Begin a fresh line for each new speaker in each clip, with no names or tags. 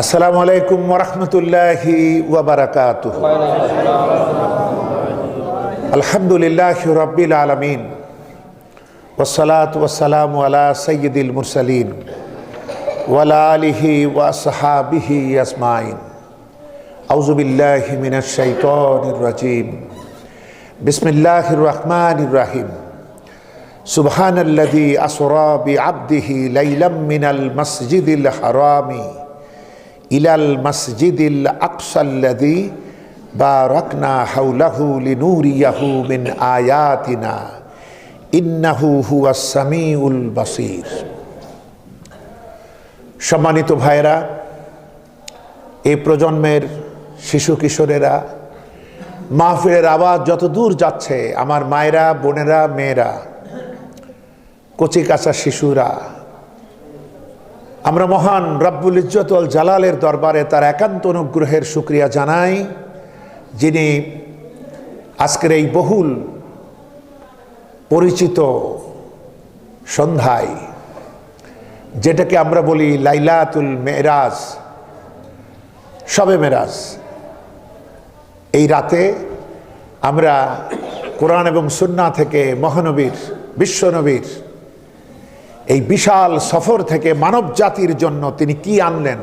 আসসালামু আলাইকুম ওয়া রাহমাতুল্লাহি ওয়া বারাকাতুহু। আলহামদুলিল্লাহি রাব্বিল আলামিন ওয়াসসালাতু ওয়াসসালামু আলা সাইয়্যিদিল মুরসালিন ওয়া আলা আলিহি ওয়া আসহাবিহি আজমাইন। আউযু বিল্লাহি মিনাশ শাইতানির রাজীম। বিসমিল্লাহির রহমানির রহিম। সুবহানাল্লাযী আসরা বিআবদিহি লাইলাম মিনাল মাসজিদিল হারামি ইলাল মাসজিদিল আকসাল্লাযী বারাকনা হাওলাহু লিনুরিয়াহু মিন আয়াতিনা ইন্নাহু হুয়াস সামিউল বাসীর। সম্মানিত ভাইরা, এই প্রজন্মের শিশু কিশোরেরা, মাহফিলের আওয়াজ যত দূর যাচ্ছে, আমার মায়েরা, বোনেরা, মেয়েরা, কচি কাঁচা শিশুরা, আমরা মহান রব্বুল ইজ্জত ওয়াল জালালের দরবারে তার একান্ত অনুগ্রহের শুকরিয়া জানাই, যিনি আজকের এই বহুল পরিচিত সন্ধ্যায়, যেটাকে আমরা বলি লাইলাতুল মেরাজ, শবে মেরাজ, এই রাতে আমরা কোরআন এবং সুন্নাহ থেকে মহানবীর, বিশ্বনবীর এই বিশাল সফর থেকে মানব জাতির জন্য তিনি কি আনলেন,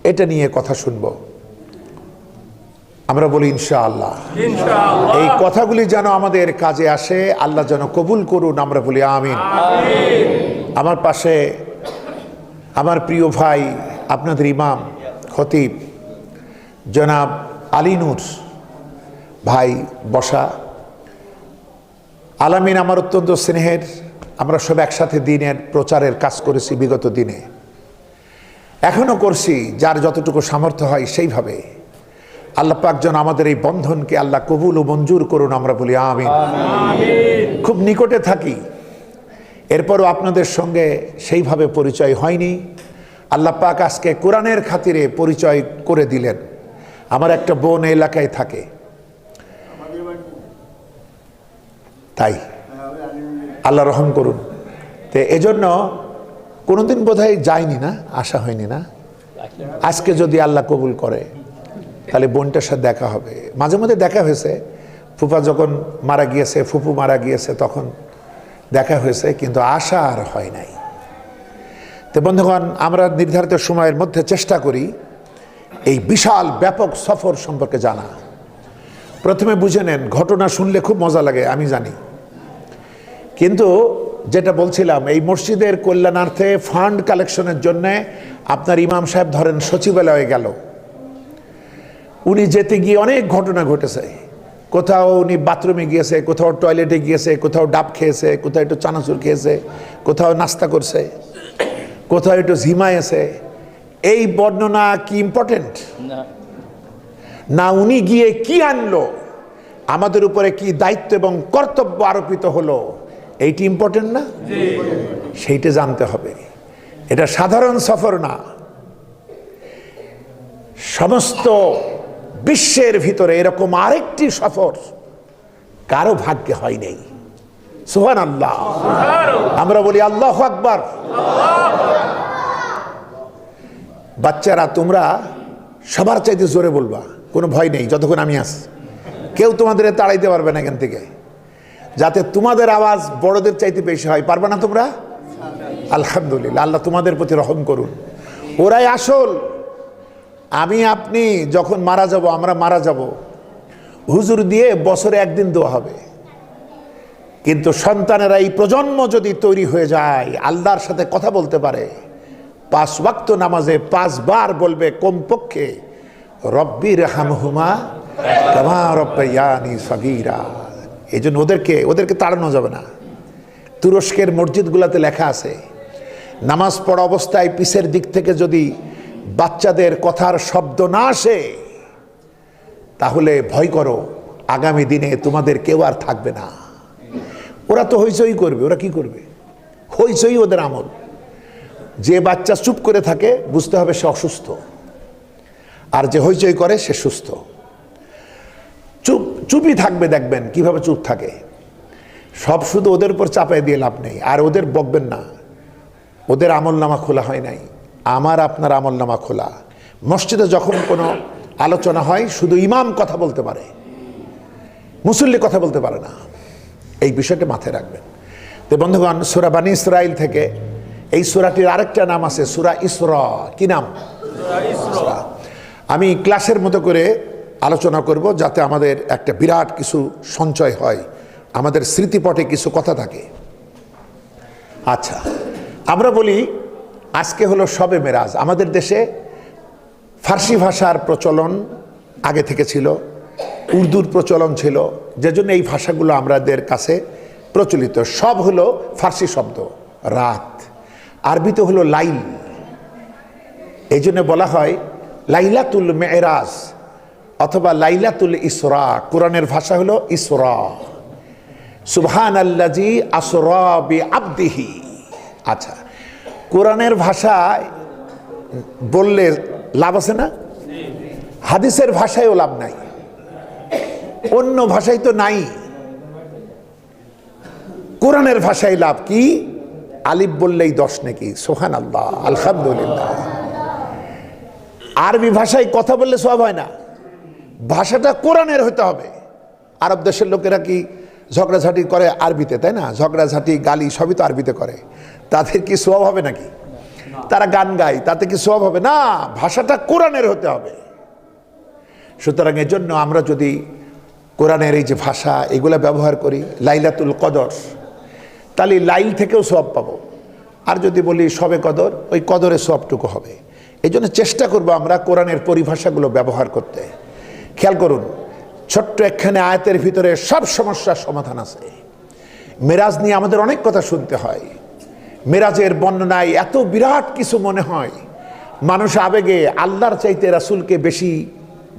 এটা নিয়ে কথা শুনব। আমরা বলি ইনশাআল্লাহ। এই কথাগুলি যেন আমাদের কাজে আসে, আল্লাহ যেন কবুল করুন, আমরা বলি আমিন। আমার পাশে আমার প্রিয় ভাই, আপনাদের ইমাম খতিব জনাব আলী নূর ভাই বসা। আলামিন আমার অত্যন্ত স্নেহের, আমরা সব একসাথে দিনের প্রচারের কাজ করেছি বিগত দিনে, এখনো করছি, যার যতটুকু সামর্থ্য হয় সেইভাবে। আল্লাহ পাক যেন আমাদের এই বন্ধনকে আল্লাহ কবুল ও মঞ্জুর করুন, আমরা বলি আমিন। খুব নিকটে থাকি, এরপরও আপনাদের সঙ্গে সেইভাবে পরিচয় হয়নি। আল্লাহ পাক আজকে কোরআনের খাতিরে পরিচয় করে দিলেন। আমার একটা বোন এলাকায় থাকে, তাই আল্লাহ রহম করুন। তো এজন্য কোনোদিন বোধহয় যায়নি, না আসা হয়নি, না আজকে যদি আল্লাহ কবুল করে তাহলে বোনটার সাথে দেখা হবে। মাঝে মধ্যে দেখা হয়েছে, ফুফা যখন মারা গিয়েছে, ফুফু মারা গিয়েছে, তখন দেখা হয়েছে, কিন্তু আশা আর হয় নাই। তো বন্ধুগণ, আমরা নির্ধারিত সময়ের মধ্যে চেষ্টা করি এই বিশাল ব্যাপক সফর সম্পর্কে জানা। প্রথমে বুঝে নেন, ঘটনা শুনলে খুব মজা লাগে আমি জানি, কিন্তু যেটা বলছিলাম, এই মসজিদের কল্যাণার্থে ফান্ড কালেকশনের জন্য আপনার ইমাম সাহেব ধরেন সচিবালয়ে গেল, উনি যেতে গিয়ে অনেক ঘটনা ঘটেছে। কোথাও উনি বাথরুমে গিয়েছে, কোথাও টয়লেটে গিয়েছে, কোথাও ডাব খেয়েছে, কোথাও একটু চানাচুর খেয়েছে, কোথাও নাস্তা করছে, কোথাও একটু ঝিমাইছে। এই বর্ণনা কি ইম্পর্টেন্ট না? উনি গিয়ে কি আনলো, আমাদের উপরে কি দায়িত্ব এবং কর্তব্য আরোপিত হলো, এইটি ইম্পর্টেন্ট না? সেইটা জানতে হবে। এটা সাধারণ সফর না, সমস্ত বিশ্বের ভিতরে এরকম আরেকটি সফর কারো ভাগ্যে হয় নাই। সুবহানাল্লাহ, আমরা বলি আল্লাহু আকবার। বাচ্চারা, তোমরা সবার চাইতে জোরে বলবা, কোনো ভয় নেই, যতক্ষণ আমি আছি কেউ তোমাদের তাড়াইতে পারবে না এখান থেকে, যাতে তোমাদের আওয়াজ বড়দের চাইতে বেশি হয়। পারবে না তোমরা? আলহামদুলিল্লাহ, আল্লাহ তোমাদের প্রতি রহম করুন। ওরাই আসল। আমি আপনি যখন মারা যাব, আমরা মারা যাব, হুজুর দিয়ে বছরে একদিন দোয়া হবে, কিন্তু সন্তানেরা, এই প্রজন্ম যদি তৈরি হয়ে যায়, আল্লাহর সাথে কথা বলতে পারে, 5 ওয়াক্ত নামাজে 5 বার বলবে কমপক্ষে রব্বির হামহুমা কামা রব্বায়ানি সগীরা। এই জন্য ওদেরকে তাড়ানো যাবে না। তুরস্কের মসজিদগুলোতে লেখা আছে, নামাজ পড়া অবস্থায় পিছের দিক থেকে যদি বাচ্চাদের কথার শব্দ না আসে, তাহলে ভয় করো, আগামী দিনে তোমাদের কেউ আর থাকবে না। ওরা তো হইচই করবে, ওরা কি করবে? হইচই ওদের আমল। যে বাচ্চা চুপ করে থাকে, বুঝতে হবে সে অসুস্থ, আর যে হইচই করে সে সুস্থ। চুপই থাকবে, দেখবেন কিভাবে চুপ থাকে। সব শুধু ওদের উপর চাপাই দিয়ে লাভ নেই, আর ওদের বকবেন না। ওদের আমলনামা খোলা হয় নাই, আমার আপনার আমলনামা খোলা। মসজিদে যখন কোনো আলোচনা হয় শুধু ইমাম কথা বলতে পারে, মুসল্লি কথা বলতে পারে না। এই বিষয়টা মাথায় রাখবেন। তো বন্ধুগণ, সূরা বানী ইসরাইল থেকে এই সূরাটির আরেকটা নাম আছে সূরা ইসরা। কি নাম? ইসরা। আমি ক্লাসের মতো করে আলোচনা করব যাতে আমাদের একটা বিরাট কিছু সঞ্চয় হয়, আমাদের স্মৃতিপটে কিছু কথা থাকে। আচ্ছা, আমরা বলি আজকে হলো শবে মেরাজ। আমাদের দেশে ফার্সি ভাষার প্রচলন আগে থেকে ছিল, উর্দুর প্রচলন ছিল, যে জন্য এই ভাষাগুলো আমাদের কাছে প্রচলিত। সব হলো ফার্সি শব্দ, রাত। আরবিতে হলো লাইল, এই জন্য বলা হয় লাইলাতুল মেরাজ অথবা লাইলাতুল ইসরা। কোরআনের ভাষা হলো ইসরা। সুবহানাল্লাযী আসরা বিআবদিহি। আচ্ছা, কোরআনের ভাষায় বললে লাভ আছে না? হাদিসের ভাষায়ও লাভ নাই, অন্য ভাষায় তো নাই, কোরআনের ভাষায় লাভ। কি? আলিফ বললেই 10 নাকি, সুবহানাল্লাহ, আলহামদুলিল্লাহ। আরবি ভাষায় কথা বললে সওয়াব হয় না, ভাষাটা কোরআনের হতে হবে। আরব দেশের লোকেরা কি ঝগড়াঝাটি করে আরবিতে, তাই না? ঝগড়াঝাটি গালি সবই তো আরবিতে করে, তাদের কি সওয়াব হবে নাকি? তারা গান গায়, তাতে কি সওয়াব হবে? না, ভাষাটা কোরআনের হতে হবে। সুতরাং এর জন্য আমরা যদি কোরআনের এই যে ভাষা এগুলা ব্যবহার করি, লাইলাতুল কদর, তাহলে লাইল থেকেও সওয়াব পাবো। আর যদি বলি শবে কদর, ওই কদরের সওয়াবটুকু হবে। এই জন্য চেষ্টা করবো আমরা কোরআনের পরিভাষাগুলো ব্যবহার করতে। খেয়াল করুন, ছোট্ট একখানে আয়াতের ভিতরে সব সমস্যার সমাধান আছে। মেরাজ নিয়ে আমাদের অনেক কথা শুনতে হয়। মেরাজের বর্ণনায় এত বিরাট কিছু মনে হয়, মানুষ আবেগে আল্লাহর চাইতে রাসূলকে বেশি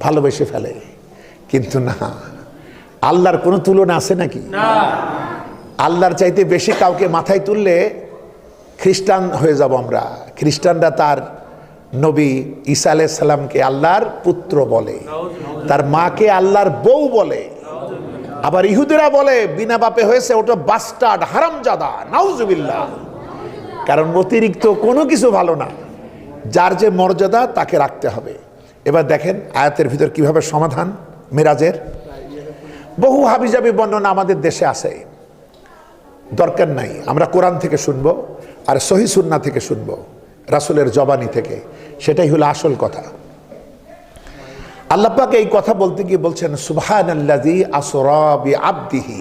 ভালোবেসে ফেলে। কিন্তু না, আল্লাহর কোনো তুলনা আছে নাকি? আল্লাহর চাইতে বেশি কাউকে মাথায় তুললে খ্রিস্টান হয়ে যাব আমরা। খ্রিস্টানরা তার নবী ঈসা আলাইহিস সালামকে আল্লাহর পুত্র বলে, তার মাকে আল্লাহর বউ বলে। আবার ইহুদিরা বলে বিনা বাপে হয়েছে, ওটা বাস্টার্ড, হারামজাদা, নাউজুবিল্লাহ। কারণ অতিরিক্ত কোনো কিছু ভালো না, যার যে মর্যাদা তাকে রাখতে হবে। এবার দেখেন আয়াতের ভিতর কিভাবে সমাধান মেরাজের। বহু হাবিজাবি বর্ণনা আমাদের দেশে আছে, দরকার নাই। আমরা কোরআন থেকে শুনবো আর সহিহ সুন্নাহ থেকে শুনবো, রাসূলের জবানি থেকে। সেটাই হলো আসল কথা। আল্লাহ পাক এই কথা বলতে গিয়ে বলছেন সুবহানাল্লাযী আসরা বিআবদিহি।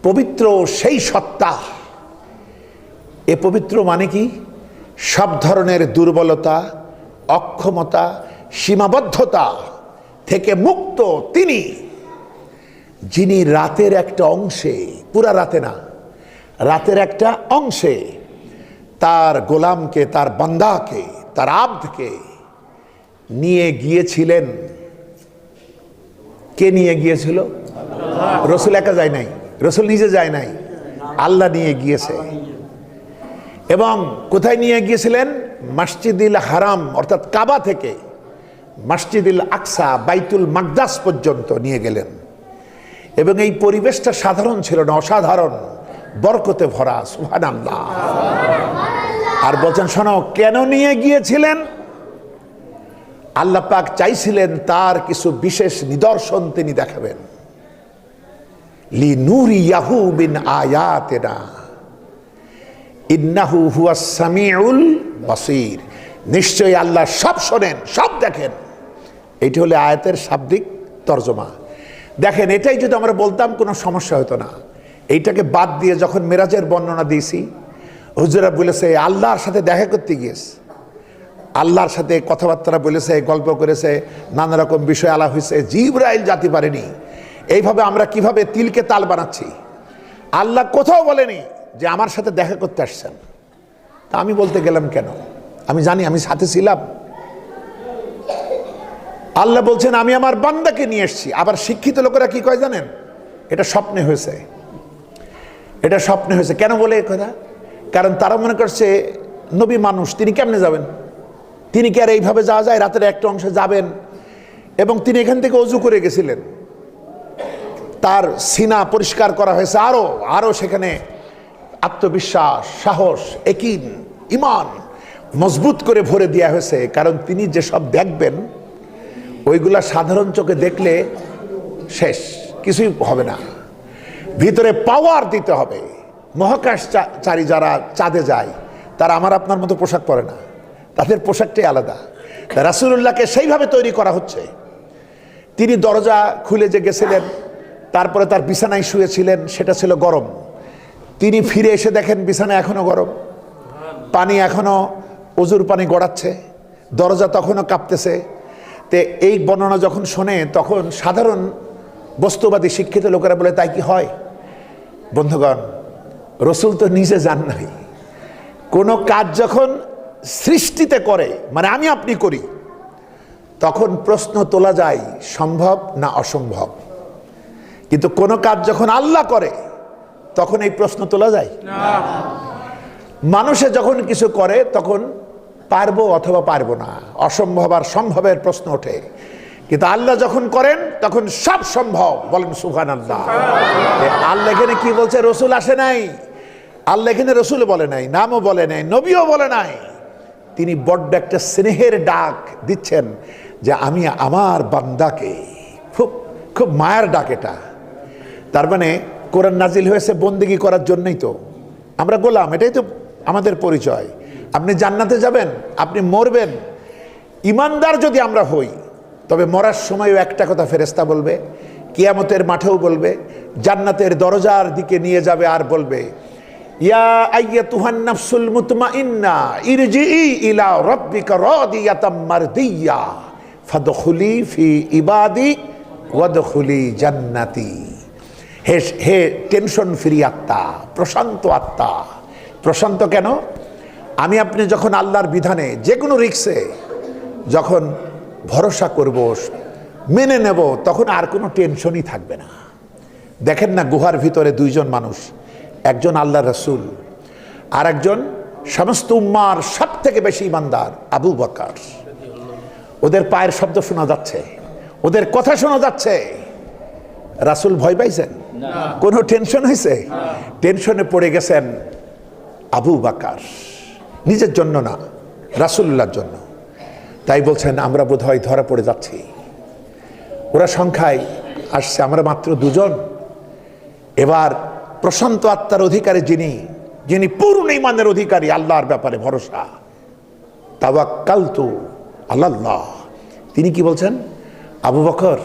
পবিত্র সেই সত্তা। এ পবিত্র মানে কি? সব ধরনের দুর্বলতা, অক্ষমতা, সীমাবদ্ধতা থেকে মুক্ত তিনি, যিনি রাতের একটা অংশে, পুরা রাতে না, রাতের একটা অংশে তার গোলামকে, তার বান্দাকে, তার আব্দকে নিয়ে গিয়েছিলেন। কে নিয়ে গিয়েছিল? রাসূল একা যায় নাই, রাসূল নিজে যায় নাই, আল্লাহ নিয়ে গিয়েছে। এবং কোথায় নিয়ে গিয়েছিলেন? মসজিদুল হারাম অর্থাৎ কাবা থেকে মসজিদুল আকসা, বাইতুল মাকদাস পর্যন্ত নিয়ে গেলেন। এবং এই পরিবেশটা সাধারণ ছিল না, অসাধারণ, বরকতে ভরা। সুবহানাল্লাহ। আর বলছেন শোনো, কেন নিয়ে গিয়েছিলেন? আল্লাহ পাক চাইছিলেন তার কিছু বিশেষ নিদর্শন তিনি দেখাবেন। লিনুরিয়াহু মিন আয়াতিনা ইন্নাহু হুয়াস সামিউল বাসীর। নিশ্চয়ই আল্লাহ সব শোনেন, সব দেখেন। এইটা হলো আয়াতের শাব্দিক তর্জমা। দেখেন, এটাই যদি আমরা বলতাম কোনো সমস্যা হতো না। এইটাকে বাদ দিয়ে যখন মেরাজের বর্ণনা দিয়েছি, হুজুরা বলেছে আল্লাহর সাথে দেখা করতে গিয়েছে, আল্লাহর সাথে কথাবার্তা বলেছে, গল্প করেছে, নানা রকম বিষয় আলাপ হয়েছে, জিবরাইল জাতি পারেনি। এইভাবে আমরা কিভাবে তিলকে তাল বানাচ্ছি। আল্লাহ কোথাও বলেনি যে আমার সাথে দেখা করতে আসছেন। তা আমি বলতে গেলাম কেন? আমি জানি আমি সাথে ছিলাম। আল্লাহ বলছেন আমি আমার বান্দাকে নিয়ে এসেছি। আবার শিক্ষিত লোকেরা কি কয় জানেন? এটা স্বপ্নে হয়েছে, এটা স্বপ্নে হয়েছে। কেন বলে এ কথা? কারণ তারা মনে করছে নবী মানুষ, তিনি কেমনে যাবেন? তিনি কি আর এইভাবে যাওয়া যায়? রাতের একটা অংশে যাবেন। এবং তিনি এখান থেকে অজু করে গেছিলেন, তার সিনা পরিষ্কার করা হয়েছে, আরো সেখানে আত্মবিশ্বাস, সাহস, একিন, ইমান মজবুত করে ভরে দেওয়া হয়েছে, কারণ তিনি যেসব দেখবেন ওইগুলা সাধারণ চোখে দেখলে শেষ, কিছুই হবে না। ভিতরে পাওয়ার দিতে হবে। মহাকাশচারী যারা চাঁদে যায় তারা আমার আপনার মতো পোশাক পরে না, তাদের পোশাকটাই আলাদা। রাসূলুল্লাহকে সেইভাবে তৈরি করা হচ্ছে। তিনি দরজা খুলে যে গেছিলেন, তারপরে তার বিছানায় শুয়েছিলেন, সেটা ছিল গরম। তিনি ফিরে এসে দেখেন বিছানা এখনো গরম, পানি এখনো অজুর পানি গড়াচ্ছে, দরজা তখনও কাঁপতেছে। তে এই বর্ণনা যখন শোনে তখন সাধারণ বস্তুবাদী শিক্ষিত লোকেরা বলে, তাই কি হয়? বন্ধুগণ, রসুল তো নিজে যান নাই। কোনো কাজ যখন সৃষ্টিতে করে, মানে আমি আপনি করি, তখন প্রশ্ন তোলা যায় সম্ভব না অসম্ভব। কিন্তু কোনো কাজ যখন আল্লাহ করে তখন এই প্রশ্ন তোলা যায় না। মানুষে যখন কিছু করে তখন পারবো অথবা পারবো না, অসম্ভব আর সম্ভবের প্রশ্ন ওঠে। কিন্তু আল্লাহ যখন করেন তখন সব সম্ভব। বলেন সুবহানাল্লাহ। আল্লাহ এখানে কি বলছে? রসুল আসে নাই। আল্লাহ এখানে রসুল বলে নাই, নামও বলে নাই, নবীও বলে নাই। তিনি বড্ড একটা স্নেহের ডাক দিচ্ছেন যে আমি আমার বান্দাকে, খুব খুব মায়ের ডাক এটা। তার মানে কোরআন নাজিল হয়েছে বন্দেগী করার জন্যই তো। আমরা গোলাম, এটাই তো আমাদের পরিচয়। আপনি জান্নাতে যাবেন, আপনি মরবেন, ইমানদার যদি আমরা হই, তবে মরার সময়ও একটা কথা ফেরেশতা বলবে, কিয়ামতের মাঠেও বলবে, জান্নাতের দরজার দিকে নিয়ে যাবে আর বলবে, ইয়া আইয়াতুহান নাফসুল মুতমাইন্না ইরজিই ইলা রাব্বিকা রাদিয়াতাম মারদিয়া ফাদখুলি ফি ইবাদি ওয়াদখুলি জান্নাতি। হে টেনশন ফ্রি আত্মা, প্রশান্ত আত্মা। প্রশান্ত কেন? আমি আপনি যখন আল্লাহর বিধানে যে কোনো রিক্সে যখন ভরসা করব, মেনে নেব, তখন আর কোনো টেনশনই থাকবে না। দেখেন না, গুহার ভিতরে দুইজন মানুষ, একজন আল্লাহর রাসূল আর একজন সমস্ত উম্মার সব থেকে বেশি ইমানদার আবু বকর। ওদের পায়ের শব্দ শোনা যাচ্ছে, ওদের কথা শোনা যাচ্ছে। রাসূল ভয় পাইছেন? কোনো টেনশন হয়েছে? টেনশনে পড়ে গেছেন আবু বকর, নিজের জন্য না, রাসূলুল্লাহর জন্য। তাই বলছেন আমরা বোধহয় ধরা পড়ে যাচ্ছি। ওরা সংখ্যায় আসছে, আমরা মাত্র দুজন। এবার প্রশান্ত আত্মার অধিকারী যিনি পূর্ণ ঈমানের অধিকারী, আল্লাহর ব্যাপারে ভরসা, তাওয়াক্কালতু আলাল্লাহ, তিনি কি বলছেন? আবু বকর,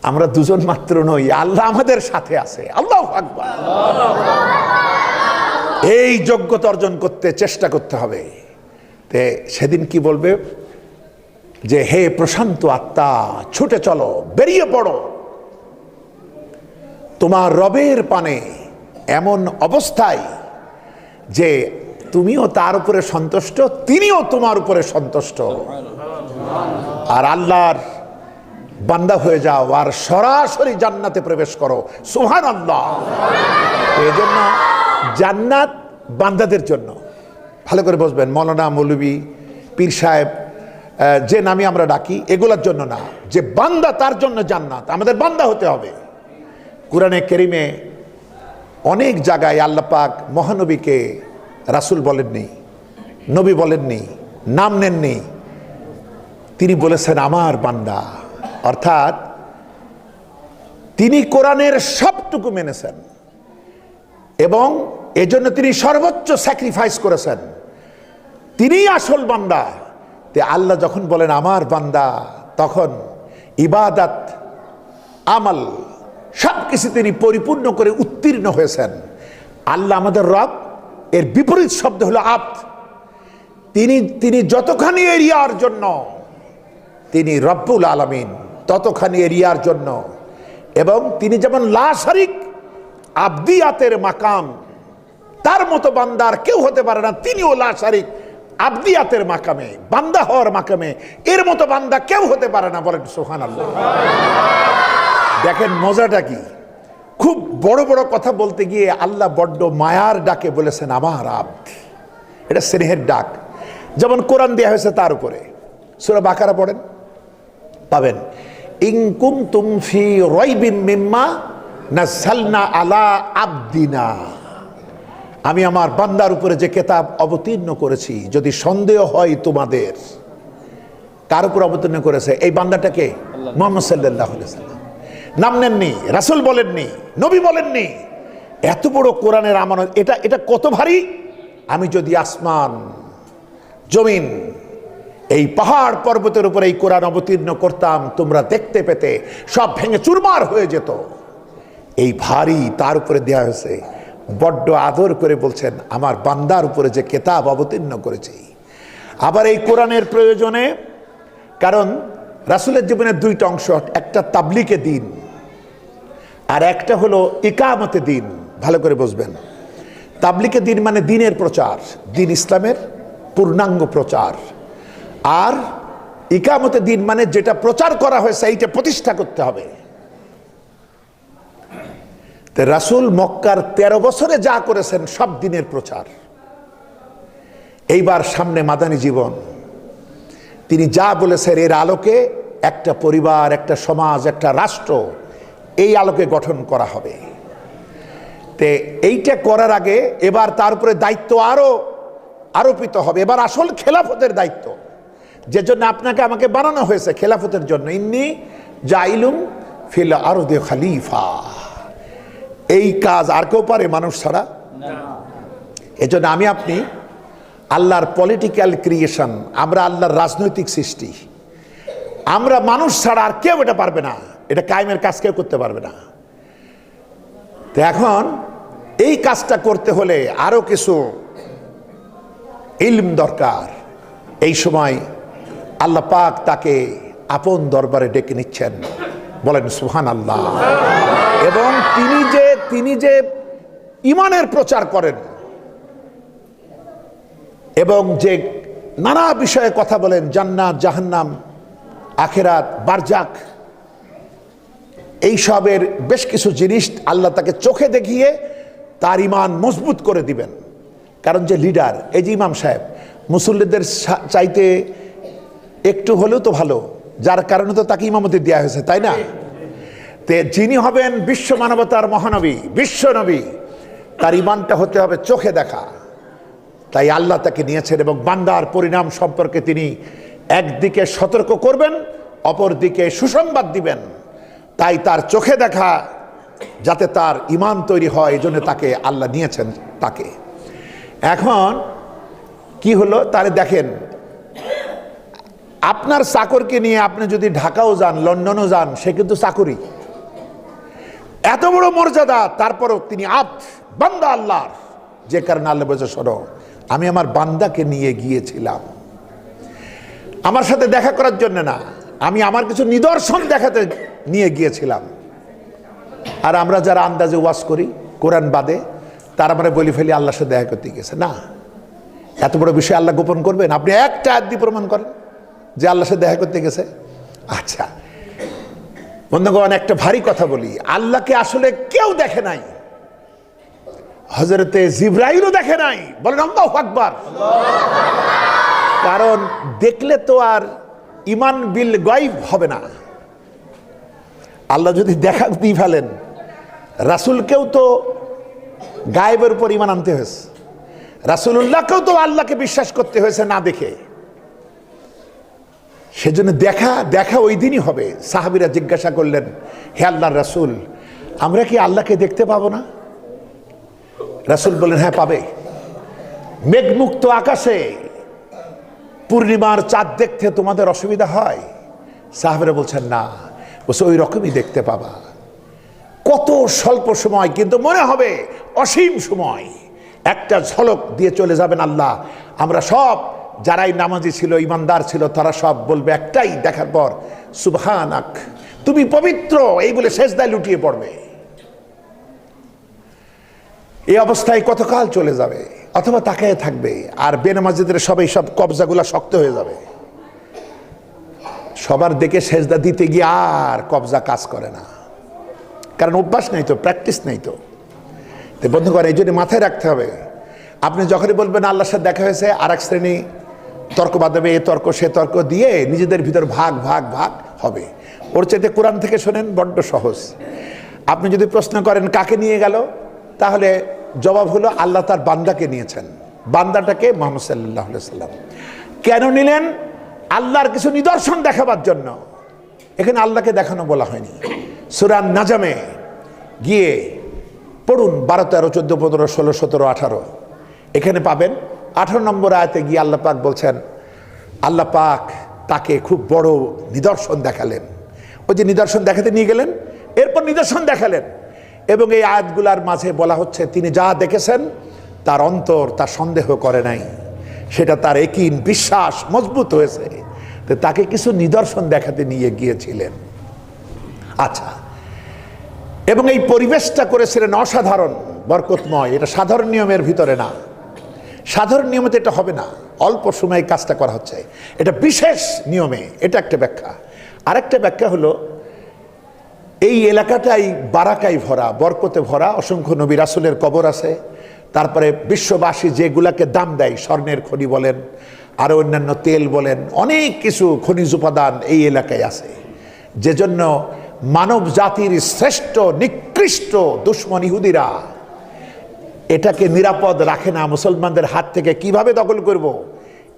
আমরা দুজন মাত্র নই, আল্লাহ আমাদের সাথে আছে। আল্লাহু আকবার। এই যোগ্যতা অর্জন করতে চেষ্টা করতে হবে। তে সেদিন কি বলবে? যে হে প্রশান্ত আত্মা, ছুটে চলো, বেরিয়ে পড়ো, তোমার রবের পানে এমন অবস্থায় যে তুমিও তার উপরে সন্তুষ্ট, তিনিও তোমার উপরে সন্তুষ্ট, আর আল্লাহর বান্দা হয়ে যাও আর সরাসরি জান্নাতে প্রবেশ করো। সুবহানাল্লাহ। এই জন্য জান্নাত বান্দাদের জন্য। ভালো করে বুঝবেন, মৌলানা, মৌলবী, পীর সাহেব, যে নামে আমরা ডাকি, এগুলোর জন্য না। যে বান্দা তার জন্য জান্নাত। আমাদের বান্দা হতে হবে। কুরআনে কারীমে অনেক জায়গায় আল্লাহ পাক মহানবীকে রাসূল বলেননি, নবী বলেননি, নাম নেননি। তিনি বলেছেন আমার বান্দা, অর্থাৎ তিনি কোরআনের সবটুকু মেনেছেন এবং এজন্য তিনি সর্বোচ্চ স্যাক্রিফাইস করেছেন। তিনি আসল বান্দা। তে আল্লাহ যখন বলেন আমার বান্দা, তখন ইবাদত, আমল সব কিছু তিনি পরিপূর্ণ করে উত্তীর্ণ হয়েছেন। আল্লাহ আমাদের রব, এর বিপরীত শব্দ হলো আব্দ। তিনি যতখানি এরিয়ার জন্য তিনি রব্বুল আলামিন, ততখানি এরিয়ার জন্য। এবং তিনি যেমন লা শারিক, আবদিয়াতের মাকাম, তার মতো বান্দার কেউ হতে পারে না। তিনিও লা শারিক, আবদিয়াতের মাকামে, বান্দা হওয়ার মাকামে এর মতো বান্দা কেউ হতে পারে না। বলেন সুবহানাল্লাহ। দেখেন মজাটা কি, খুব বড় বড় কথা বলতে গিয়ে আল্লাহ বড্ড মায়ার ডাকে বলেছেন আমার আব্দ। এটা স্নেহের ডাক। যেমন কোরআন দেয়া হয়েছে তার উপরে। সূরা বাকারা পড়েন, পাবেন ইন কুনতুম ফি রাইবিম মিম্মা নাযালনা আলা আবদিনা। আমি আমার বান্দার উপরে যে কিতাব অবতীর্ণ করেছি, যদি সন্দেহ হয় তোমাদের, কার উপর অবতীর্ণ করেছে? এই বান্দাটাকে মুহাম্মদ সাল্লাল্লাহু আলাইহি ওয়াসাল্লাম। নাম নেননি, রাসূল বলেননি, নবী বলেননি। এত বড় কোরআনের আমানত, এটা কত ভারী! আমি যদি আসমান জমিন এই পাহাড় পর্বতের উপরে এই কোরআন অবতীর্ণ করতাম, তোমরা দেখতে পেতে সব ভেঙে চুরমার হয়ে যেত। এই ভারী, তার উপরে দেয়া হয়েছে। বড্ড আদর করে বলছেন আমার বান্দার উপরে যে কিতাব অবতীর্ণ করেছি। আবার এই কোরআনের প্রয়োজনে, কারণ রাসূলের জীবনের দুইটা অংশ, একটা তাবলীগে দ্বীন আর একটা হলো ইকামতে দ্বীন। ভালো করে বুঝবেন, তাবলীগে দ্বীন মানে দ্বীনের প্রচার, দ্বীন ইসলামের পূর্ণাঙ্গ প্রচার। আর ইকামতে দ্বীন মানে যেটা প্রচার করা হয়েছে এইটা প্রতিষ্ঠা করতে হবে। রাসূল মক্কার 13 বছরে যা করেছেন সব দ্বীনের প্রচার। এইবার সামনে মাদানী জীবন, তিনি যা বলেছেন এর আলোকে একটা পরিবার, একটা সমাজ, একটা রাষ্ট্র এই আলোকে গঠন করা হবে। তে এইটা করার আগে এবার তার উপরে দায়িত্ব আরো আরোপিত হবে। এবার আসল খেলাফতের দায়িত্ব, যে জন্য আপনাকে আমাকে বানানো হয়েছে খেলাফতের জন্য। ইন্নী জাইলুম ফিল আরদি খলিফা। এই কাজ আর কেউ পারে মানুষ ছাড়া? এজন্য আমি আপনি আল্লাহর পলিটিক্যাল ক্রিয়েশন, আমরা আল্লাহর রাজনৈতিক সৃষ্টি। আমরা মানুষ ছাড়া আর কেউ এটা পারবে না, এটা কায়েমের কাজ কেউ করতে পারবে না। তো এখন এই কাজটা করতে হলে আরো কিছু ইলম দরকার। এই সময় আল্লাহ পাক তাকে আপন দরবারে ডেকে নিচ্ছেন, বলেন সুবহানাল্লাহ। এবং তিনি যে ঈমানের প্রচার করেন এবং যে নানা বিষয়ে কথা বলেন, জান্নাত, জাহান্নাম, আখিরাত, বারজাক, এইসবের বেশ কিছু জিনিস আল্লাহ তাকে চোখে দেখিয়ে তার ঈমান মজবুত করে দিবেন। কারণ যে লিডার, এই যে ইমাম সাহেব, মুসল্লিদের চাইতে একটু হলেও তো ভালো, যার কারণে তো তাকে ইমামতি দেওয়া হয়েছে, তাই না? তে যিনি হবেন বিশ্ব মানবতার মহানবী, বিশ্ব নবী, তার ঈমানটা হতে হবে চোখে দেখা। তাই আল্লাহ তাকে নিয়েছেন এবং বান্দার পরিণাম সম্পর্কে তিনি একদিকে সতর্ক করবেন, অপরদিকে সুসংবাদ দিবেন। তাই তার চোখে দেখা যাতে তার ঈমান তৈরি হয়, এই জন্য তাকে আল্লাহ নিয়েছেন তাকে। এখন কি হলো, তাহলে দেখেন, আপনার চাকরকে নিয়ে আপনি যদি ঢাকাও যান, লন্ডনও যান, সে কিন্তু চাকরি, এত বড় মর্যাদা, তারপরও তিনি বান্দা আল্লাহর। যে কারণে আল্লাহ বলেছে, শোনো, আমি আমার বান্দাকে নিয়ে গিয়েছিলাম আমার সাথে দেখা করার জন্য না, আমি আমার কিছু নিদর্শন দেখাতে নিয়ে গিয়েছিলাম। আর আমরা যারা আন্দাজে ওয়াজ করি কোরআন বাদে, তার আমরা বলি ফেলি আল্লাহর সাথে দেখা করতে গেছে। না, এত বড় বিষয় আল্লাহ গোপন করবেন? আপনি একটা আয়াত দিয়ে প্রমাণ করেন যে আল্লাহর সাথে দেখা করতে গেছে। আচ্ছা বন্ধুগণ, একটা ভারী কথা বলি, আল্লাহকে আসলে কেউ দেখে নাই, হযরতে জিবরাইলও দেখে নাই। বলেন আল্লাহু আকবার। কারণ দেখলে তো আর ঈমান বিল গায়ব হবে না। আল্লাহ যদি দেখা দিয়ে ফেলেন, রাসূলকেও তো গায়েবের উপর ঈমান আনতে হয়েছে, রাসূলুল্লাহকেও তো আল্লাহকে বিশ্বাস করতে হয়েছে না দেখে। সেজন্য দেখা ওই দিনই হবে। সাহাবীরা জিজ্ঞাসা করলেন, হে আল্লাহর রাসূল, আমরা কি আল্লাহকে দেখতে পাবো না? রাসূল বললেন, হ্যাঁ পাবে। মেঘমুক্ত আকাশে পূর্ণিমার চাঁদ দেখতে তোমাদের অসুবিধা হয়? সাহাবীরা বলছেন না, বলছে ওই রকমই দেখতে পাবা। কত স্বল্প সময়, কিন্তু মনে হবে অসীম সময়। একটা ঝলক দিয়ে চলে যাবেন আল্লাহ। আমরা সব যারাই নামাজি ছিল, ইমানদার ছিল, তারা সব বলবে একটাই দেখার পর, সুবহানাক, তুমি পবিত্র, এই বলে সেজদায় লুটিয়ে পড়বে। এই অবস্থায় কতকাল চলে যাবে, অথবা তাকায় থাকবে। আর বেনামাজিদের সবাই সব কবজাগুলা শক্ত হয়ে যাবে। সবার দেখে সেজদা দিতে গিয়ে আর কবজা কাজ করে না, কারণ অভ্যাস নেই তো, প্র্যাকটিস নেই তো। বন্ধুগণ, এই জন্য মাথায় রাখতে হবে, আপনি যখনই বলবেন আল্লাহর সাথে দেখা হয়েছে, আর এক শ্রেণী তর্ক বাঁধাবে, এ তর্ক সে তর্ক দিয়ে নিজেদের ভিতর ভাগ ভাগ ভাগ হবে। ওর চাইতে কোরআন থেকে শোনেন, বড্ড সহজ। আপনি যদি প্রশ্ন করেন কাকে নিয়ে গেল, তাহলে জবাব হলো আল্লাহ তার বান্দাকে নিয়েছেন। বান্দাটাকে মুহাম্মদ সাল্লাল্লাহু আলাইহি সাল্লাম। কেন নিলেন? আল্লাহর কিছু নিদর্শন দেখাবার জন্য। এখানে আল্লাহকে দেখানো বলা হয়নি। সূরা নাজমে গিয়ে পড়ুন 12, 13, 14, 15, 16, 17, 18। এখানে পাবেন 18 নম্বর আয়াতে গিয়ে আল্লাহ পাক বলছেন, আল্লাহ পাক তাকে খুব বড় নিদর্শন দেখালেন। ওই যে নিদর্শন দেখাতে নিয়ে গেলেন, এরপর নিদর্শন দেখালেন, এবং এই আয়াতগুলার মাঝে বলা হচ্ছে তিনি যা দেখেছেন তার অন্তর তার সন্দেহ করে নাই, সেটা তার একিন বিশ্বাস মজবুত হয়েছে। তো তাকে কিছু নিদর্শন দেখাতে নিয়ে গিয়েছিলেন। আচ্ছা, এবং এই পরিবেশটা করেছিলেন অসাধারণ বরকতময়। এটা সাধারণ নিয়মের ভিতরে না, সাধারণ নিয়মে তো এটা হবে না, অল্প সময়ে কাজটা করা হচ্ছে, এটা বিশেষ নিয়মে। এটা একটা ব্যাখ্যা। আরেকটা ব্যাখ্যা হলো এই এলাকাটাই বারাকায় ভরা, বরকতে ভরা, অসংখ্য নবী রাসূলের কবর আছে। তারপরে বিশ্ববাসী যেগুলাকে দাম দেয়, স্বর্ণের খনি বলেন, আরও অন্যান্য তেল বলেন, অনেক কিছু খনিজ উপাদান এই এলাকায় আছে। যে জন্য মানব জাতির শ্রেষ্ঠ নিকৃষ্ট দুশমন ইহুদিরা এটাকে নিরাপদ রাখে না। মুসলমানদের হাত থেকে কিভাবে দখল করব,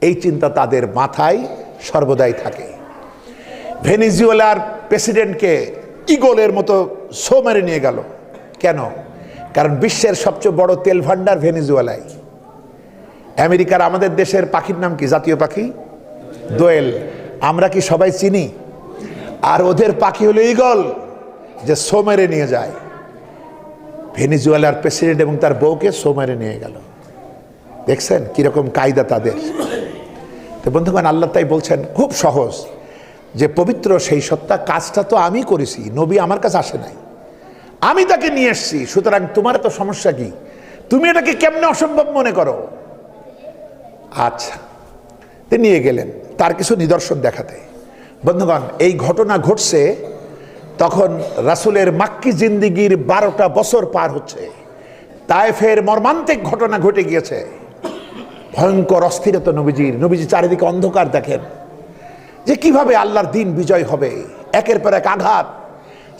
এই চিন্তা তাদের মাথায় সর্বদাই থাকে। ভেনেজুয়েলার প্রেসিডেন্টকে ইগলের মতো ছো মেরে নিয়ে গেল। কেন? কারণ বিশ্বের সবচেয়ে বড় তেল ভান্ডার ভেনেজুয়েলায়। আমেরিকার আমাদের দেশের পাখির নাম কি? জাতীয় পাখি দোয়েল। আমরা কি সবাই চিনি? আর ওদের পাখি হলো ইগল, যে ছো মেরে নিয়ে যায়। ভেনেজুয়েলার প্রেসিডেন্ট এবং তার বউকে ছো মেরে নিয়ে গেল। দেখছেন কিরকম কায়দা তাদের। তো বন্ধুগণ, আল্লাহ তাই বলছেন খুব সহজ, যে পবিত্র সেই সত্তা, কাজটা তো আমি করেছি, নবী আমার কাছে আসে নাই, আমি তাকে নিয়ে এসছি। সুতরাং তোমার তো সমস্যা কি? তুমি এটাকে কেমনে অসম্ভব মনে করো? আচ্ছা, নিয়ে গেলেন তার কিছু নিদর্শন দেখাতে। বন্ধুগণ, এই ঘটনা ঘটছে তখন রাসূলের মাক্কি জিন্দিগির 12টা বছর পার হচ্ছে। তায়েফের মর্মান্তিক ঘটনা ঘটে গিয়েছে। ভয়ঙ্কর অস্থিরতা নবীজি চারিদিকে অন্ধকার দেখেন, যে কিভাবে আল্লাহর দিন বিজয় হবে। একের পর এক আঘাত,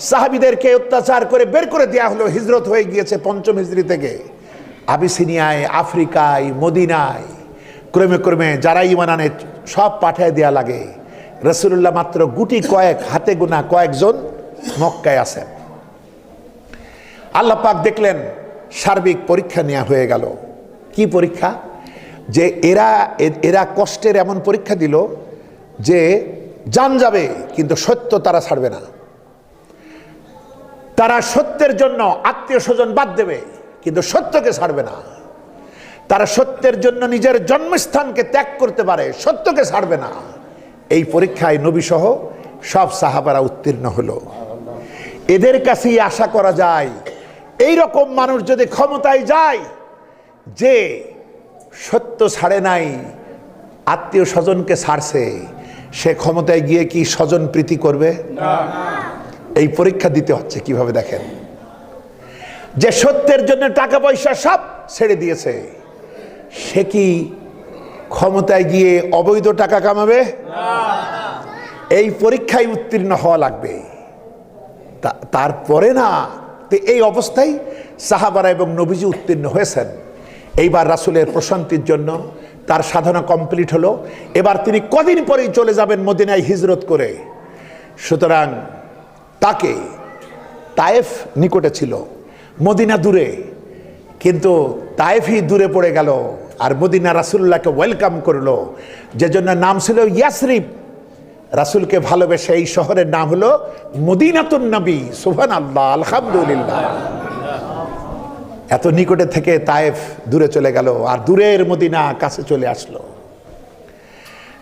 সাহাবীদেরকে অত্যাচার করে বের করে দেওয়া হলো। হিজরত হয়ে গিয়েছে 5ম হিজরি থেকে আবিসিনিয়ায়, আফ্রিকায়, মদিনায়। ক্রমে ক্রমে যারা ঈমান আনে সব পাঠায় দেয়া লাগে। রাসূলুল্লাহ মাত্র গুটি কয়েক, হাতে গোনা কয়েকজন মক্কায় আছেন। আল্লাহ পাক দেখলেন সার্বিক পরীক্ষা নেওয়া হয়ে গেল। কি পরীক্ষা? যে এরা কষ্টের এমন পরীক্ষা দিল যে জান যাবে কিন্তু সত্য তারা ছাড়বে না। তারা সত্যের জন্য আত্মীয় স্বজন বাদ দেবে কিন্তু সত্যকে ছাড়বে না। তারা সত্যের জন্য নিজের জন্মস্থানকে ত্যাগ করতে পারে, সত্যকে ছাড়বে না। এই পরীক্ষায় নবী সহ সব সাহাবারা উত্তীর্ণ হলো। এদের কাছেই আশা করা যায় এই রকম মানুষ যদি ক্ষমতায় যায়, যে সত্য ছাড়ে নাই, আত্মীয় স্বজনকে ছাড়ছে, সে ক্ষমতায় গিয়ে কি স্বজন প্রীতি করবে? না। এই পরীক্ষা দিতে হচ্ছে কিভাবে দেখেন। যে সত্যের জন্য টাকা পয়সা সব ছেড়ে দিয়েছে, সে কি ক্ষমতায় গিয়ে অবৈধ টাকা কামাবে? না। এই পরীক্ষায় উত্তীর্ণ হওয়া লাগবে। তারপরে না, তো এই অবস্থায় সাহাবারা এবং নবীজি উত্তীর্ণ হয়েছেন। এইবার রাসূলের প্রশান্তির জন্য তার সাধনা কমপ্লিট হলো। এবার তিনি কদিন পরেই চলে যাবেন মদিনায় হিজরত করে। সুতরাং তাকে, তায়েফ নিকটে ছিল, মদিনা দূরে, কিন্তু তায়েফই দূরে পড়ে গেল। আর মদিনা রাসূলুল্লাহকে ওয়েলকাম করলো, যে জন্য নাম ছিল ইয়াসরিব। রাসূলকে ভালোবেসে এই শহরের নাম হলো মদিনাতুন নবী। সুবহানাল্লাহ, আলহামদুলিল্লাহ। এত নিকটে থেকে তায়েফ দূরে চলে গেল, আর দূরের মদিনা কাছে চলে আসলো।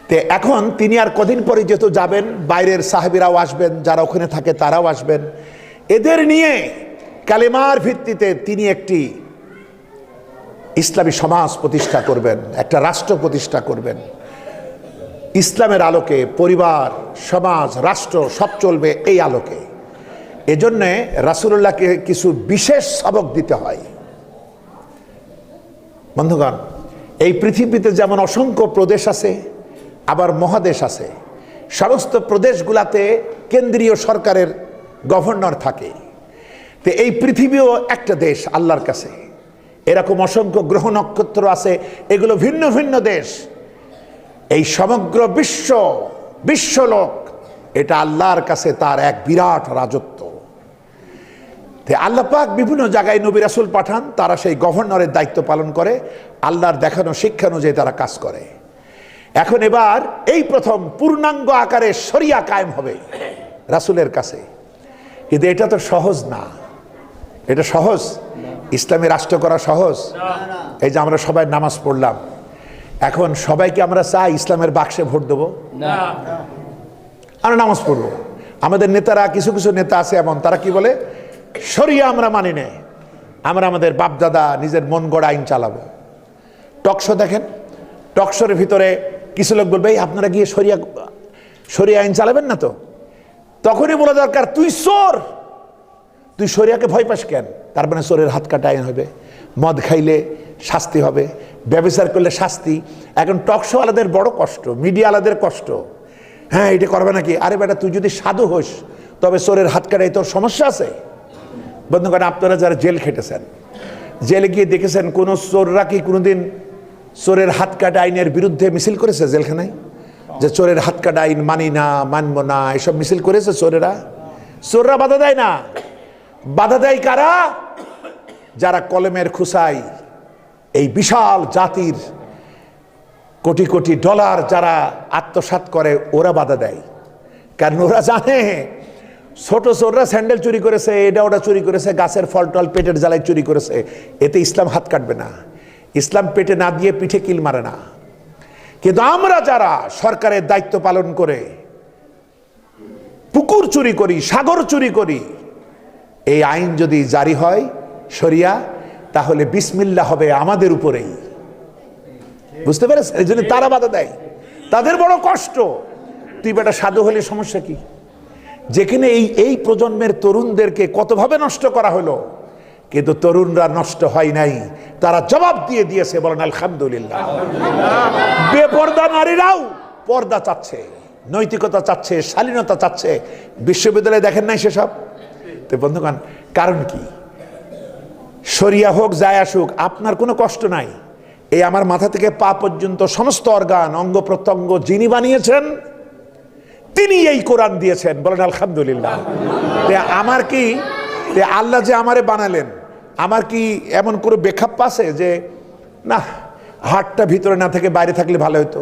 তে এখন তিনি আর কদিন পরে যেহেতু যাবেন, বাইরের সাহাবীরাও আসবেন, যারা ওখানে থাকে তারাও আসবেন। এদের নিয়ে কালেমার ভিত্তিতে তিনি একটি ইসলামী সমাজ প্রতিষ্ঠা করবেন, একটা রাষ্ট্র প্রতিষ্ঠা করবেন। ইসলামের আলোকে পরিবার, সমাজ, রাষ্ট্র সব চলবে এই আলোকে। এজন্যে রাসূলুল্লাহকে কিছু বিশেষ সবক দিতে হয়। বন্ধুগণ, এই পৃথিবীতে যেমন অসংখ্য প্রদেশ আছে, আবার মহাদেশ আছে। সমস্ত প্রদেশগুলাতে কেন্দ্রীয় সরকারের গভর্নর থাকে। তো এই পৃথিবীও একটা দেশ আল্লাহর কাছে। এরকম অসংখ্য গ্রহ নক্ষত্র আছে, এগুলো ভিন্ন ভিন্ন দেশ। এই সমগ্র বিশ্বলোক এটা আল্লাহর কাছে তার এক বিরাট রাজত্ব। আল্লাহ পাক বিভিন্ন জায়গায় নবী রাসূল পাঠান, তারা সেই গভর্নরের দায়িত্ব পালন করে, আল্লাহর দেখানো শিক্ষা অনুযায়ী তারা কাজ করে। এখন এবার এই প্রথম পূর্ণাঙ্গ আকারে শরিয়া কায়েম হবে রাসূলের কাছে। কিন্তু এটা তো সহজ না। এটা সহজ? ইসলামী রাষ্ট্র করা সহজ? এই যে আমরা সবাই নামাজ পড়লাম, এখন সবাইকে আমরা চাই ইসলামের বাক্সে ভোট দেবো? আমরা নামাজ পড়বো। আমাদের নেতারা, কিছু কিছু নেতা আছে এমন, তারা কি বলে, শরিয়া আমরা মানি না, আমরা আমাদের বাপদাদা নিজের মন গড়া আইন চালাবো। টকশো দেখেন, টকশোর ভিতরে কিছু লোক বলবে আপনারা গিয়ে শরিয়া আইন চালাবেন না তো। তখনই বলা দরকার তুই চোর, তুই শরিয়াকে ভয় পাস কেন? তার মানে চোরের হাত কাটা আইন হবে, মদ খাইলে শাস্তি হবে, ব্যভিচার করলে শাস্তি। এখন টকশোওয়ালাদের বড় কষ্ট, মিডিয়াওয়ালাদের কষ্ট, হ্যাঁ এটা করবে নাকি? আরে বেটা, তুই যদি সাধু হোস তবে চোরের হাত কাটাই তোর সমস্যা আছে? বন্ধুগণ, আপনারা যারা জেল খেটেছেন, জেলে গিয়ে দেখেছেন কোন চোররা কি কোনোদিন চোরের হাত কাটা আইনের বিরুদ্ধে মিছিল করেছে জেলখানায়? যে চোরের হাত কাটা আইন মানি না, মানবো না, এসব মিছিল করেছে চোররা বাধা দেয় না। বাধা দেয় কারা? যারা কলমের খুসাই এই বিশাল জাতির কোটি কোটি ডলার যারা আত্মসাৎ করে, ওরা বাধা দেয়। কারণ ওরা জানে ছোট চোররা স্যান্ডেল চুরি করেছে, এটা ওটা চুরি করেছে, গাছের ফল টল পেটের জ্বালায় চুরি করেছে, এতে ইসলাম হাত কাটবে না। ইসলাম পেটে না দিয়ে পিঠে কিল মারে না। কিন্তু আমরা যারা সরকারের দায়িত্ব পালন করে পুকুর চুরি করি, সাগর চুরি করি, এই আইন যদি জারি হয় শরিয়া, তাহলে বিসমিল্লাহ হবে আমাদের উপরেই। বুঝতে পেরেছেন? এই জন্য তারা বাধা দেয়, তাদের বড় কষ্ট। তুই বেটা সাধু হলে সমস্যা কি? যেখানে এই প্রজন্মের তরুণদেরকে কতভাবে নষ্ট করা হলো, কিন্তু তরুণরা নষ্ট হয় নাই, তারা জবাব দিয়ে দিয়েছে। বলেন আলহামদুলিল্লাহ। বেপর্দা নারীরাও পর্দা চাচ্ছে, নৈতিকতা চাচ্ছে, শালীনতা চাচ্ছে। বিশ্ববিদ্যালয়ে দেখেন নাই সেসব? তো বন্ধুগণ, কারণ কি? শরিয়া হোক যায় আসুক, আপনার কোনো কষ্ট নাই। এই আমার মাথা থেকে পা পর্যন্ত সমস্ত অর্গান, অঙ্গ প্রত্যঙ্গ যিনি বানিয়েছেন তিনি এই কোরআন দিয়েছেন। বলেন আলহামদুলিল্লাহ। আমার কি আল্লাহ যে আমারে বানালেন, আমার কি এমন কোনো বেখাপ্পা আছে যে না হাতটা ভিতরে না থেকে বাইরে থাকলে ভালো হতো,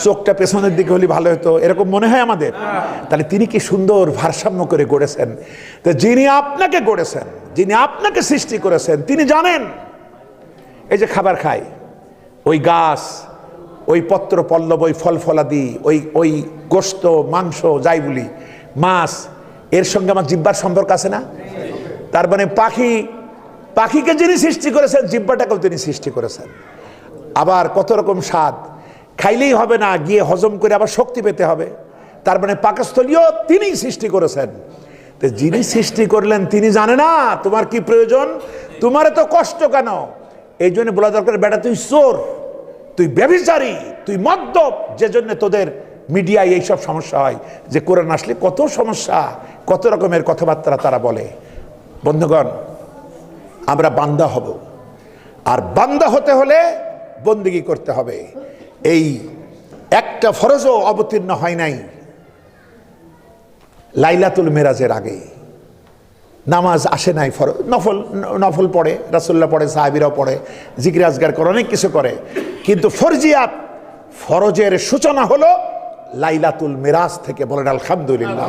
চোখটা পেছনের দিকে হলে ভালো হতো, এরকম মনে হয় আমাদের? তাহলে তিনি কি সুন্দর ভারসাম্য করে গড়েছেন। তো যিনি আপনাকে গড়েছেন, যিনি আপনাকে সৃষ্টি করেছেন, তিনি জানেন এই যে খাবার খাই, ওই গাছ, ওই পত্র পল্লব, ওই ফল ফলাদি, ওই গোশত, মাংস, যাই বলি, মাছ, এর সঙ্গে আমার জিহ্বার সম্পর্ক আছে না? তার মানে পাখিকে যিনি সৃষ্টি করেছেন, জিহ্বাটাকেও তিনি সৃষ্টি করেছেন। আবার কত রকম স্বাদ, খাইলেই হবে না, গিয়ে হজম করে আবার শক্তি পেতে হবে। তার মানে পাকস্থলীও তিনিই সৃষ্টি করেছেন। তো যিনি সৃষ্টি করলেন তিনি জানে না তোমার কি প্রয়োজন, তোমার তো কষ্ট কেন। এই জন্য বলা দরকার, বেটা তুই চোর, তুই ব্যভিচারী, তুই মদ্যপ, যে জন্য তোদের মিডিয়ায় এইসব সমস্যা হয়। যে কোরআন আসলে কত সমস্যা, কত রকমের কথাবার্তা তারা বলে। বন্ধুগণ, আমরা বান্দা হব, আর বান্দা হতে হলে বন্দেগী করতে হবে। এই একটা ফরজও অবতীর্ণ হয় নাই লাইলাতুল মেরাজের আগে। নামাজ আসে নাই, নফল পড়ে, রাসূলুল্লাহ পড়ে, সাহাবীরাও পড়ে, জিকির আজগার করে, অনেক কিছু করে, কিন্তু ফরজিয়াত, ফরজের সূচনা হলো লাইলাতুল মেরাজ থেকে। বলেন আলহামদুলিল্লাহ।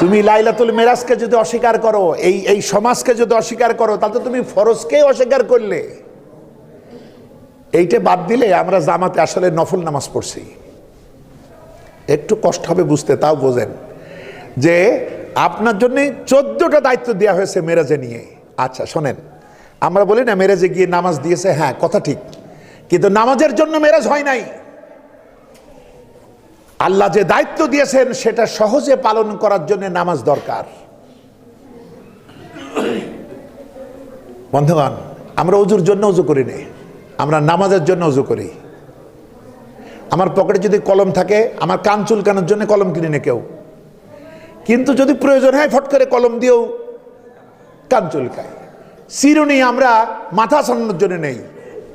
তুমি লাইলাতুল মেরাজকে যদি অস্বীকার করো, এই সমাজকে যদি অস্বীকার করো, তাহলে তুমি ফরজকে অস্বীকার করলে। এইটা বাদ দিলে আমরা জামাতে আসলে নফল নামাজ পড়ছি। একটু কষ্ট হবে বুঝতে, তাও বোঝেন যে আপনার জন্য 14টা দায়িত্ব দেওয়া হয়েছে মেরাজে নিয়ে। আচ্ছা শোনেন, আমরা বলি না মেরাজে গিয়ে নামাজ দিয়েছে, হ্যাঁ কথা ঠিক, কিন্তু নামাজের জন্য মেরাজ হয় নাই। আল্লাহ যে দায়িত্ব দিয়েছেন সেটা সহজে পালন করার জন্য নামাজ দরকার। বন্ধুগণ, আমরা ওযুর জন্য ওযু করি না, আমরা নামাজের জন্য ওযু করি। আমার পকেটে যদি কলম থাকে, আমার কান চুলকানোর জন্য কলম কিনি না কেউ, কিন্তু যদি প্রয়োজন হয় ফট করে কলম দিয়েও কান চুলকায়। চিরুনি আমরা মাথা ছাড়ানোর জন্য নেই,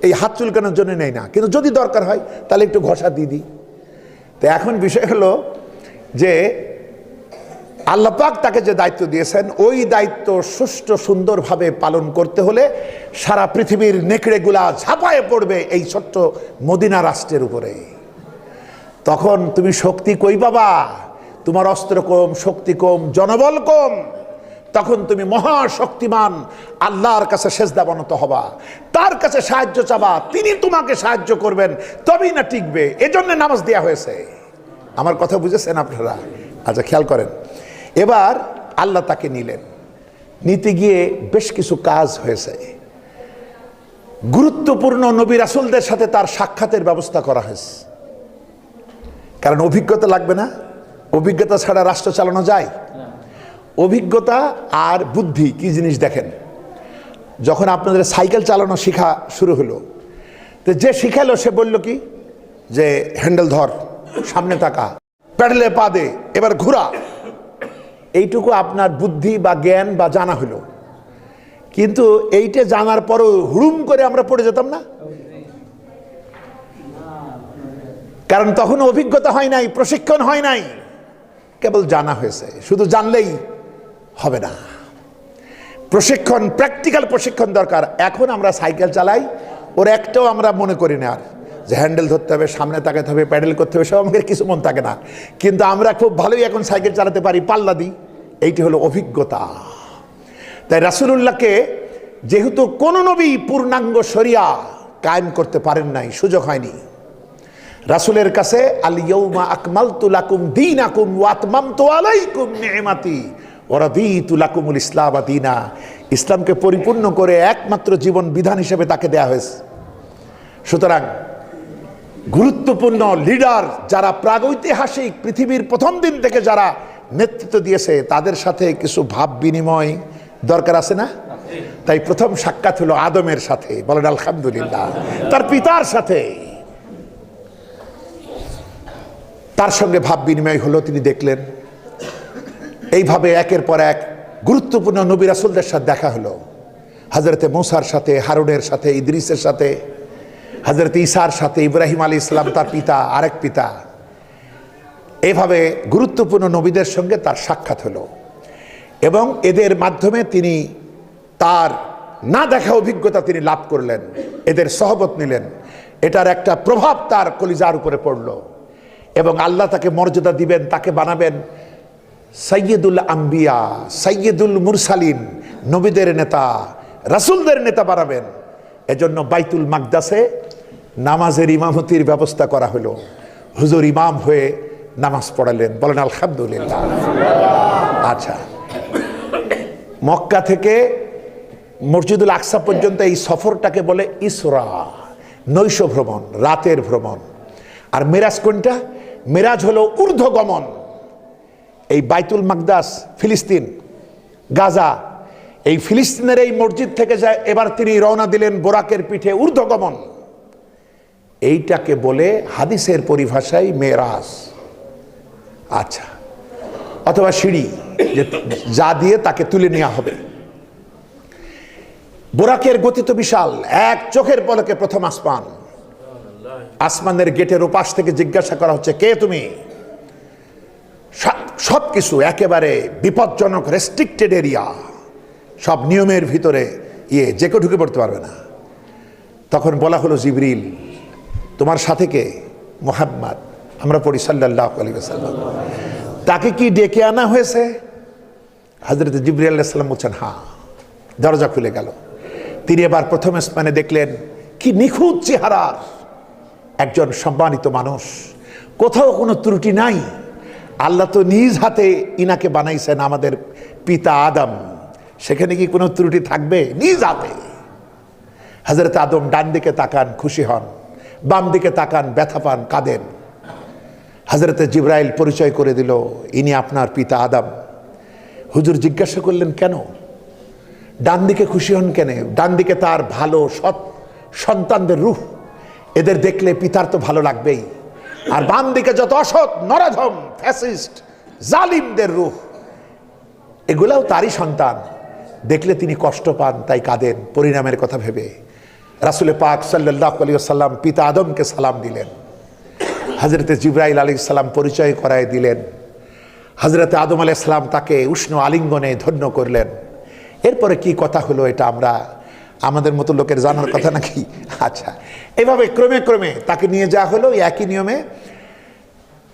এই হাত চুলকানোর জন্য নেই না, কিন্তু যদি দরকার হয় তাহলে একটু ঘষা দিয়ে দিই। তো এখন বিষয় হলো যে আল্লাহ পাক তাকে যে দায়িত্ব দিয়েছেন, ওই দায়িত্ব সুষ্ঠু সুন্দরভাবে পালন করতে হলে সারা পৃথিবীর নেকড়েগুলা ঝাঁপায়ে পড়বে এই ছোট্ট মদিনা রাষ্ট্রের উপরে। তখন তুমি শক্তি কই পাবা? তোমার অস্ত্র কম, শক্তি কম, জনবল কম। তখন তুমি মহাশক্তিমান আল্লাহর কাছে সেজদা বনত হবা, তার কাছে সাহায্য চাবা, তিনি তোমাকে সাহায্য করবেন, তবেই না টিকবে। এজন্য নামাজ দেয়া হয়েছে। আমার কথা বুঝেছেন আপনারা? আচ্ছা, খেয়াল করেন। এবার আল্লাহ তাকে নিলেন, নিতে গিয়ে বেশ কিছু কাজ হয়েছে। গুরুত্বপূর্ণ নবী রাসূলদের সাথে তার সাক্ষাতের ব্যবস্থা করা হয়েছে, কারণ অভিজ্ঞতা লাগবে না? অভিজ্ঞতা ছাড়া রাষ্ট্র চালানো যায়? অভিজ্ঞতা আর বুদ্ধি কি জিনিস দেখেন। যখন আপনাদের সাইকেল চালানো শেখা শুরু হলো, তো যে শিখালো সে বলল কি যে হ্যান্ডেল ধর, সামনে তাকা, প্যাডেলে পা দে, এবার ঘোরা। এইটুকু আপনার বুদ্ধি বা জ্ঞান বা জানা হলো, কিন্তু এইটা জানার পরও হুড়ুম করে আমরা পড়ে যেতাম না? কারণ তখন অভিজ্ঞতা হয় নাই, প্রশিক্ষণ হয় নাই, কেবল জানা হয়েছে। শুধু জানলেই হবে না, প্রশিক্ষণ, প্র্যাকটিক্যাল প্রশিক্ষণ দরকার। এখন আমরা সাইকেল চালাই, ওর একটাও আমরা মনে করি না আর যে হ্যান্ডেল ধরতে হবে, সামনে তাকাতে হবে, প্যাডেল করতে হবে, সব আমাদের কিছু মন থাকে না। কিন্তু আমরা খুব ভালোই এখন সাইকেল চালাতে পারি, পাল্লা দিই। এইটি হলো অভিজ্ঞতা। তাই রাসূলুল্লাহকে যেহেতু কোন নবী পূর্ণাঙ্গ শরিয়া কায়েম করতে পারেন নাই, সুযোগ হয়নি, রাসূলের কাছে আল ইয়াউমা আকমালতু লাকুম দীনাকুম ওয়া আতমামতু আলাইকুম নি'মাতি ওয়া রাদিতু লাকুমুল ইসলাম দীনা, ইসলামকে পরিপূর্ণ করে একমাত্র জীবন বিধান হিসেবে তাকে দেয়া হয়েছে। সুতরাং গুরুত্বপূর্ণ লিডার যারা প্রাগৈতিহাসিক পৃথিবীর প্রথম দিন থেকে যারা নেতৃত্ব দিয়েছে, তাদের সাথে কিছু ভাব বিনিময় দরকার আছে না? তাই প্রথম সাক্ষাৎ হলো আদমের সাথে, বলেন আলহামদুলিল্লাহ, তার পিতার সাথে। তার সঙ্গে ভাব বিনিময় হলো, তিনি দেখলেন। এইভাবে একের পর এক গুরুত্বপূর্ণ নবী রাসূলদের সাথে দেখা হলো। হযরতে মূসার সাথে, হারুনের সাথে, ইদ্রিসের সাথে, হযরত ঈসার সাথে, ইব্রাহিম আলাইহিস সালাম তার পিতা, আরেক পিতা। এভাবে গুরুত্বপূর্ণ নবীদের সঙ্গে তার সাক্ষাৎ হলো এবং এদের মাধ্যমে তিনি তার না দেখা অভিজ্ঞতা তিনি লাভ করলেন, এদের সহবত নিলেন। এটার একটা প্রভাব তার কলিজার উপরে পড়ল এবং আল্লাহ তাকে মর্যাদা দিবেন, তাকে বানাবেন সাইয়্যিদুল আম্বিয়া, সাইয়্যিদুল মুরসালিন, নবীদের নেতা, রাসূলদের নেতা বানাবেন। এজন্য বাইতুল মাকদাসে নামাজের ইমামতির ব্যবস্থা করা হলো। হুজুর ইমাম হয়ে নামাজ পড়ালেন, বলেন আলহামদুলিল্লাহ। আচ্ছা, মক্কা থেকে মসজিদুল আকসা পর্যন্ত এই সফরটাকে বলে ইসরা, নৈশ ভ্রমণ, রাতের ভ্রমণ। আর মেরাজ কোনটা? মেরাজ হলো ঊর্ধ্বগমন। এই বাইতুল মাকদাস, ফিলিস্তিন, গাজা, এই ফিলিস্তিনের এই মসজিদ থেকে যায় এবার তিনি রওনা দিলেন বোরাকের পিঠে, ঊর্ধ্বগমন। এইটাকে বলে হাদিসের পরিভাষায় মেরাজ। আচ্ছা, অথবা সিঁড়ি, যে যা দিয়ে তাকে তুলে নেওয়া হবে। বোরাকের গতি তো বিশাল, এক চোখের পলকে প্রথম আসমান। আসমানের গেটের ওপাশ থেকে জিজ্ঞাসা করা হচ্ছে, কে তুমি? সবকিছু একেবারে বিপজ্জনক, রেস্ট্রিক্টেড এরিয়া, সব নিয়মের ভিতরে, যে কেউ ঢুকে পড়তে পারবে না। তখন বলা হলো, জিবরিল। তোমার সাথে কে? মুহাম্মদ। আমরা পড়ি সাল্লাল্লাহু আলাইহি ওয়াসাল্লাম। তাকে কি ডেকে আনা হয়েছে? হযরত জিবরিল আলাইহিস সালাম বলছেন, হ্যাঁ। দরজা খুলে গেল। তিনি এবার প্রথম আসমানে দেখলেন কি নিখুঁত চেহারার একজন সম্মানিত মানুষ, কোথাও কোনো ত্রুটি নাই। আল্লাহ তো নিজ হাতে ইনাকে বানাইছেন, আমাদের পিতা আদম, সেখানে কি কোনো ত্রুটি থাকবে? নিজ হাতে। হযরত আদম ডান দিকে তাকান, খুশি হন, বাম দিকে তাকান, ব্যথা পান, কাঁদেন। হযরত জিবরাইল পরিচয় করে দিল, ইনি আপনার পিতা আদম। হুজুর জিজ্ঞাসা করলেন, কেন? ডান দিকে খুশি হন কেন? ডান দিকে তার ভালো সৎ সন্তানদের রূহ, এদের দেখলে পিতার তো ভালো লাগবেই। আর বাম দিকে যত অসৎ, নরাধম, ফ্যাসিস্ট, জালিমদের রূহ, এগুলাও তারই সন্তান। দেখলে তিনি কষ্ট পান, তাই কাঁদেন পরিণামের কথা ভেবে। রাসূল পাক সাল্লাল্লাহু আলাইহি ওয়াসাল্লাম পিতা আদমকে সালাম দিলেন, হযরতে জিবরাইল আলাইহিস সালাম পরিচয় করায় দিলেন, হযরতে আদম আলাইহিস সালাম তাকে উষ্ণ আলিঙ্গনে ধন্য করলেন। এরপরে কি কথা হলো এটা আমরা আমাদের মতো লোকের জানার কথা নাকি? আচ্ছা, এভাবে ক্রমে ক্রমে তাকে নিয়ে যাওয়া হলো একই নিয়মে।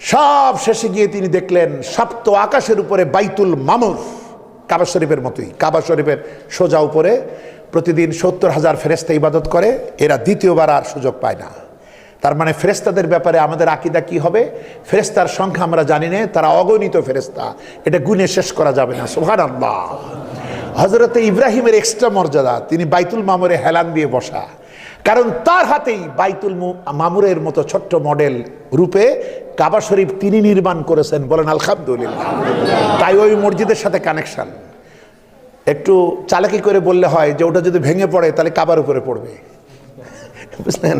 সব শেষে গিয়ে তিনি দেখলেন সপ্ত আকাশের উপরে বাইতুল মামুর, কাবা শরীফের মতোই, কাবা শরীফের সোজা উপরে প্রতিদিন 70,000 ফেরেশতা ইবাদত করে, এরা দ্বিতীয়বার আর সুযোগ পায় না। তার মানে ফেরেশতাদের ব্যাপারে আমাদের আকীদা কি হবে? ফেরেশতার সংখ্যা আমরা জানি না, তারা অগণিত ফেরেশতা, এটা গুণে শেষ করা যাবে না। সুবহানাল্লাহ। হযরতে ইব্রাহিমের এক্সট্রা মর্যাদা, তিনি বাইতুল মামুরে হেলান দিয়ে বসা, কারণ তার হাতেই বাইতুল মামুরের মতো ছোট্ট মডেল রূপে কাবা শরীফ তিনি নির্মাণ করেছেন, বলেন আলহামদুলিল্লাহ। তাই ওই মসজিদের সাথে কানেকশন। একটু চালাকি করে বললে হয় যে ওটা যদি ভেঙে পড়ে তাহলে কাবার উপরে পড়বে, বুঝলেন?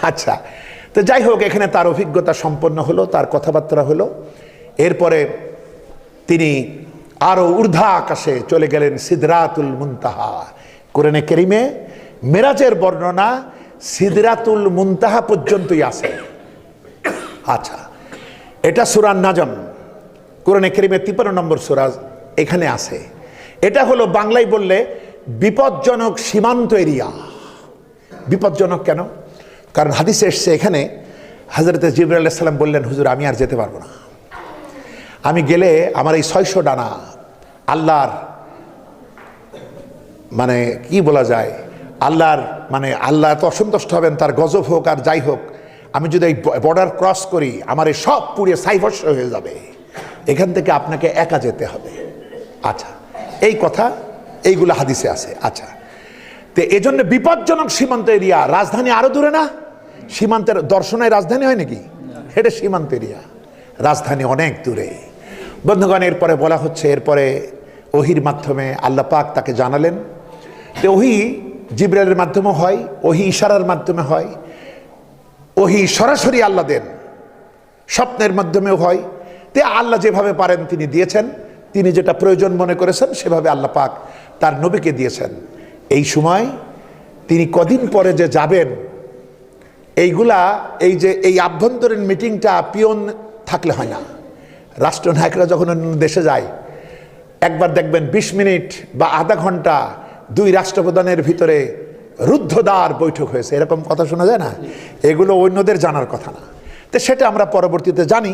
আচ্ছা, তো যাই হোক, এখানে তার অভিজ্ঞতা সম্পন্ন হলো, তার কথাবার্তা হলো। এরপরে তিনি আরো ঊর্ধ্ব আকাশে চলে গেলেন, সিদরাতুল মুনতাহা। কোরআনে কারীমে মেরাজের বর্ণনা সিদরাতুল মুনতাহা পর্যন্তই আছে। আচ্ছা, এটা সূরা নাজম, কোরআনে কারীমে 53 নম্বর সূরা, এখানে আছে। এটা হলো বাংলায় বললে বিপজ্জনক সীমান্ত এরিয়া। বিপজ্জনক কেন? কারণ হাদিসে এসছে, এখানে হযরতে জিবরাইল আলাইহিস সালাম বললেন, হুজুর আমি আর যেতে পারবো না, আমি গেলে আমার এই 600 ডানা আল্লাহর, মানে কি বলা যায়, আল্লাহর মানে আল্লাহ এত অসন্তুষ্ট হবেন, তার গজব হোক আর যাই হোক, আমি যদি এই বর্ডার ক্রস করি আমার এই সব পুড়িয়ে ছাইভস্ম হয়ে যাবে, এখান থেকে আপনাকে একা যেতে হবে। আচ্ছা, এই কথা এইগুলো হাদিসে আছে। আচ্ছা, তো এই জন্য বিপজ্জনক সীমান্ত এরিয়া। রাজধানী আরো দূরে না? সীমান্তের দর্শনায় রাজধানী হয় নাকি? এটা সীমান্ত এরিয়া, রাজধানী অনেক দূরে। বন্ধুগণ, এরপরে বলা হচ্ছে, এরপরে ওহির মাধ্যমে আল্লাহ পাক তাকে জানালেন। তো ওহি জিবরাইলের মাধ্যমে হয়, ওহি ইশারার মাধ্যমে হয়, ওহি সরাসরি আল্লাহ দেন, স্বপ্নের মাধ্যমেও হয়। তে আল্লাহ যেভাবে পারেন তিনি দিয়েছেন, তিনি যেটা প্রয়োজন মনে করেছেন সেভাবে আল্লাহ পাক তার নবীকে দিয়েছেন। এই সময় তিনি কদিন পরে যে যাবেন, এইগুলা এই যে এই আভ্যন্তরীণ মিটিংটা পিয়ন থাকলে হয় না। রাষ্ট্রনায়করা যখন অন্য দেশে যায়, একবার দেখবেন 20 মিনিট বা আধা ঘন্টা 2 রাষ্ট্রপ্রধানের ভিতরে রুদ্ধদ্বার বৈঠক হয়েছে, এরকম কথা শোনা যায় না? এগুলো অন্যদের জানার কথা না। তো সেটা আমরা পরবর্তীতে জানি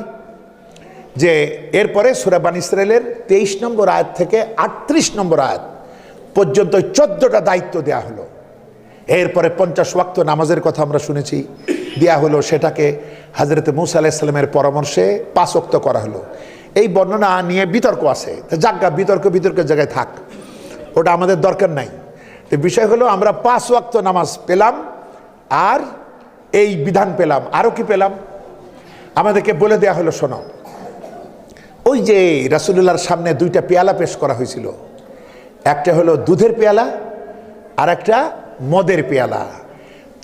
যে এরপরে সূরা বনী ইসরাঈলের 23 নম্বর আয়াত থেকে 38 নম্বর আয়াত পর্যন্ত 14টা দায়িত্ব দেয়া হলো। এরপরে 50 ওয়াক্ত নামাজের কথা আমরা শুনেছি, দেয়া হলো। সেটাকে হযরতে মূসা আলাইহিস সালামের পরামর্শে 5 ওয়াক্ত করা হলো। এই বর্ণনা নিয়ে বিতর্ক আছে, তো যাজ্ঞা বিতর্কের জায়গায় থাক, ওটা আমাদের দরকার নাই। তো বিষয় হলো আমরা 5 ওয়াক্ত নামাজ পেলাম, আর এই বিধান পেলাম। আরো কি পেলাম? আমাদেরকে বলে দেয়া হলো, শোনো, ওই যে রাসূলুল্লাহর সামনে 2টা পেয়ালা পেশ করা হয়েছিল, একটা হলো দুধের পেয়ালা আর একটা মদের পেয়ালা।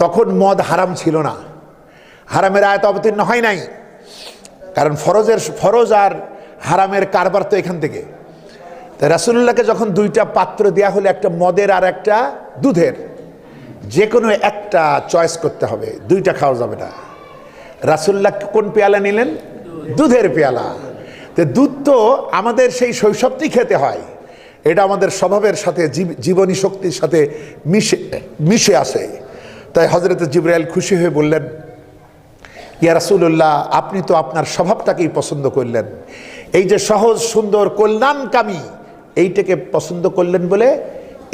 তখন মদ হারাম ছিল না, হারামের আয়াত অবতীর্ণ হয় নাই, কারণ ফরজ আর হারামের কারবার তো এখান থেকে। তাই রাসূলুল্লাহকে যখন 2টা পাত্র দেয়া হলো, একটা মদের আর একটা দুধের, যে কোনো একটা চয়েস করতে হবে, 2টা খাওয়া যাবে না। রাসূলুল্লাহ কোন পেয়ালা নিলেন? দুধের পেয়ালা। তো দুধ তো আমাদের সেই শৈশবতেই খেতে হয়, এটা আমাদের স্বভাবের সাথে, জীবনী শক্তির সাথে মিশে আসে। তাই হযরতে জিবরাইল খুশি হয়ে বললেন, ইয়া রাসূলুল্লাহ, আপনি তো আপনার স্বভাবটাকেই পছন্দ করলেন, এই যে সহজ সুন্দর কল্যাণকামী, এইটাকে পছন্দ করলেন বলে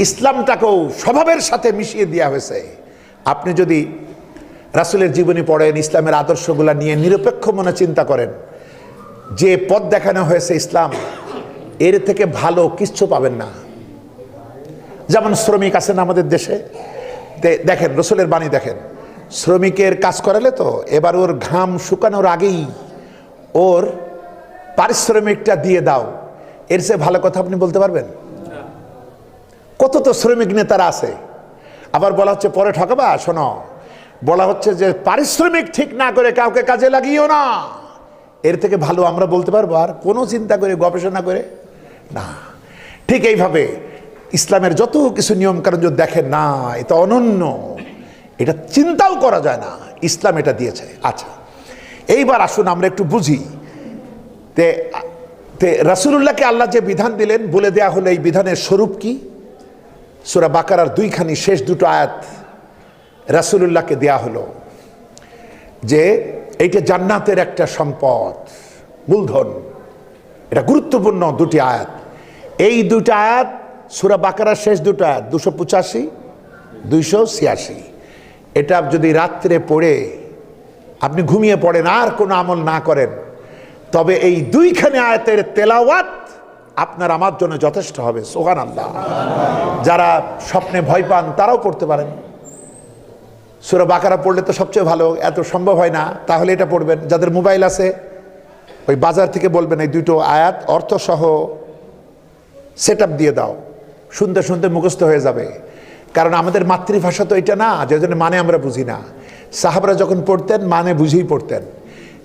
ইসলামটাকেও স্বভাবের সাথে মিশিয়ে দেওয়া হয়েছে। আপনি যদি রাসূলের জীবনী পড়েন, ইসলামের আদর্শগুলা নিয়ে নিরপেক্ষ মনে চিন্তা করেন, যে পথ দেখানো হয়েছে ইসলাম, এর থেকে ভালো কিচ্ছু পাবেন না। যেমন শ্রমিক আছেন আমাদের দেশে, দেখেন রাসূলের বাণী দেখেন, শ্রমিকের কাজ করালে তো এবার ওর ঘাম শুকানোর আগেই ওর পারিশ্রমিকটা দিয়ে দাও, এর চেয়ে ভালো কথা আপনি বলতে পারবেন? কত তো শ্রমিক নেতারা আছে, আবার বলা হচ্ছে পরে ঠকাবা। শোনো, বলা হচ্ছে যে পারিশ্রমিক ঠিক না করে কাউকে কাজে লাগিও না, এর থেকে ভালো আমরা বলতে পারবো আর কোনো চিন্তা করে গবেষণা করে না। ঠিক এইভাবে ইসলামের যত কিছু নিয়ম কানুন যদি দেখেন না এটা অনন্য, এটা চিন্তাও করা যায় না, ইসলাম এটা দিয়েছে। আচ্ছা, এইবার আসুন আমরা একটু বুঝি। রাসূলুল্লাহকে আল্লাহ যে বিধান দিলেন বলে দেয়া হলো, এই বিধানের স্বরূপ কি? সূরা বাকারার 2খানি শেষ দুটো আয়াত রাসূলুল্লাহকে দেয়া হলো যে এইটা জান্নাতের একটা সম্পদ, মূলধন। এটা গুরুত্বপূর্ণ দুটি আয়াত। এই দুটো আয়াত সূরা বাকারার শেষ দুটো আয়াত 285, 286। এটা যদি রাত্রে পড়ে আপনি ঘুমিয়ে পড়েন আর কোনো আমল না করেন, তবে এই 2খানি আয়াতের তেলাওয়াত আপনার আমার জন্য যথেষ্ট হবে। সুবহানাল্লাহ। যারা স্বপ্নে ভয় পান তারাও পড়তে পারেন। সূরা বাকারা পড়লে তো সবচেয়ে ভালো, এত সম্ভব হয় না তাহলে এটা পড়বেন। যাদের মোবাইল আছে ওই বাজার থেকে বলবেন এই দুটো আয়াত অর্থসহ সেট আপ দিয়ে দাও, শুনতে শুনতে মুখস্থ হয়ে যাবে। কারণ আমাদের মাতৃভাষা তো এটা না, যে জন্য মানে আমরা বুঝি না। সাহাবারা যখন পড়তেন মানে বুঝেই পড়তেন।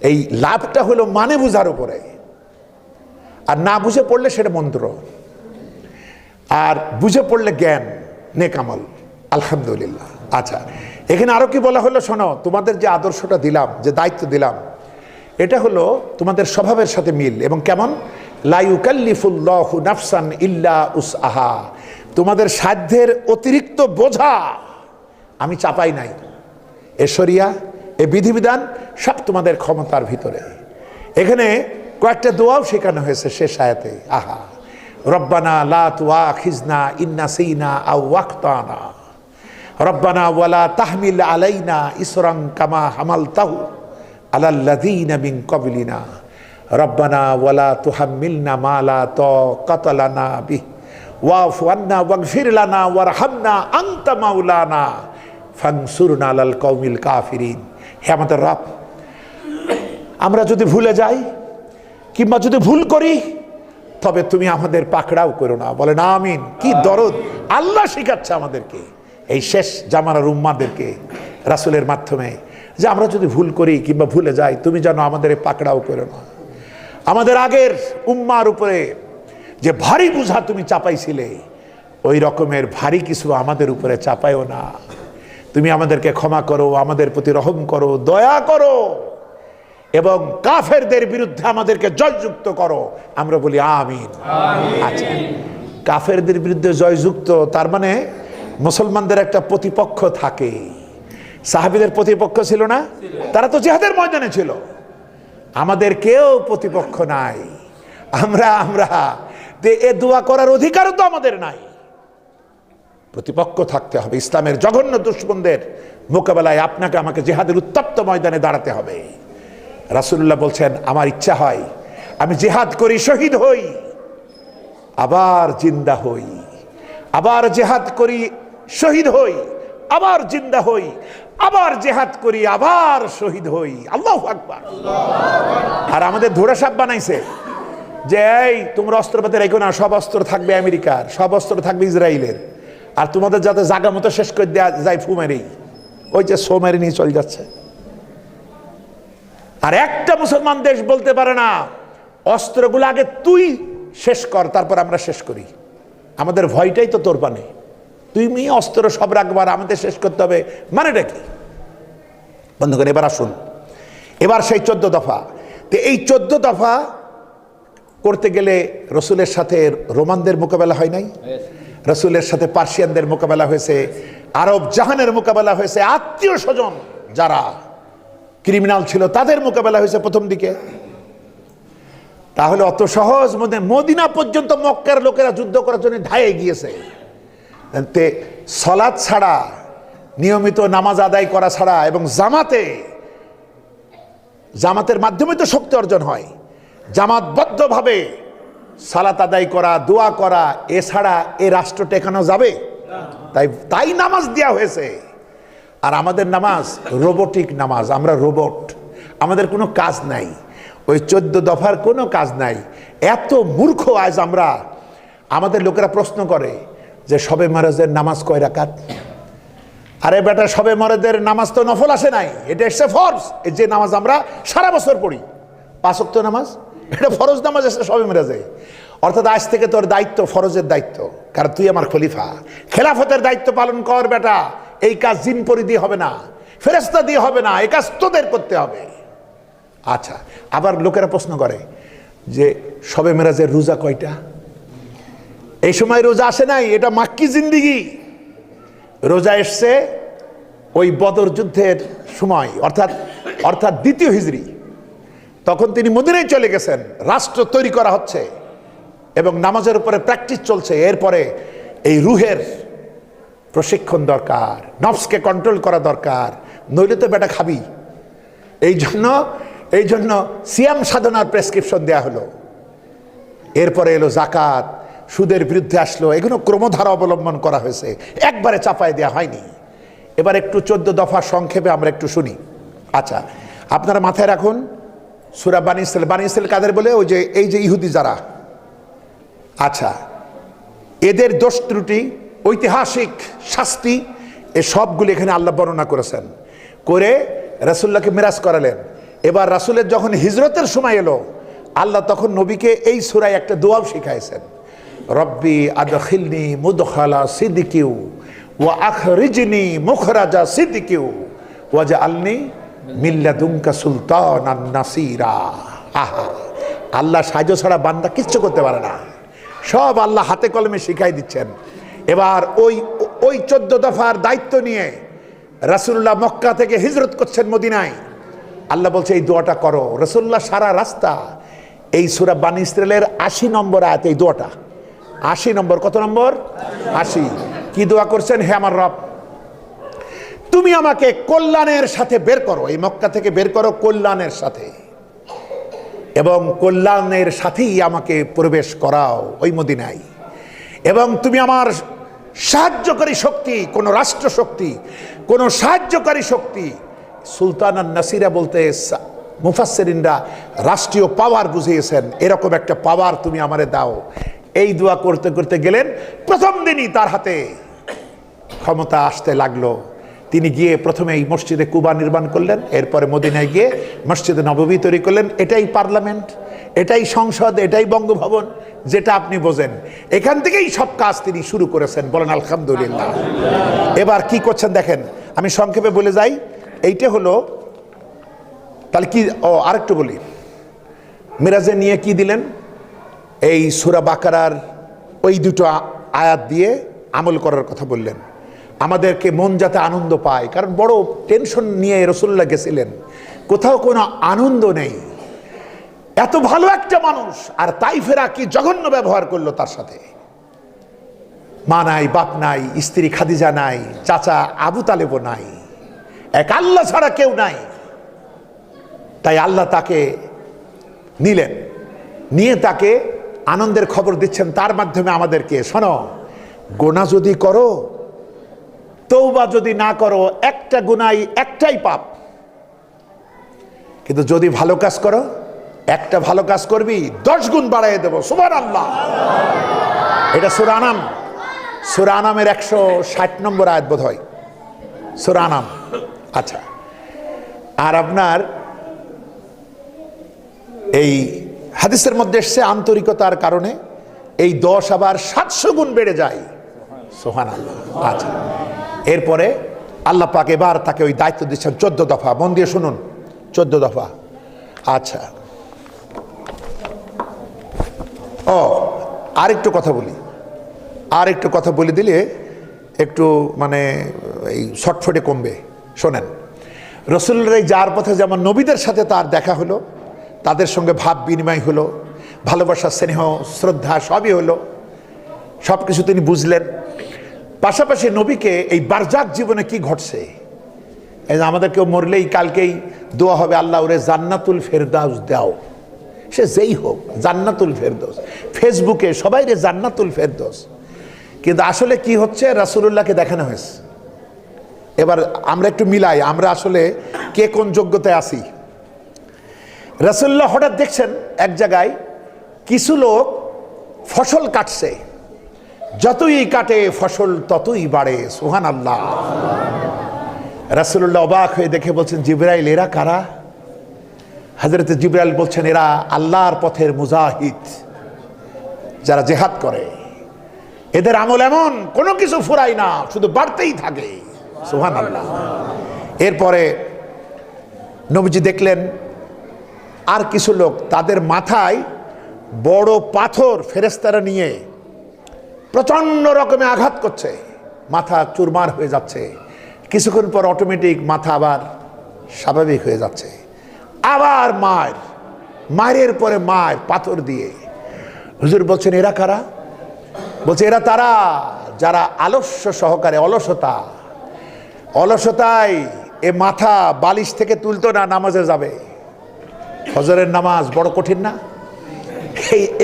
এই লাভটা হলো মানে বুঝার উপরে, আর না বুঝে পড়লে সেটা মন্ত্র, আর বুঝে পড়লে জ্ঞান, নেক আমল। আলহামদুলিল্লাহ। আচ্ছা, এখানে আরো কি বলা হলো শোনো, তোমাদের যে আদর্শটা দিলাম, যে দায়িত্ব দিলাম, এটা হলো তোমাদের স্বভাবের সাথে মিল। এবং কেমন? লা ইউকাল্লিফুল্লাহু নাফসান ইল্লা উসআহা, তোমাদের সাধ্যের অতিরিক্ত বোঝা আমি চাপাই নাই। এ শরিয়া, এ বিধিবিধান সব তোমাদের ক্ষমতার ভিতরে। এখানে কয়েকটা দোয়াও শেখানো হয়েছে শেষ আয়াতে। আহা, রব্বানা লা তুআখিজনা ইন নাসিনা আও আখতানা, রব্বানা ওয়ালা তাহমিল আলাইনা ইসরান কামা হামালতাহু আলাল্লাযীনা মিন ক্বাবলিনা, রব্বানা ওয়ালা তুহাম্মিলনা মা লা তাকাতা লানা বিহি ওয়াফু আন্না ওয়াগফির লানা ওয়ারহামনা আনতা মাওলানা ফানসুরনা আলাল কওমিল কাফিরিন। হে আমাদের রব, আমরা যদি ভুলে যাই কিংবা যদি ভুল করি তবে তুমি আমাদের পাকড়াও করো না। বলেন আমিন। কি দরদ আল্লাহ শিখাচ্ছে আমাদেরকে, এই শেষ জামানার উম্মাদেরকে রাসূলের মাধ্যমে, যে আমরা যদি ভুল করি কিংবা ভুলে যাই তুমি যেন আমাদের পাকড়াও করো না। আমাদের আগের উম্মার উপরে যে ভারী বোঝা তুমি চাপাইছিলে, ওই রকমের ভারী কিছু আমাদের উপরে চাপাইও না। তুমি আমাদেরকে ক্ষমা করো, আমাদের প্রতি রহম করো, দয়া করো, এবং কাফেরদের বিরুদ্ধে আমাদেরকে জয়যুক্ত করো। আমরা বলি আমিন। আচ্ছা, কাফেরদের বিরুদ্ধে জয়যুক্ত তার মানে মুসলমানদের একটা প্রতিপক্ষ থাকে। সাহাবীদের প্রতিপক্ষ ছিল না? তারা তো জিহাদের ময়দানে ছিল। আমাদের কেউ প্রতিপক্ষ নাই। আমরা এ দোয়া করার অধিকারও তো আমাদের নাই। প্রতিপক্ষ থাকতে হবে। ইসলামের জঘন্য দুশমনদের মোকাবেলায় আপনাকে আমাকে জিহাদের উত্তপ্ত ময়দানে দাঁড়াতে হবে। রাসূলুল্লাহ বলছেন, আমার ইচ্ছা হয় আমি জিহাদ করি, শহীদ হই, আবার জিন্দা হই, আবার জিহাদ করি, শহীদ হই, আবার জিন্দা হই, আবার জিহাদ করি, আবার শহীদ হই। আল্লাহু আকবার। আর আমাদের ধরে সাপ বানাইছে যে এই তোমরা অস্ত্রপাতি রেখো না, সব অস্ত্র থাকবে আমেরিকার, সব অস্ত্র থাকবে ইসরায়েলের, আর তোমাদের যাতে জায়গা মতো শেষ করে দেওয়া যায় ফু মেরেই, ওই যে সো মেরে নিয়ে চলে যাচ্ছে। আর একটা মুসলমান দেশ বলতে পারে না অস্ত্রগুলো আগে তুই শেষ কর তারপর আমরা শেষ করি। আমাদের ভয়টাই তো তোর পানে, তুমি অস্ত্র সব রাখবার, আমাদের শেষ করতে হবে, মানেটা কি? বন্ধ করে এবার আসুন, এবার সেই 14 দফা। তো এই 14 দফা করতে গেলে রসুলের সাথে রোমানদের মোকাবেলা হয় নাই, রসুলের সাথে পার্সিয়ানদের মোকাবেলা হয়েছে, আরব জাহানের মোকাবেলা হয়েছে, আত্মীয় স্বজন যারা ক্রিমিনাল ছিল তাদের মোকাবেলা হয়েছে প্রথম দিকে। তাহলে অত সহজ মধ্যে মদিনা পর্যন্ত মক্কার লোকেরা যুদ্ধ করার জন্য ধায়ে গিয়েছে। সালাত ছাড়া, নিয়মিত নামাজ আদায় করা ছাড়া, এবং জামাতের মাধ্যমে তো শক্তি অর্জন হয়, জামাতবদ্ধভাবে সালাত আদায় করা, দোয়া করা, এছাড়া এ রাষ্ট্র টেকানো যাবে? তাই নামাজ দেওয়া হয়েছে। আর আমাদের নামাজ রোবটিক নামাজ, আমরা রোবট, আমাদের কোনো কাজ নাই, ওই 14 দফার কোনো কাজ নাই। এত মূর্খ আজ আমরা। আমাদের লোকেরা প্রশ্ন করে যে শবে মেরাজের নামাজ কয় রাকাত? আরে বেটা, শবে মেরাজের নামাজ তো নফল আসে নাই, এটা এসছে ফরজ। এই যে নামাজ আমরা সারা বছর পড়ি 5 ওয়াক্ত নামাজ, এটা ফরজ নামাজ এসছে শবে মেরাজে। অর্থাৎ আজ থেকে তোর দায়িত্ব ফরজের দায়িত্ব, কারণ তুই আমার খলিফা, খেলাফতের দায়িত্ব পালন কর বেটা। এই কাজ জিন পরি দিয়ে হবে না, ফেরেশতা দিয়ে হবে না, এই কাজ তোদের করতে হবে। আচ্ছা, আবার লোকেরা প্রশ্ন করে যে শবে মেরাজের রোজা কয়টা? এই সময় রোজা আসে নাই, এটা মাক্কি জিন্দিগি। রোজা এসছে ওই বদর যুদ্ধের সময়, অর্থাৎ দ্বিতীয় হিজরি। তখন তিনি মদিনায় চলে গেছেন, রাষ্ট্র তৈরি করা হচ্ছে এবং নামাজের উপরে প্র্যাকটিস চলছে। এরপরে এই রুহের প্রশিক্ষণ দরকার, নফসকে কন্ট্রোল করা দরকার, নইলে তো বেটা খাবি। এই জন্য সিয়াম সাধনার প্রেসক্রিপশন দেয়া হলো। এরপরে এলো জাকাত, সুদের বিরুদ্ধে আসলো, এগুলো ক্রমধারা অবলম্বন করা হয়েছে, একবারে চাপায় দেওয়া হয়নি। এবার একটু 14 দফা সংক্ষেপে আমরা একটু শুনি। আচ্ছা, আপনারা মাথায় রাখুন, সূরা বানী ইসরাঈল। বানী ইসরাঈল কাদের বলে? ওই যে এই যে ইহুদি যারা। আচ্ছা, এদের দোষ ত্রুটি, ঐতিহাসিক শাস্তি, এ সবগুলো এখানে আল্লাহ বর্ণনা করেছেন, করে রাসূলুল্লাহকে মিরাজ করালেন। এবার রাসূলের যখন হিজরতের সময় এলো, আল্লাহ তখন নবীকে এই সূরায় একটা দোয়াও শিখাইছেন, রব্বি আদখিলনি মুদখালা সিদকিউ ওয়া আখরিজনি মুখরাজা সিদকিউ ওয়াজআলনি মিন লাদুনকা সুলতানান নাসিরা। আহা, আল্লাহ সাহায্য ছাড়া বান্দা কিচ্ছু করতে পারে না, সব আল্লাহ হাতে কলমে শিখাই দিচ্ছেন। এবার ওই 14 দফার দায়িত্ব নিয়ে রাসূলুল্লাহ মক্কা থেকে হিজরত করছেন মদিনায়। আল্লাহ বলছে এই দোয়াটা করো। রাসূলুল্লাহ সারা রাস্তা এই সূরা বানী ইসরাঈলের 80 নম্বর আয়াত, এই দোয়াটা 80 নম্বর, কত নম্বর? 80। কি দোয়া করছেন? হে আমার রব, তুমি আমাকে কল্যাণের সাথে বের করো, এই মক্কা থেকে বের করো কল্যাণের সাথে, এবং কল্যাণের সাথেই আমাকে প্রবেশ করাও ওই মদিনায়। এবং তুমি আমার সাহায্যকারী শক্তি, কোন রাষ্ট্র শক্তি, কোন সাহায্যকারী শক্তি, সুলতানান নাসিরা বলতে মুফাসসিরিনরা রাষ্ট্রীয় পাওয়ার বুঝিয়েছেন, এরকম একটা পাওয়ার তুমি আমারে দাও। এই দোয়া করতে করতে গেলেন, প্রথম দিনই তার হাতে ক্ষমতা আসতে লাগলো। তিনি গিয়ে প্রথমে এই মসজিদে কুবা নির্মাণ করলেন, এরপরে মদিনায় গিয়ে মসজিদে নববী তৈরি করলেন। এটাই পার্লামেন্ট, এটাই সংসদ, এটাই বঙ্গভবন, যেটা আপনি বোঝেন। এখান থেকেই সব কাজ তিনি শুরু করেছেন, বলেন আলহামদুলিল্লাহ। এবার কি করছেন দেখেন, আমি সংক্ষেপে বলে যাই। এইটা হলো তাহলে কি, আরেকটু বলি, মিরাজে নিয়ে কি দিলেন? এই সূরা বাকারার ওই দুটো আয়াত দিয়ে আমল করার কথা বললেন, আমাদেরকে মন যাতে আনন্দ পায়। কারণ বড় টেনশন নিয়ে রাসূলুল্লাহ গেছিলেন, কোথাও কোনো আনন্দ নেই। এত ভালো একটা মানুষ, আর তাইফেরা কি জঘন্য ব্যবহার করলো তার সাথে। মা নাই, বাপ নাই, স্ত্রী খাদিজা নাই, চাচা আবু তালেবও নাই, এক আল্লাহ ছাড়া কেউ নাই। তাই আল্লাহ তাকে নিলেন, নিয়ে তাকে আনন্দের খবর দিচ্ছেন তার মাধ্যমে আমাদেরকে, শোনো, গোনা যদি করো, তওবা যদি না করো, একটা গুনাই একটাই পাপ, কিন্তু যদি ভালো কাজ করো, একটা ভালো কাজ করবি 10 গুণ বাড়াইয়ে দেবো। সুবহানাল্লাহ। এটা সূরা আনামের 160 নম্বর আয়াত বোধ হয়, সূরা আনাম। আচ্ছা, আর আপনার এই হাদিসের মধ্যে এসছে আন্তরিকতার কারণে এই 10 আবার 700 গুণ বেড়ে যায়। সুবহানাল্লাহ। আচ্ছা, এরপরে আল্লাহ পাক এবার তাকে ওই দায়িত্ব দিচ্ছেন 14 দফা। মন দিয়ে শুনুন, 14 দফা। আচ্ছা, আরেকটু কথা বলে দিলে একটু মানে এই শর্টফটে কমবে। শোনেন, রাসূলুল্লাহ যার পথে যেমন নবীদের সাথে তার দেখা হলো, তাদের সঙ্গে ভাব বিনিময় হলো, ভালোবাসা, স্নেহ, শ্রদ্ধা সবই হলো, সব কিছু তিনি বুঝলেন। পাশাপাশি নবীকে এই বারজাক জীবনে কি ঘটছে, এই যে আমাদের কেউ মরলেই কালকেই দোয়া হবে, আল্লাহ ওরে জান্নাতুল ফেরদাউস দাও, সে যেই হোক, জান্নাতুল ফেরদৌস। ফেসবুকে সবাই রে জান্নাতুল ফেরদৌস, কিন্তু আসলে কি হচ্ছে, রাসূলুল্লাহকে দেখানো হয়েছে। এবার আমরা একটু মিলাই, আমরা আসলে কে কোন যোগ্যতায় আছি। রাসূলুল্লাহ হঠাৎ দেখছেন এক জায়গায় কিছু লোক ফসল কাটছে, যতই কাটে ফসল ততই বাড়ে। সুবহানাল্লাহ। রাসূলুল্লাহ অবাক হয়ে দেখে বলছেন, জিবরাইল, এরা কারা? হযরত জিবরাইল বলছেন, এরা আল্লাহর পথের মুজাহিদ, যারা জেহাদ করে, এদের আমল এমন কোনো কিছু ফুরায় না, শুধু বাড়তেই থাকে। সুবহানাল্লাহ। এরপরে নবীজি দেখলেন আর কিছু লোক, তাদের মাথায় বড় পাথর ফেরেশতারা নিয়ে প্রচন্ড রকমে আঘাত করছে, মাথা চুরমার হয়ে যাচ্ছে। কিছুক্ষণ পর অটোমেটিক মাথা আবার স্বাভাবিক হয়ে যাচ্ছে। আবার মায়ের পরে মায়ের পাথর দিয়ে। হুজুর বলছেন এরা কারা? বলছে এরা তারা যারা আলস্য সহকারে, অলসতায় এ মাথা বালিশ থেকে তুলতো না, নামাজে যাবে। ফজরের নামাজ বড় কঠিন না?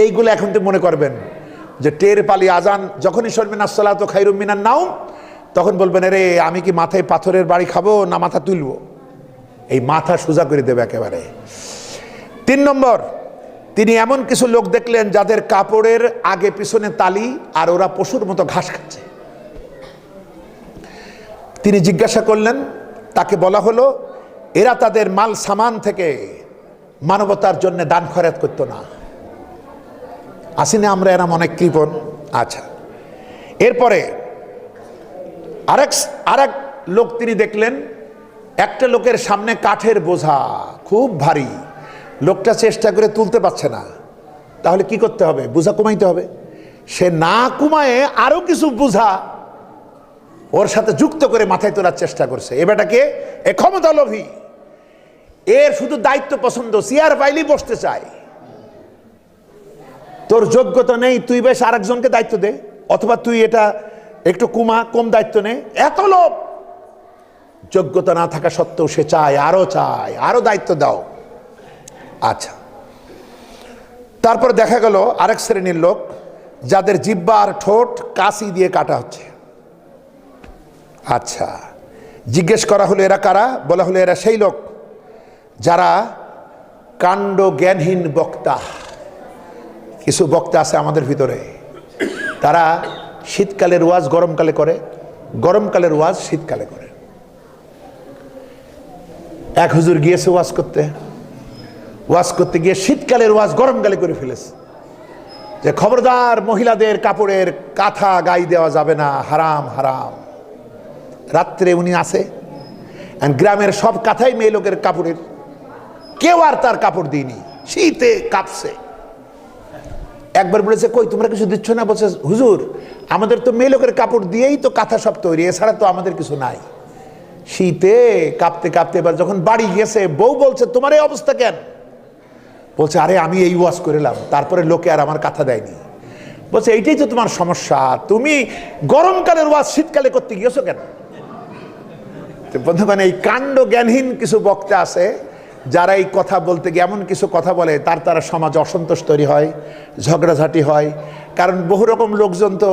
এইগুলো এখন তো মনে করবেন যে টের পালি আজান যখনই শুনবেন আসসালাতু খায়রুম মিনান নাওম, তখন বলবেন আরে আমি কি মাথায় পাথরের বাড়ি খাবো না মাথা তুলবো? এই মাথা সোজা করে দেবে একেবারে। 3 নম্বর, তিনি এমন কিছু লোক দেখলেন যাদের কাপড়ের আগে পিছনে তালি, আর ওরা পশুর মতো ঘাস খাচ্ছে। তিনি জিজ্ঞাসা করলেন, তাকে বলা হলো এরা তাদের মাল সামান থেকে মানবতার জন্য দান খয়রাত করতো না। আসিনি আমরা এরম অনেক কৃপণ। আচ্ছা, এরপরে আরেক লোক তিনি দেখলেন, একটা লোকের সামনে কাঠের বোঝা খুব ভারী, লোকটা চেষ্টা করে তুলতে পারছে না। তাহলে কি করতে হবে? বোঝা কমাইতে হবে। সে না কমায়ে আরো কিছু বোঝা ওর সাথে যুক্ত করে মাথায় তোলার চেষ্টা করছে। এ বেটাকে এ ক্ষমতা লোভী, এর শুধু দায়িত্ব পছন্দ, চেয়ার পাইলেই বসতে চায়। তোর যোগ্যতা নেই, তুই বেশ আরেকজনকে দায়িত্ব দে, অথবা তুই এটা একটু কম দায়িত্ব নে। এত লোভ, যোগ্যতা না থাকা সত্ত্বেও সে চায় আরো দায়িত্ব দাও। আচ্ছা, তারপর দেখা গেল আরেক শ্রেণীর লোক যাদের জিহ্বা আর ঠোঁট কাঁচি দিয়ে কাটা হচ্ছে। আচ্ছা, জিজ্ঞেস করা হলো এরা কারা? বলা হলো এরা সেই লোক যারা কাণ্ড জ্ঞানহীন বক্তা। কিছু বক্তা আছে আমাদের ভিতরে, তারা শীতকালের ওয়াজ গরমকালে করে, গরমকালের ওয়াজ শীতকালে করে। এক হুজুর গিয়েছে ওয়াজ করতে গিয়ে শীতকালের ওয়াজ গরমকালে করে ফেলেছে, যে খবরদার মহিলাদের কাপড়ের কাঁথা গায়ে দেওয়া যাবে না, হারাম। রাত্রে উনি আসে, গ্রামের সব কাঁথাই মেয়ে লোকের কাপড়ের, কেউ আর তার কাপড় দিইনি, শীতে কাঁপছে। একবার বলেছে কই তোমরা কিছু দিচ্ছ না? বলছে হুজুর আমাদের তো মেয়ে লোকের কাপড় দিয়েই তো কাঁথা সব তৈরি, এছাড়া তো আমাদের কিছু নাই। শীতে কাঁপতে এবার যখন বাড়ি গেছে, বউ বলছে তোমার এই অবস্থা কেন? বলছে আরে আমি এই ওয়াজ করিলাম, তারপরে লোকে আর আমার কাঁথা দেয়নি। বলছে এইটাই তো তোমার সমস্যা, তুমি গরমকালের ওয়াজ শীতকালে করতে গিয়েছো কেন? বন্ধুগণ, এই কাণ্ড জ্ঞানহীন কিছু বক্তা আছে যারা এই কথা বলতে গিয়ে এমন কিছু কথা বলে তারা সমাজে অসন্তোষ তৈরি হয়, ঝগড়াঝাটি হয়। কারণ বহু রকম লোকজন তো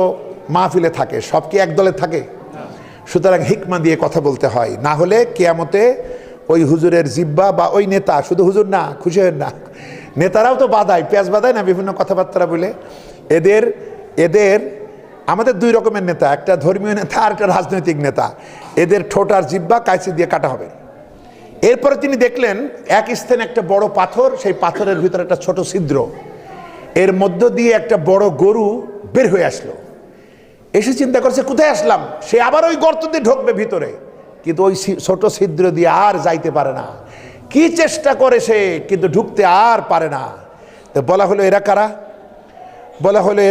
মাহফিলে থাকে, সব কি এক দলে থাকে? সুতরাং হিকমা দিয়ে কথা বলতে হয়, না হলে কিয়ামতে ওই হুজুরের জিব্বা বা ওই নেতা, শুধু হুজুর না, খুশি হন না, নেতারাও তো বাধায়, পেঁয়াজ বাধায় না বিভিন্ন কথাবার্তা বলে। এদের আমাদের 2 রকমের নেতা, একটা ধর্মীয় নেতা আর একটা রাজনৈতিক নেতা। এদের ঠোঁট আর জিব্বা কাঁচি দিয়ে কাটা হবে। এরপরে তিনি দেখলেন এক স্থানে একটা বড় পাথর, সেই পাথরের ভিতরে একটা ছোট ছিদ্র, এর মধ্য দিয়ে একটা বড় গরু বের হয়ে আসলো। এসে চিন্তা করছে কোথায় আসলাম, সে আবার ওই গর্ত দিয়ে ঢুকবে ভিতরে, কিন্তু ওই ছোট ছিদ্র দিয়ে আর যাইতে পারে না। কি চেষ্টা করে সে, কিন্তু ঢুকতে আর পারে না। তো বলা হলো এরা কারা? বলা হলো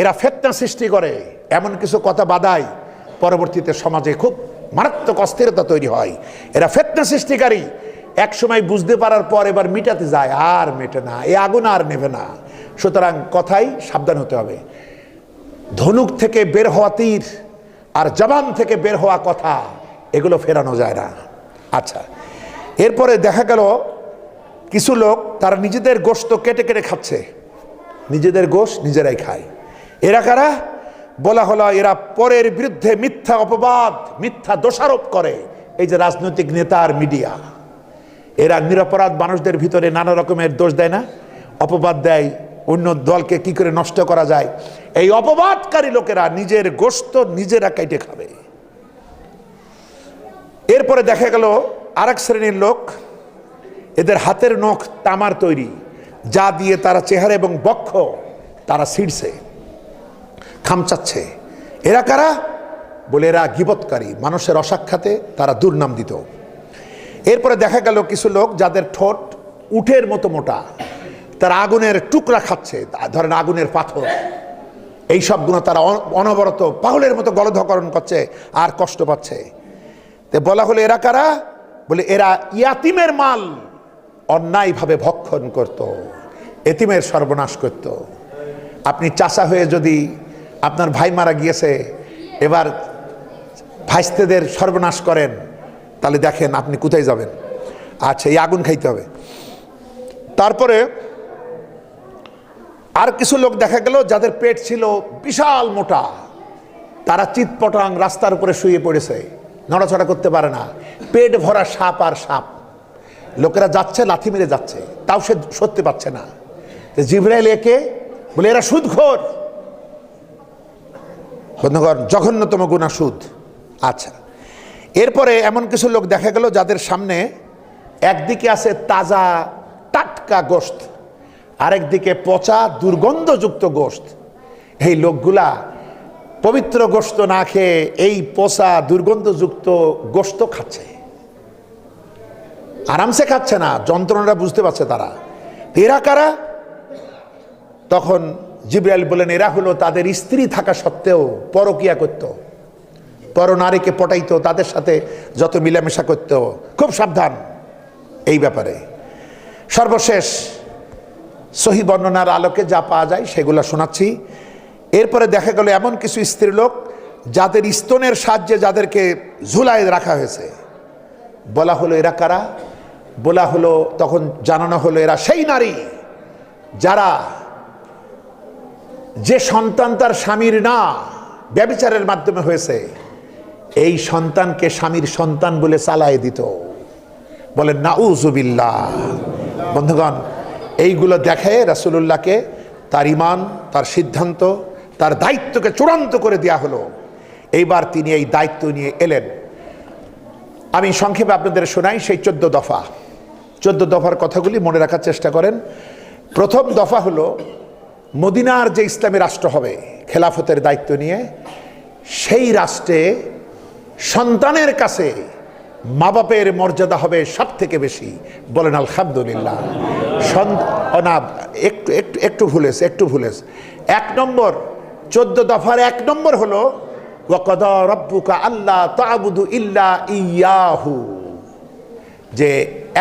এরা ফিতনা সৃষ্টি করে, এমন কিছু কথা বাদায় পরবর্তীতে সমাজে খুব মারাত্মক অস্থিরতা তৈরি হয়। এরা ফিতনা সৃষ্টিকারী। এক সময় বুঝতে পারার পর এবার মিটাতে যায়, আর মেটে না, এই আগুন আর নেভে না। সুতরাং কথাই সাবধান হতে হবে। ধনুক থেকে বের হওয়া তীর আর জবান থেকে বের হওয়া কথা, এগুলো ফেরানো যায় না। আচ্ছা, এরপরে দেখা গেল কিছু লোক তারা নিজেদের গোশত কেটে খাচ্ছে, নিজেদের গোশত নিজেরাই খায়। এরা কারা? বলা হলো এরা পরের বিরুদ্ধে মিথ্যা অপবাদ, মিথ্যা দোষারোপ করে। এই যে রাজনৈতিক নেতা আর মিডিয়া, এরা নিরপরাধ মানুষদের ভিতরে নানা রকমের দোষ দেয় না, অপবাদ দেয়, অন্য দলকে কি করে নষ্ট করা যায়। এই অপবাদকারী লোকেরা নিজের গোশত নিজেরা কেটে খাবে। এরপরে দেখা গেল আরেক শ্রেণীর লোক, এদের হাতের নখ তামার তৈরি, যা দিয়ে তারা চেহারা এবং বক্ষ তারা ছিঁড়ছে, খামচাচ্ছে। এরা কারা? বলে এরা গীবতকারী, মানুষের অসাক্ষাতে তারা দুর্নাম দিত। এরপরে দেখা গেল কিছু লোক যাদের ঠোঁট উটের মতো মোটা, তারা আগুনের টুকরা খাচ্ছে, ধরেন আগুনের পাথর, এই সবগুলো তারা অনবরত পাগলের মতো গলধকরণ করছে আর কষ্ট পাচ্ছে। তো বলা হলো এরা কারা? বলে এরা ইয়াতিমের মাল অন্যায়ভাবে ভক্ষণ করত, এতিমের সর্বনাশ করত। আপনি চাচা হয়ে যদি আপনার ভাই মারা গিয়েছে, এবার ভাইস্তেদের সর্বনাশ করেন, তাহলে দেখেন আপনি কোথায় যাবেন। আচ্ছা, এই আগুন খাইতে হবে। তারপরে আর কিছু লোক দেখা গেল যাদের পেট ছিল বিশাল মোটা, তারা চিৎপটাং রাস্তার উপরে শুয়ে পড়েছে, নড়াচড়া করতে পারে না, পেট ভরা সাপ আর সাপ। লোকেরা যাচ্ছে, লাথি মেরে যাচ্ছে, তাও সে সত্যি পাচ্ছে না। জিবরাইল একে বলে এরা সুদখোর, বন্ধুগণ, জঘন্যতম গুনাহ সুদ। আচ্ছা, এরপরে এমন কিছু লোক দেখা গেল যাদের সামনে একদিকে আছে তাজা টাটকা গোশত, আরেকদিকে পচা দুর্গন্ধযুক্ত গোশত। এই লোকগুলা পবিত্র গোশত না খেয়ে এই পচা দুর্গন্ধযুক্ত গোশত খাচ্ছে, আরামসে খাচ্ছে না, যন্ত্রণাটা বুঝতে পারছে তারা। এরা কারা? তখন জিবরাইল বলেন এরা হলো তাদের স্ত্রী থাকা সত্ত্বেও পরকিয়া করত, পর নারীকে পটাইতো, তাদের সাথে যত মিলামেশা করত। খুব সাবধান এই ব্যাপারে। সর্বশেষ সহি বর্ণনার আলোকে যা পাওয়া যায় সেগুলো শোনাচ্ছি। এরপরে দেখা গেল এমন কিছু স্ত্রীলোক যাদের স্তনের সাহায্যে যাদেরকে ঝুলায় রাখা হয়েছে। বলা হলো এরা কারা? বলা হলো, তখন জানানো হলো এরা সেই নারী যারা যে সন্তান তার স্বামীর না, ব্যভিচারের মাধ্যমে হয়েছে, এই সন্তানকে স্বামীর সন্তান বলে চালায় দিত। বলেন নাউজুবিল্লাহ। বন্ধুগণ, এইগুলো দেখে রাসূলুল্লাহকে তার ঈমান, তার সিদ্ধান্ত, তার দায়িত্বকে চূড়ান্ত করে দেয়া হলো। এইবার তিনি এই দায়িত্ব নিয়ে এলেন। আমি সংক্ষেপে আপনাদের শোনাই সেই 14 দফা। 14 দফার কথাগুলি মনে রাখার চেষ্টা করেন। প্রথম দফা হলো, মদিনার যে ইসলামী রাষ্ট্র হবে খেলাফতের দায়িত্ব নিয়ে, সেই রাষ্ট্রে সন্তানের কাছে মা বাপের মর্যাদা হবে সব থেকে বেশি। বলেন আলহামদুলিল্লাহ। না, একটু ভুলেছে। 1 নম্বর 14 দফার 1 নম্বর হলো ওয়াকাদা রাব্বুকা আল্লা তা'বুদু ইল্লা ইয়াহু, যে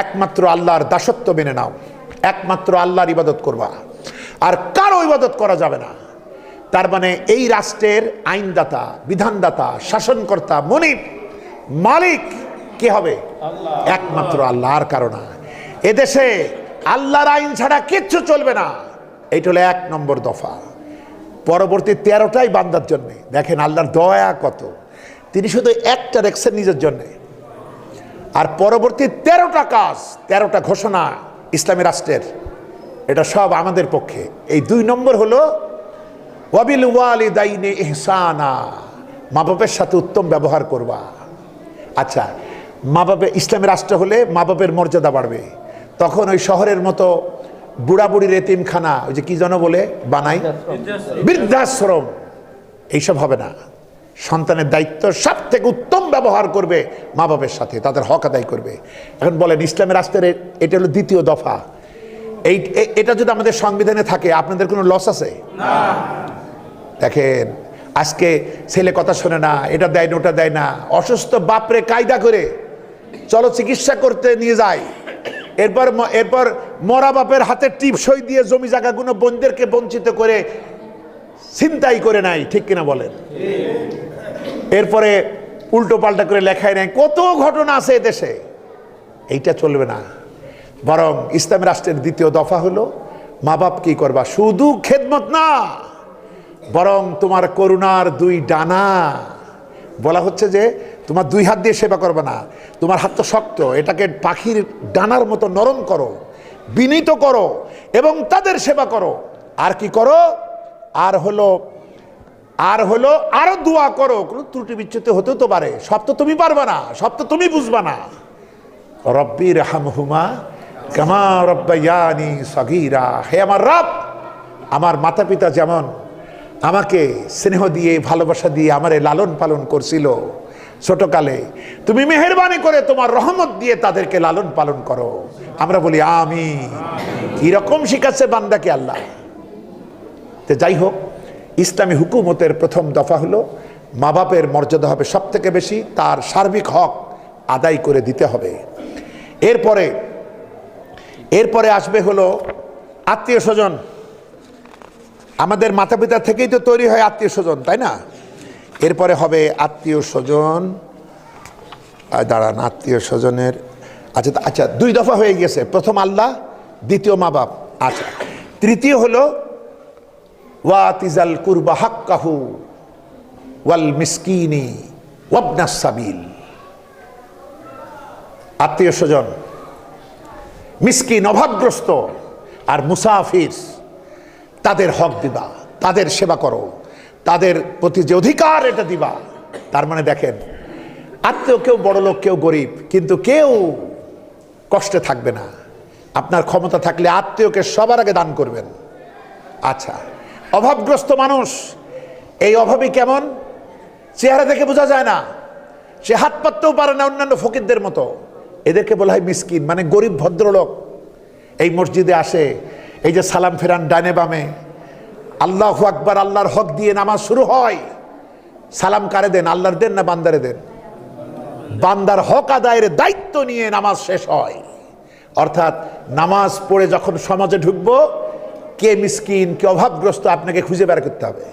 একমাত্র আল্লাহর দাসত্ব মেনে নাও, একমাত্র আল্লাহর ইবাদত করবা, আর কারো ইবাদত করা যাবে না। তার মানে এই রাষ্ট্রের আইনদাতা, বিধানদাতা, শাসনকর্তা, মনিব, মালিক কে হবে? একমাত্র আল্লাহ, আর কারো না। এদেশে আল্লাহর আইন ছাড়া কিচ্ছু চলবে না। এইটা হলো 1 নম্বর দফা। পরবর্তী 13টাই বান্দার জন্য। দেখেন আল্লাহর দয়া কত, তিনি শুধু একটা রেখেছেন নিজের জন্য, আর পরবর্তী 13টা কাজ, 13টা ঘোষণা ইসলামী রাষ্ট্রের, এটা সব আমাদের পক্ষে। এই 2 নম্বর হলো ওয়াবিল ওয়ালিদাইনি ইহসানা, মা বাপের সাথে উত্তম ব্যবহার করবা। আচ্ছা, মা বাপের ইসলামী রাষ্ট্র হলে মা বাপের মর্যাদা বাড়বে। তখন ওই শহরের মতো বুড়া বুড়ির এতিমখানা, ওই যে কি যেন বলে বানাই, বৃদ্ধাশ্রম, এইসব হবে না। সন্তানের দায়িত্ব সব থেকে উত্তম ব্যবহার করবে মা বাপের সাথে, তাদের হক আদায় করবে। এখন বলেন ইসলামী রাষ্ট্রের এটা হলো 2য় দফা। এটা যদি আমাদের সংবিধানে থাকে, আপনাদের কোনো লস আছে? না। দেখেন আজকে ছেলে কথা শোনে না, এটা দেয় না, ওটা দেয় না, অসুস্থ বাপরে কায়দা করে চলো চিকিৎসা করতে নিয়ে যায়, এরপর মরা বাপের হাতে টিপসই দিয়ে জমি জায়গাগুলো বোনদেরকে বঞ্চিত করে ছিনতাই করে নাই, ঠিক কিনা বলেন? এরপরে উল্টো পাল্টা করে লেখায় নাই, কত ঘটনা আছে এদেশে। এইটা চলবে না। বরং ইসলামী রাষ্ট্রের 2য় দফা হলো মা বাপ কি করবা? শুধু খেদমত না, বরং তোমার করুণার 2 ডানা। বলা হচ্ছে যে তোমার 2 হাত দিয়ে সেবা করবে না, তোমার হাত তো শক্ত, এটাকে পাখির ডানার মতো নরম করো, বিনীত করো এবং তাদের সেবা করো। আর কি করো? আর হলো আরো দোয়া করো। কোনো ত্রুটি বিচ্যুতি হতেও তো পারে, সব তো তুমি পারবা না, সব তো তুমি বুঝবা না। রব্বিরহামহুমা কামা রাব্বায়ানি সগীরা, হে আমার রব আমার মাতা পিতা যেমন আমাকে স্নেহ দিয়ে ভালোবাসা দিয়ে আমারে লালন পালন করছিল ছোটকালে, তুমি মেহেরবানি করে তোমার রহমত দিয়ে তাদেরকে লালন পালন করো। আমরা বলি আমিন। এরকম শিখাচ্ছে বান্দাকে আল্লাহ। তো যাই হোক, ইসলামী হুকুমতের প্রথম দফা হলো মা বাপের মর্যাদা হবে সব থেকে বেশি, তার সার্বিক হক আদায় করে দিতে হবে। এরপরে আসবে হলো আত্মীয় স্বজন। আমাদের মাতা পিতা থেকেই তো তৈরি হয় আত্মীয় স্বজন, তাই না? এরপরে হবে আত্মীয় স্বজন, দাঁড়ান, আত্মীয় স্বজনের আচ্ছা 2 দফা হয়ে গেছে। প্রথম আল্লাহ, দ্বিতীয় মা বাপ। আচ্ছা, তৃতীয় হলো ওয়াতিজাল কুরবা হাক্কাহু ওয়াল মিসকিনি ওয়াবনাস সাবিল। আত্মীয় স্বজন, মিসকিন অভাবগ্রস্ত আর মুসাফির, তাদের হক দিবা, তাদের সেবা করো, তাদের প্রতি যে অধিকার এটা দিবা। তার মানে দেখেন, আত্মীয় কেউ বড় লোক কেউ গরিব, কিন্তু কেউ কষ্টে থাকবে না। আপনার ক্ষমতা থাকলে আত্মীয়কে সবার আগে দান করবেন। আচ্ছা, অভাবগ্রস্ত মানুষ, এই অভাবী কেমন? চেহারা দেখে বোঝা যায় না, সে হাত পাততেও পারে না অন্যান্য ফকিরদের মতো। এদেরকে বলা হয় মিসকিন, মানে গরিব ভদ্রলোক। এই মসজিদে আসে, এই যে সালাম ফেরান ডানে বামে, আল্লাহু আকবার, আল্লাহর হক দিয়ে নামাজ শুরু হয়। সালাম কারে দেন? আল্লাহর দেন না বান্দারে দেন? বান্দার হক আদায়ের দায়িত্ব নিয়ে নামাজ শেষ হয়। অর্থাৎ নামাজ পড়ে যখন সমাজে ঢুকবো, কে মিসকিন কে অভাবগ্রস্ত আপনাকে খুঁজে বের করতে হবে।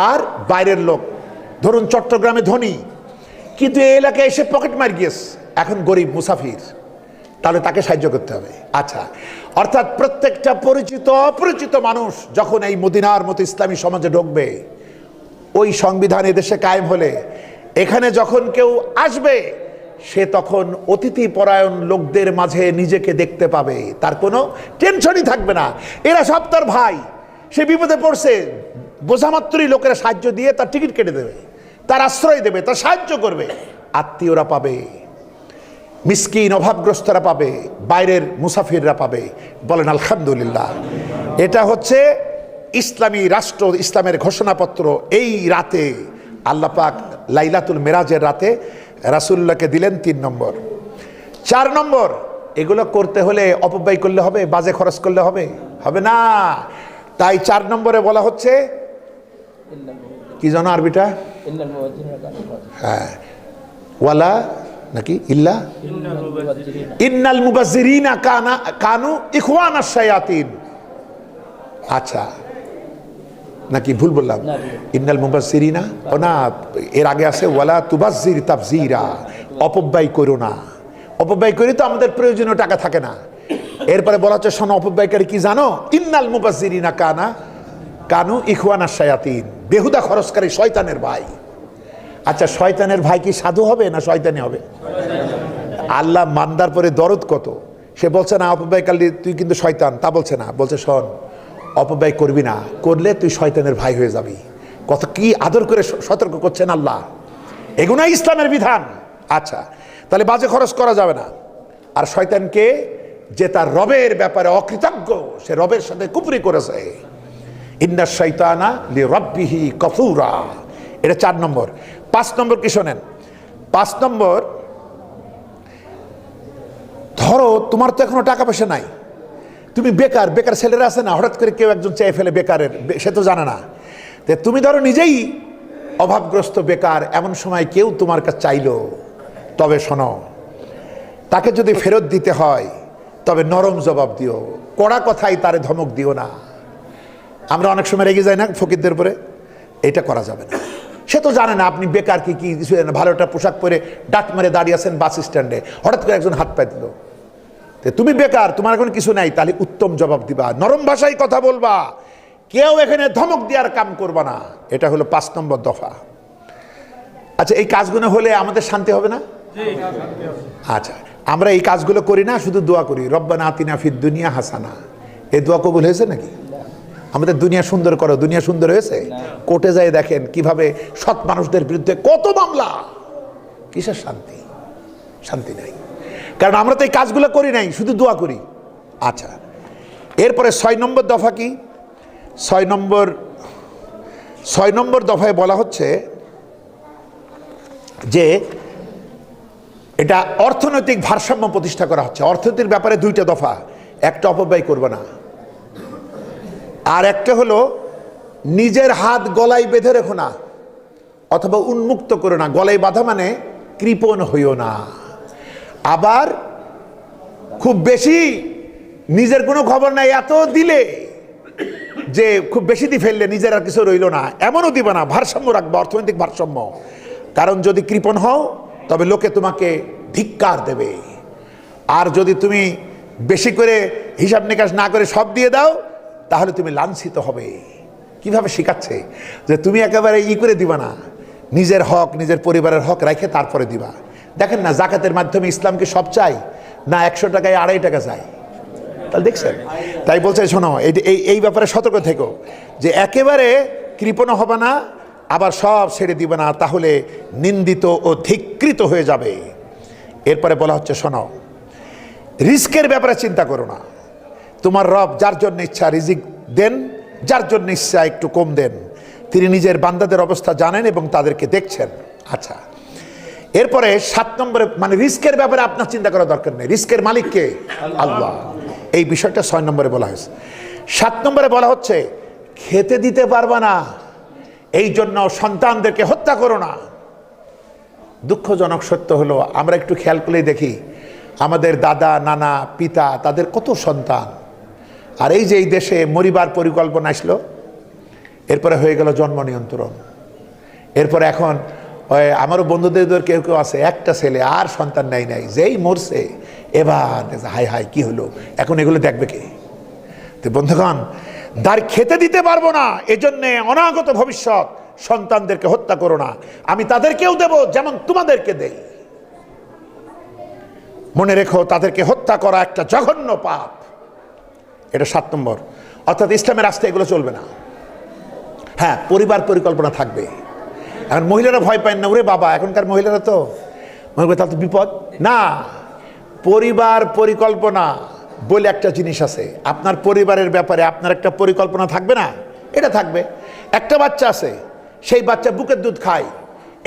আর বাইরের লোক, ধরুন চট্টগ্রামে ধনী, কিন্তু এই এলাকায় এসে পকেট মার গিয়েছে, এখন গরিব মুসাফির, তাহলে তাকে সাহায্য করতে হবে। আচ্ছা, অর্থাৎ প্রত্যেকটা পরিচিত অপরিচিত মানুষ যখন এই মদিনার মতো ইসলামী সমাজে ঢুকবে, ওই সংবিধান এদেশে কায়েম হলে এখানে যখন কেউ আসবে, সে তখন অতিথি পরায়ণ লোকদের মাঝে নিজেকে দেখতে পাবে, তার কোনো টেনশনই থাকবে না। এরা সব তার ভাই, সে বিপদে পড়ছে, বোঝামাত্রই লোকেরা সাহায্য দিয়ে তার টিকিট কেটে দেবে, তার আশ্রয় দেবে, তার সাহায্য করবে। আত্মীয়রা পাবে, মিসকিন অভাবগ্রস্তরা পাবে, বাইরের মুসাফিররা পাবে। বলেন আলহামদুলিল্লাহ। এটা হচ্ছে ইসলামী রাষ্ট্র, ইসলামের ঘোষণাপত্র। এই রাতে আল্লাহ পাক লাইলাতুল মেরাজের রাতে রাসূলুল্লাহকে দিলেন 3 নম্বর। 4 নম্বর, এগুলো করতে হলে অপব্যয় করলে হবে, বাজে খরচ করলে হবে? হবে না। তাই 4 নম্বরে বলা হচ্ছে কি জানো আরবিটা? হ্যাঁ, ওয়ালা নাকি ইল্লা ইন্নাল মুবাজ্জিরিনা কানু ইখওয়ানাশ শায়াতিন। আচ্ছা, নাকি ভুল বললাম? ইন্নাল মুবাজ্জিরিনা, ও না, এর আগে আছে ওয়ালা তুবাজ্জির তাবজিরা, অপব্যয় করো না। অপব্যয় করি তো আমাদের প্রয়োজনীয় টাকা থাকে না। এরপরে বলা হচ্ছে শোনো, অপব্যয়কারী কি জানো? ইন্নাল মুবাজ্জিরিনা কানু ইখওয়ানাশ শায়াতিন, বেহুদা খরচকারী শয়তানের ভাই। আচ্ছা, শয়তানের ভাই কি সাধু হবে না শয়তানি হবে? আল্লাহ মান্দার পরে দরদ কত, সে বলছে না অপব্যয়কারী তুই কিন্তু শয়তান, তা বলছে না, বলছে শোন, অপব্যয় করবি না, করলে তুই শয়তানের ভাই হয়ে যাবি। কত কি আদর করে সতর্ক করছেন আল্লাহ। এগুলাই ইসলামের বিধান। আচ্ছা, তাহলে বাজে খরচ করা যাবে না। আর শয়তানকে, যে তার রবের ব্যাপারে অকৃতজ্ঞ, সে রবের সাথে কুফরি করেছে। ইন্নাশ শাইতানা লিরাব্বিহি কাফুরা, এটা 4 নম্বর। 5 নম্বর কি শোনেন? 5 নম্বর, ধরো তোমার তো এখনো টাকা পয়সা নাই, তুমি বেকার, বেকার ছেলেরা আছে না, হঠাৎ করে কেউ একজন চেয়ে ফেলে বেকারের, সে তো জানে না। তুমি ধরো নিজেই অভাবগ্রস্ত বেকার, এমন সময় কেউ তোমার কাছে চাইলো, তবে শোনো, তাকে যদি ফেরত দিতে হয় তবে নরম জবাব দিও, কড়া কথাই তারে ধমক দিও না। আমরা অনেক সময় রেগে যাই না ফকিরদের উপরে? এটা করা যাবে না। সে তো জানে না আপনি বেকার, কি কিছু ভালো একটা পোশাক পরে ডাক মেরে দাঁড়িয়ে আছেন বাস স্ট্যান্ডে, হঠাৎ করে একজন হাত পায়ে দিল, তুমি বেকার, তোমার এখন কিছু নাই, তাহলে উত্তম জবাব দিবা, নরম ভাষায় কথা বলবা, কেউ এখানে ধমক দেওয়ার কাম করবা না। এটা হলো 5 নম্বর দফা। আচ্ছা, এই কাজগুলো হলে আমাদের শান্তি হবে না? আচ্ছা, আমরা এই কাজগুলো করি না, শুধু দোয়া করি রব্বানা আতিনা ফিদ দুনিয়া হাসানা। এই দোয়া কবুল হয়েছে নাকি? আমাদের দুনিয়া সুন্দর করো, দুনিয়া সুন্দর হয়েছে? কোর্টে যায় দেখেন কিভাবে সৎ মানুষদের বিরুদ্ধে কত মামলা। কিসের শান্তি? শান্তি নাই, কারণ আমরা তো এই কাজগুলো করি নাই, শুধু দোয়া করি। আচ্ছা, এরপরে 6 নম্বর দফা কি? ছয় নম্বর দফায় বলা হচ্ছে যে এটা অর্থনৈতিক ভারসাম্য প্রতিষ্ঠা করা হচ্ছে। অর্থনীতির ব্যাপারে দুইটা দফা, একটা অপব্যয় করবে না, আর একটা হলো নিজের হাত গলায় বেঁধে রেখো না অথবা উন্মুক্ত করো না। গলায় বাঁধা মানে কৃপণ হইও না। আবার খুব বেশি নিজের কোনো খবর নাই এত দিলে যে খুব বেশি দিয়ে ফেললে নিজের আর কিছু রইল না, এমনও দিবে না। ভারসাম্য রাখবে, অর্থনৈতিক ভারসাম্য। কারণ যদি কৃপণ হও তবে লোকে তোমাকে ধিক্কার দেবে, আর যদি তুমি বেশি করে হিসাব নিকাশ না করে সব দিয়ে দাও তাহলে তুমি লাঞ্ছিত হবে। কিভাবে শিখাচ্ছে যে তুমি একেবারে করে দিবা না, নিজের হক নিজের পরিবারের হক রেখে তারপরে দিবা। দেখেন না, জাকাতের মাধ্যমে ইসলামকে সব চাই না, 100 টাকায় 2.5 টাকা চাই। তাহলে দেখছেন, তাই বলছে শোনো এই ব্যাপারে সতর্ক থেকো যে একেবারে কৃপণ হবে না, আবার সব ছেড়ে দিবে না, তাহলে নিন্দিত ও ধিক্কৃত হয়ে যাবে। এরপরে বলা হচ্ছে শোনো, রিস্কের ব্যাপারে চিন্তা করো না। তোমার রব যার জন্য ইচ্ছা রিজিক দেন, যার জন্য ইচ্ছা একটু কম দেন। তিনি নিজের বান্দাদের অবস্থা জানেন এবং তাদেরকে দেখছেন। আচ্ছা, এরপরে 7 নম্বরে মানে রিস্কের ব্যাপারে আপনার চিন্তা করার দরকার নেই, রিস্কের মালিক কে? আল্লাহ। এই বিষয়টা 6 নম্বরে বলা হয়েছে। 7 নম্বরে বলা হচ্ছে খেতে দিতে পারবা না, এই জন্য সন্তানদেরকে হত্যা করো না। দুঃখজনক সত্য হলো আমরা একটু খেয়াল করলেই দেখি আমাদের দাদা নানা পিতা তাদের কত সন্তান, আর এই যে এই দেশে মরিবার পরিকল্পনা আসলো, এরপরে হয়ে গেল জন্ম নিয়ন্ত্রণ। এরপরে এখন আমারও বন্ধুদের কেউ কেউ আছে একটা ছেলে আর সন্তান নাই, যেই মরছে এবার হাই হাই কি হলো, এখন এগুলো দেখবে কে? তো বন্ধুগণ, দাঁড় খেতে দিতে পারবো না, এজন্যে অনাগত ভবিষ্যৎ সন্তানদেরকে হত্যা করো না, আমি তাদেরকেও দেব যেমন তোমাদেরকে দেই। মনে রেখো, তাদেরকে হত্যা করা একটা জঘন্য পাপ। এটা 7 নম্বর। অর্থাৎ ইসলামের রাস্তায় এগুলো চলবে না। হ্যাঁ, পরিবার পরিকল্পনা থাকবে। এখন মহিলারা ভয় পায় না, ওরে বাবা এখনকার মহিলারা তো মনে করে তার তো বিপদ না। পরিবার পরিকল্পনা বলে একটা জিনিস আছে, আপনার পরিবারের ব্যাপারে আপনার একটা পরিকল্পনা থাকবে না, এটা থাকবে। একটা বাচ্চা আছে, সেই বাচ্চা বুকের দুধ খায়,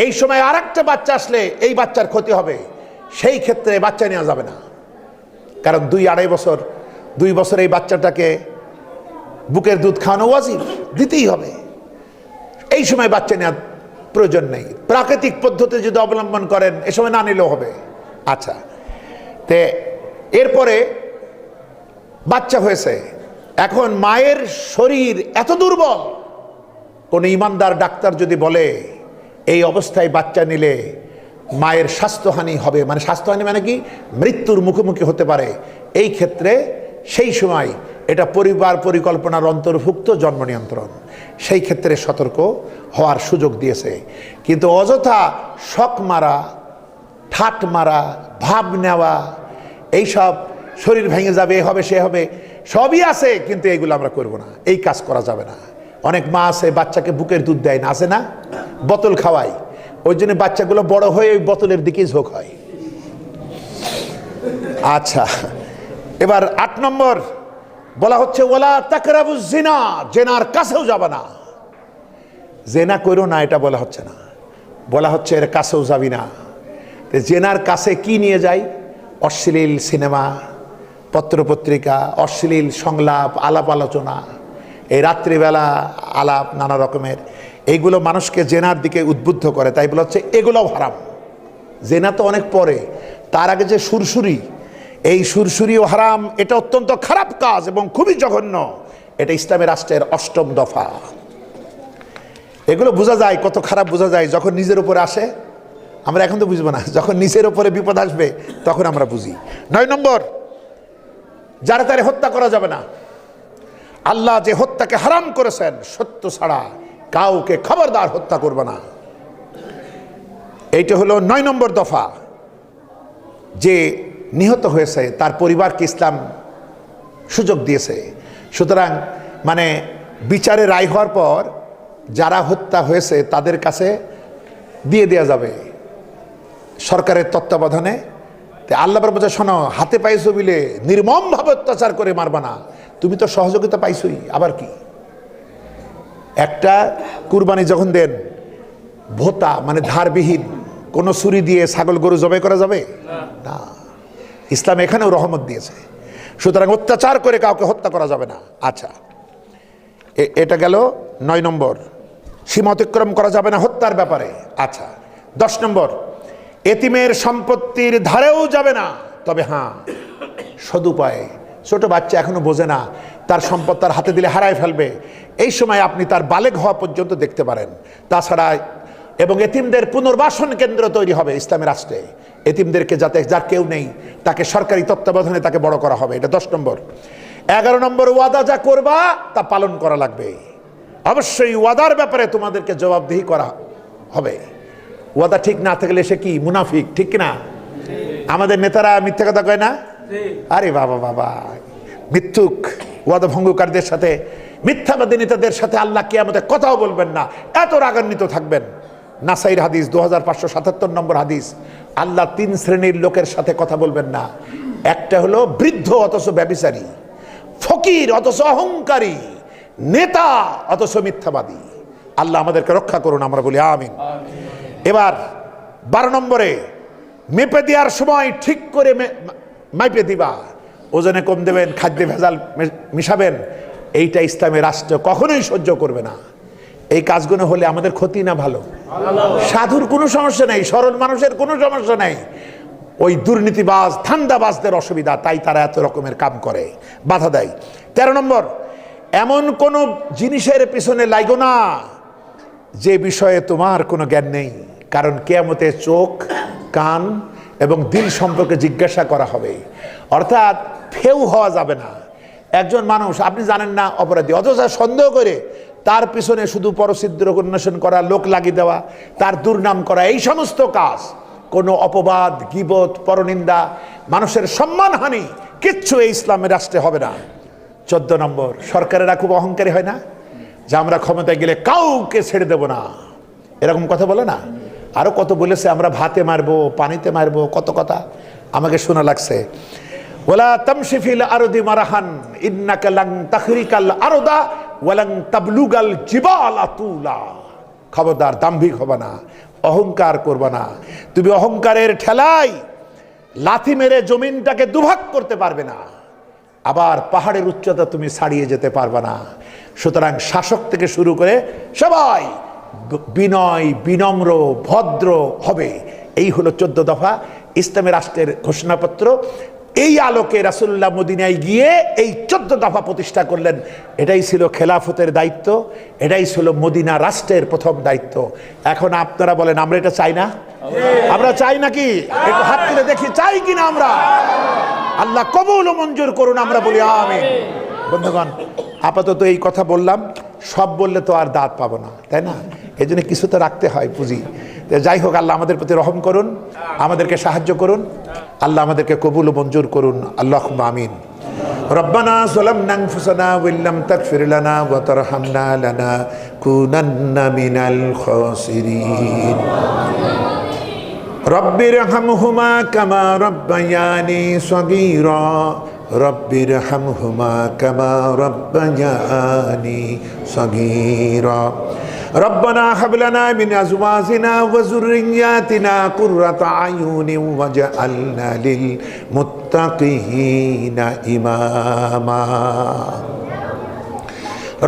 এই সময় আর একটা বাচ্চা আসলে এই বাচ্চার ক্ষতি হবে, সেই ক্ষেত্রে বাচ্চা নেওয়া যাবে না। কারণ 2-2.5 বছর 2 বছর এই বাচ্চাটাকে বুকের দুধ খাওয়ানো ওয়াজিব, দিতেই হবে। এই সময় বাচ্চা নেওয়ার প্রয়োজন নেই। প্রাকৃতিক পদ্ধতি যদি অবলম্বন করেন এ সময় না নিলেও হবে। আচ্ছা, তে এরপরে বাচ্চা হয়েছে, এখন মায়ের শরীর এত দুর্বল, কোন ইমানদার ডাক্তার যদি বলে এই অবস্থায় বাচ্চা নিলে মায়ের স্বাস্থ্যহানি হবে, মানে স্বাস্থ্যহানি মানে কি, মৃত্যুর মুখোমুখি হতে পারে, এই ক্ষেত্রে সেই সময় এটা পরিবার পরিকল্পনার অন্তর্ভুক্ত জন্ম নিয়ন্ত্রণ, সেই ক্ষেত্রে সতর্ক হওয়ার সুযোগ দিয়েছে। কিন্তু অযথা শক মারা, ঠাট মারা, ভাব নেওয়া, এইসব শরীর ভেঙে যাবে, এ হবে সে হবে, সবই আছে, কিন্তু এইগুলো আমরা করব না, এই কাজ করা যাবে না। অনেক মা আছে বাচ্চাকে বুকের দুধ দেয় না, আছে না, বোতল খাওয়ায়, ওই জন্য বাচ্চাগুলো বড় হয়ে ওই বোতলের দিকেই ঝোঁক হয়। আচ্ছা, এবার 8 নম্বর বলা হচ্ছে ওয়ালা তাকরাবুজ জিনা, জেনার কাছেও যাবে না। জেনা করো না এটা বলা হচ্ছে না, বলা হচ্ছে এর কাছেও যাবি না। জেনার কাছে কি নিয়ে যায়? অশ্লীল সিনেমা, পত্রপত্রিকা, অশ্লীল সংলাপ, আলাপ আলোচনা, এই রাত্রিবেলা আলাপ নানা রকমের, এইগুলো মানুষকে জেনার দিকে উদ্বুদ্ধ করে। তাই বলা হচ্ছে এগুলোও হারাম। জেনা তো অনেক পরে, তার আগে যে সুরসুরি, এই সুরসুরিও হারাম। এটা অত্যন্ত খারাপ কাজ এবং খুবই জঘন্য। এটা ইসলামের রাষ্ট্রের 8ম দফা। এগুলো বোঝা যায়, কত খারাপ বোঝা যায় যখন নিজের উপরে আসে। আমরা এখন তো বুঝবো না, যখন নিজের উপরে বিপদ আসবে তখন আমরা বুঝি। 9 নম্বর, যারা তারে হত্যা করা যাবে না। আল্লাহ যে হত্যাকে হারাম করেছেন, সত্য ছাড়া কাউকে খবরদার হত্যা করবে না। এইটা হলো 9 নম্বর দফা। যে নিহত হয়েছে তার পরিবারকে ইসলাম সুযোগ দিয়েছে। সুতরাং মানে বিচারে রায় হওয়ার পর যারা হত্যা হয়েছে তাদের কাছে দিয়ে দেওয়া যাবে সরকারের তত্ত্বাবধানে। আল্লাহ বলছে শোনো, হাতে পাইছো বিলে নির্মমভাবে অত্যাচার করে মারবা না, তুমি তো সহযোগিতা পাইছই, আবার কি? একটা কুরবানি যখন দেন, ভোতা মানে ধারবিহীন কোনো ছুরি দিয়ে ছাগল গরু জবাই করা যাবে না। ইসলাম এখানেও রহমত দিয়েছে, সুতরাং অত্যাচার করে কাউকে হত্যা করা যাবে না। আচ্ছা, এটা গেল 9 নম্বর, সীমা অতিক্রম করা যাবে না হত্যার ব্যাপারে। আচ্ছা, 10 নম্বর, এতিমের সম্পত্তির ধারেও যাবে না, তবে হ্যাঁ সদুপায়ে। ছোট বাচ্চা এখনো বোঝে না, তার সম্পদ তার হাতে দিলে হারায় ফেলবে, এই সময় আপনি তার বালেগ হওয়া পর্যন্ত দেখতে পারেন। তাছাড়া এবং এতিমদের পুনর্বাসন কেন্দ্র তৈরি হবে ইসলামী রাষ্ট্রে, এতিমদেরকে যাতে যার কেউ নেই তাকে সরকারি তত্ত্বাবধানে তাকে বড় করা হবে, এটা 10 নম্বর। 11 নম্বর, ওয়াদা যা করবা তা পালন করা লাগবে। অবশ্যই ওয়াদার ব্যাপারে তোমাদেরকে জবাবদিহি করা হবে। ওয়াদা ঠিক না থাকলে সে কি মুনাফিক, ঠিক না? আমাদের নেতারা মিথ্যা কথা কয় না? আরে বাবা বাবা, মিথ্যুক ওয়াদা ভঙ্গকারীদের সাথে, মিথ্যাবাদী নেতাদের সাথে আল্লাহ কিয়ামতে কথাও বলবেন না, এত রাগান্বিত থাকবেন। নাসাইর হাদিস 2577 নম্বর হাদিস, আল্লাহ 3 শ্রেণীর লোকের সাথে কথা বলবেন না। একটা হলো বৃদ্ধ অথচ ব্যভিচারী, ফকির অথচ অহংকারী, নেতা অথচ মিথ্যাবাদী। আল্লাহ আমাদেরকে রক্ষা করুন, আমরা বলি আমিন। এবার 12 নম্বরে, মেপে দেওয়ার সময় ঠিক করে মাইপে দিবা, ওজনে কম দেবেন, খাদ্যে ভেজাল মিশাবেন, এইটা ইসলামের রাষ্ট্র কখনোই সহ্য করবে না। এই কাজগুলো হলে আমাদের ক্ষতি না ভালো? সাধুর কোনো সমস্যা নেই, সরল মানুষের কোনো সমস্যা নেই, ওই দুর্নীতিবাজ ধান্দাবাজদের অসুবিধা, তাই তারা এত রকমের কাম করে, বাধা দেয়। 13 নম্বর, এমন কোন জিনিসের পিছনে লাগো না যে বিষয়ে তোমার কোনো জ্ঞান নেই, কারণ কিয়ামতে চোখ, কান এবং দিল সম্পর্কে জিজ্ঞাসা করা হবে। অর্থাৎ ফেউ হওয়া যাবে না। একজন মানুষ আপনি জানেন না অপরাধী, অথচ সন্দেহ করে তার পিছনে শুধু পরছিদ্র অন্বেষণ করা, লোক লাগিয়ে দেওয়া, তার দুর্নাম করা, এই সমস্ত কাজ, কোনো অপবাদ, গীবত, পরনিন্দা, মানুষের সম্মানহানি কিচ্ছু এই ইসলামের রাষ্ট্রে হবে না। 14 নম্বর, সরকারেরা খুব অহংকারী হয় না, যে আমরা ক্ষমতায় গেলে কাউকে ছেড়ে দেব না, এরকম কথা বলে না? আরো কত বলেছে, আমরা ভাতে মারবো, পানিতে মারবো, কত কথা আমাকে শোনা লাগছে। ওয়ালা তামশি ফিল আরদি মারাহান ইন্নাকা লান তাখরিকাল আরদা ওয়া লান তাবলুগাল জিবালা তুলা। খবরদার, দাম্ভিক হবে না, অহংকার করবে না। তুমি অহংকারের ঠেলায় লাথি মেরে জমিনটাকে দুভাগ করতে পারবে না, আবার পাহাড়ের উচ্চতা তুমি ছাড়িয়ে যেতে পারবে না। সুতরাং শাসক থেকে শুরু করে সবাই বিনয়, বিনম্র, ভদ্র হবে। এই হলো 14 দফা ইসলামী রাষ্ট্রের ঘোষণাপত্র। এই আলোকে রাসূলুল্লাহ মদিনায় গিয়ে এই 14 দফা প্রতিষ্ঠা করলেন। এটাই ছিল খেলাফতের দায়িত্ব, এটাই ছিল মদিনা রাষ্ট্রের প্রথম দায়িত্ব। এখন আপনারা বলেন, আমরা এটা চাই না? আমরা চাই নাকি? একটু হাত তুলে দেখি, চাই কিনা আমরা? আল্লাহ কবুল ও মঞ্জুর করুন, আমরা বলি আমিন। বন্ধুগণ, আপাতত এই কথা বললাম, সব বললে তো আর দাঁত পাবো না, তাই না? এই জন্য কিছু তো রাখতে হয় পুঁজি। যাই হোক, আল্লাহ আমাদের প্রতি রহম করুন, আমাদেরকে সাহায্য করুন, আল্লাহ আমাদেরকে কবুল ও মঞ্জুর করুন। আল্লাহুম্মা আমিন। রব্বানা যালামনা আনফুসানা ওয়া ইল্লাম তাগফির লানা ওয়া তারহামনা লানাকুনান্না মিনাল খাসিরিন। রব্বিরহামহুমা কামা রব্বায়ানি সগীরা। রব্বিরহামহুমা কামা রব্বায়ানি সগীরা। রব্বানা হাব লানা মিন আজওয়াজিনা ওয়া যুররিয়াতিনা কুররাতা আয়ুনিন ওয়াজআলনা লিল মুত্তাকিনা ইমামা।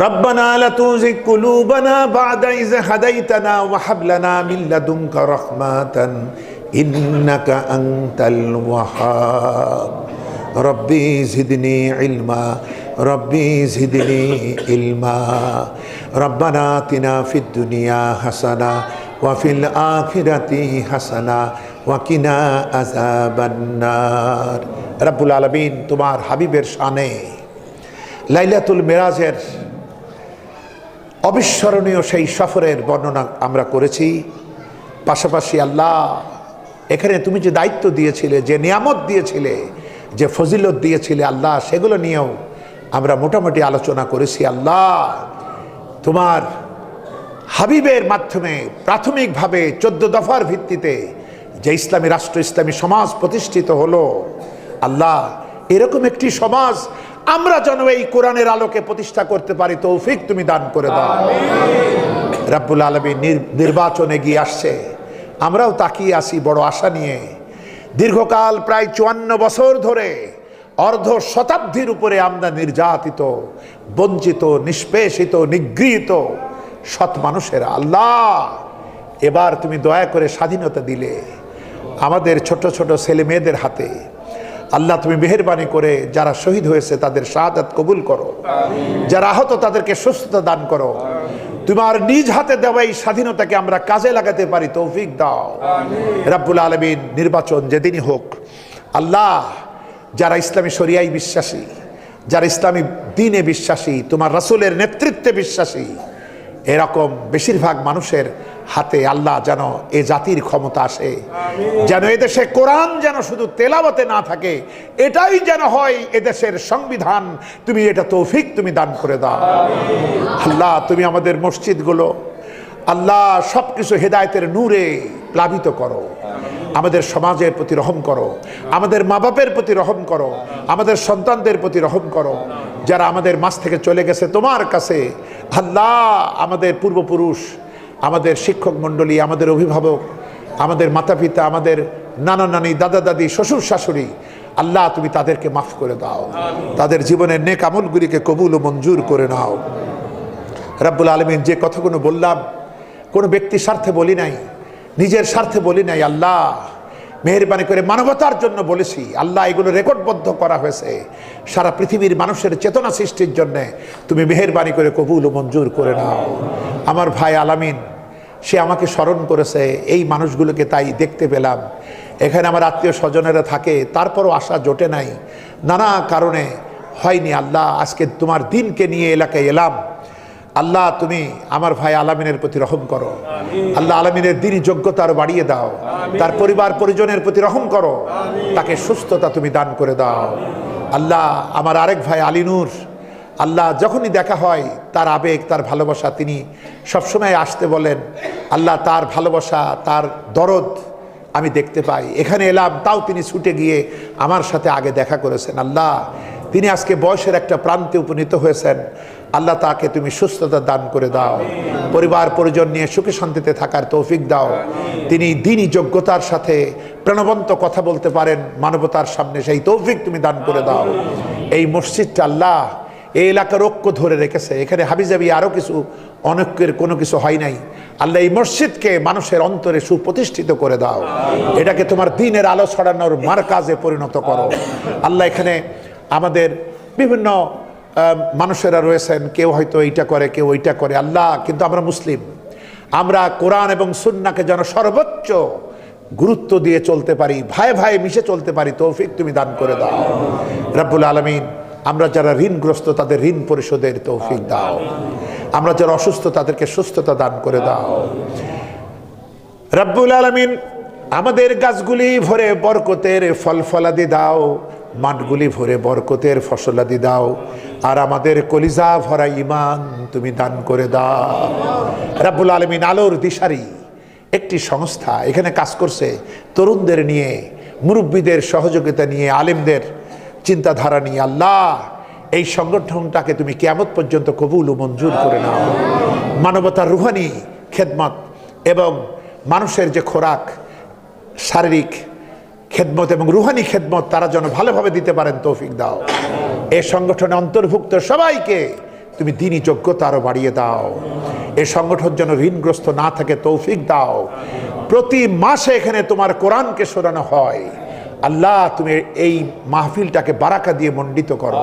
রব্বানা লা তুযিগ কুলুবানা বা'দা ইয হাদাইতানা ওয়া হাব লানা মিন লাদুনকা রাহমাতান ইন্নাকা আনতাল ওয়াহ্হাব। রব্বি জিদনি ইলমা, রব্বি জিদনি ইলমা। রব্বানা আতিনা ফিদ দুনিয়া হাসানা ওয়া ফিল আখিরাতি হাসানা ওয়া কিনা আযাবান নার। রব্বুল আলামিন, তোমার হাবিবের শানে লাইলাতুল মিরাজের অবিস্মরণীয় সেই সফরের বর্ণনা আমরা করেছি। পাশাপাশি আল্লাহ, এখানে তুমি যে দায়িত্ব দিয়েছিলে, যে নিয়ামত দিয়েছিলে, যে ফজিলত দিয়েছিলে আল্লাহ, সেগুলো নিয়েও আমরা মোটামুটি আলোচনা করেছি। আল্লাহ, তোমার হাবিবের মাধ্যমে প্রাথমিকভাবে 14 দফার ভিত্তিতে যে ইসলামী রাষ্ট্র, ইসলামী সমাজ প্রতিষ্ঠিত হলো, আল্লাহ এরকম একটি সমাজ আমরা যেন এই কোরআনের আলোকে প্রতিষ্ঠা করতে পারি তৌফিক তুমি দান করে দাও। রাব্বুল আলামিন নির্বাচনে গিয়ে আসছে, আমরাও তাকিয়ে আসি বড় আশা নিয়ে। দীর্ঘকাল প্রায় 54 বছর ধরে অর্ধ শতাব্দীর উপরে আমরা নির্যাতিত, বঞ্চিত, নিষ্পেষিত, নিগৃহীত সৎ মানুষেরা। আল্লাহ, এবার তুমি দয়া করে স্বাধীনতা দিলে আমাদের ছোট ছোট ছেলে মেয়েদের হাতে। আল্লাহ, তুমি মেহেরবানি করে যারা শহীদ হয়েছে তাদের শাহাদাত কবুল করো, যারা আহত তাদেরকে সুস্থতা দান করো। তোমার নিজ হাতে দেওয়া এই স্বাধীনতাকে আমরা কাজে লাগাতে পারি তৌফিক দাও। রাব্বুল আলামিন, নির্বাচন যেদিনই হোক আল্লাহ, যারা ইসলামী শরিয়ায় বিশ্বাসী, যারা ইসলামী দ্বীনে বিশ্বাসী, তোমার রাসূলের নেতৃত্বে বিশ্বাসী, এরকম বেশিরভাগ মানুষের হাতে আল্লাহ যেন এ জাতির ক্ষমতা আসে, যেন এদেশে কোরআন যেন শুধু তেলাওয়াতে না থাকে, এটাই যেন হয় এদেশের সংবিধান। তুমি এটা তৌফিক তুমি দান করে দাও। আল্লাহ, তুমি আমাদের মসজিদগুলো আল্লাহ সবকিছু হেদায়েতের নূরে প্লাবিত করো। আমাদের সমাজের প্রতি রহম করো, আমাদের মা বাপের প্রতি রহম করো, আমাদের সন্তানদের প্রতি রহম করো, যারা আমাদের মাঝ থেকে চলে গেছে তোমার কাছে। আল্লাহ, আমাদের পূর্বপুরুষ, আমাদের শিক্ষক মণ্ডলী, আমাদের অভিভাবক, আমাদের মাতা পিতা, আমাদের নানা নানি, দাদা দাদি, শ্বশুর শাশুড়ি, আল্লাহ তুমি তাদেরকে মাফ করে দাও, তাদের জীবনের নেক আমলগুলিকে কবুল ও মঞ্জুর করে নাও। রাব্বুল আলামিন, যে কথাগুলো বললাম কোনো ব্যক্তির স্বার্থে বলি নাই, নিজের স্বার্থে বলি নাই। আল্লাহ, মেহেরবানি করে মানবতার জন্য বলেছি। আল্লাহ, এগুলো রেকর্ডবদ্ধ করা হয়েছে সারা পৃথিবীর মানুষের চেতনা সৃষ্টির জন্য। তুমি মেহেরবানি করে কবুল ও মঞ্জুর করে নাও। আমার ভাই আলামিন, সে আমাকে স্মরণ করেছে, এই মানুষগুলোকে তাই দেখতে পেলাম। এখানে আমার আত্মীয় স্বজনেরা থাকে, তারপরও আশা জোটে নাই, নানা কারণে হয়নি। আল্লাহ, আজকে তোমার দিনকে নিয়ে এলাকায় এলাম। আল্লাহ, তুমি আমার ভাই আলামিনের প্রতি রহম করো। আল্লাহ, আলামিনের দিনই যোগ্যতা আরো বাড়িয়ে দাও, তার পরিবার পরিজনের প্রতি রহম করো, তাকে সুস্থতা তুমি দান করে দাও। আল্লাহ, আমার আরেক ভাই আলিনুর, আল্লাহ যখনই দেখা হয় তার আবেগ, তার ভালোবাসা তিনি সবসময় আসতে বলেন। আল্লাহ, তার ভালোবাসা, তার দরদ আমি দেখতে পাই। এখানে এলাম, তাও তিনি ছুটে গিয়ে আমার সাথে আগে দেখা করেছেন। আল্লাহ, তিনি আজকে বয়সের একটা প্রান্তে উপনীত হয়েছেন। আল্লাহ, তাকে তুমি সুস্থতা দান করে দাও, পরিবার পরিজন নিয়ে সুখে শান্তিতে থাকার তৌফিক দাও। তিনি দ্বীনি যোগ্যতার সাথে প্রাণবন্ত কথা বলতে পারেন মানবতার সামনে, সেই তৌফিক তুমি দান করে দাও। এই মসজিদটা আল্লাহ এই এলাকার ঐক্য ধরে রেখেছে। এখানে হাবিজাবি আরও কিছু অনৈক্যের কোনো কিছু হয় নাই। আল্লাহ, এই মসজিদকে মানুষের অন্তরে সুপ্রতিষ্ঠিত করে দাও, এটাকে তোমার দ্বীনের আলো ছড়ানোর মারকাজে পরিণত করো। আল্লাহ, এখানে আমাদের বিভিন্ন মানুষেরা রয়েছেন, কেউ হয়তো এইটা করে, কেউ ওইটা করে। আল্লাহ, কিন্তু আমরা মুসলিম, আমরা কোরআন এবং সুন্নাহকে যেন সর্বোচ্চ গুরুত্ব দিয়ে চলতে পারি, ভাই ভাই মিশে চলতে পারি, তৌফিক তুমি দান করে দাও। রাব্বুল আলামিন, আমরা যারা ঋণগ্রস্ত তাদের ঋণ পরিশোধের তৌফিক দাও, আমরা যারা অসুস্থ তাদেরকে সুস্থতা দান করে দাও। রাব্বুল আলামিন, আমাদের গাছগুলি ভরে বরকতের ফল ফলাদি দাও, মাঠগুলি ভরে বরকতের ফসলাদি দাও, আর আমাদের কলিজা ভরা ঈমান তুমি দান করে দাও। রাব্বুল আলামিন, আলোর দিশারি একটি সংস্থা এখানে কাজ করছে, তরুণদের নিয়ে, মুরব্বীদের সহযোগিতা নিয়ে, আলেমদের চিন্তাধারা নিয়ে। আল্লাহ, এই সংগঠনটাকে তুমি কিয়ামত পর্যন্ত কবুল ও মঞ্জুর করে নাও। মানবতার রুহানি খেদমত এবং মানুষের যে খোরাক, শারীরিক খেদমত এবং রুহানি খেদমত তারা যেন ভালোভাবে দিতে পারেন তৌফিক দাও। এই সংগঠনে অন্তর্ভুক্ত সবাইকে তুমি দ্বীনি যোগ্যতা আরো বাড়িয়ে দাও। এই সংগঠন যেন ঋণগ্রস্ত না থাকে তৌফিক দাও। প্রতি মাসে এখানে তোমার কোরআনকে শোনানো হয়। আল্লাহ, তুমি এই মাহফিলটাকে বারাকা দিয়ে মণ্ডিত করো।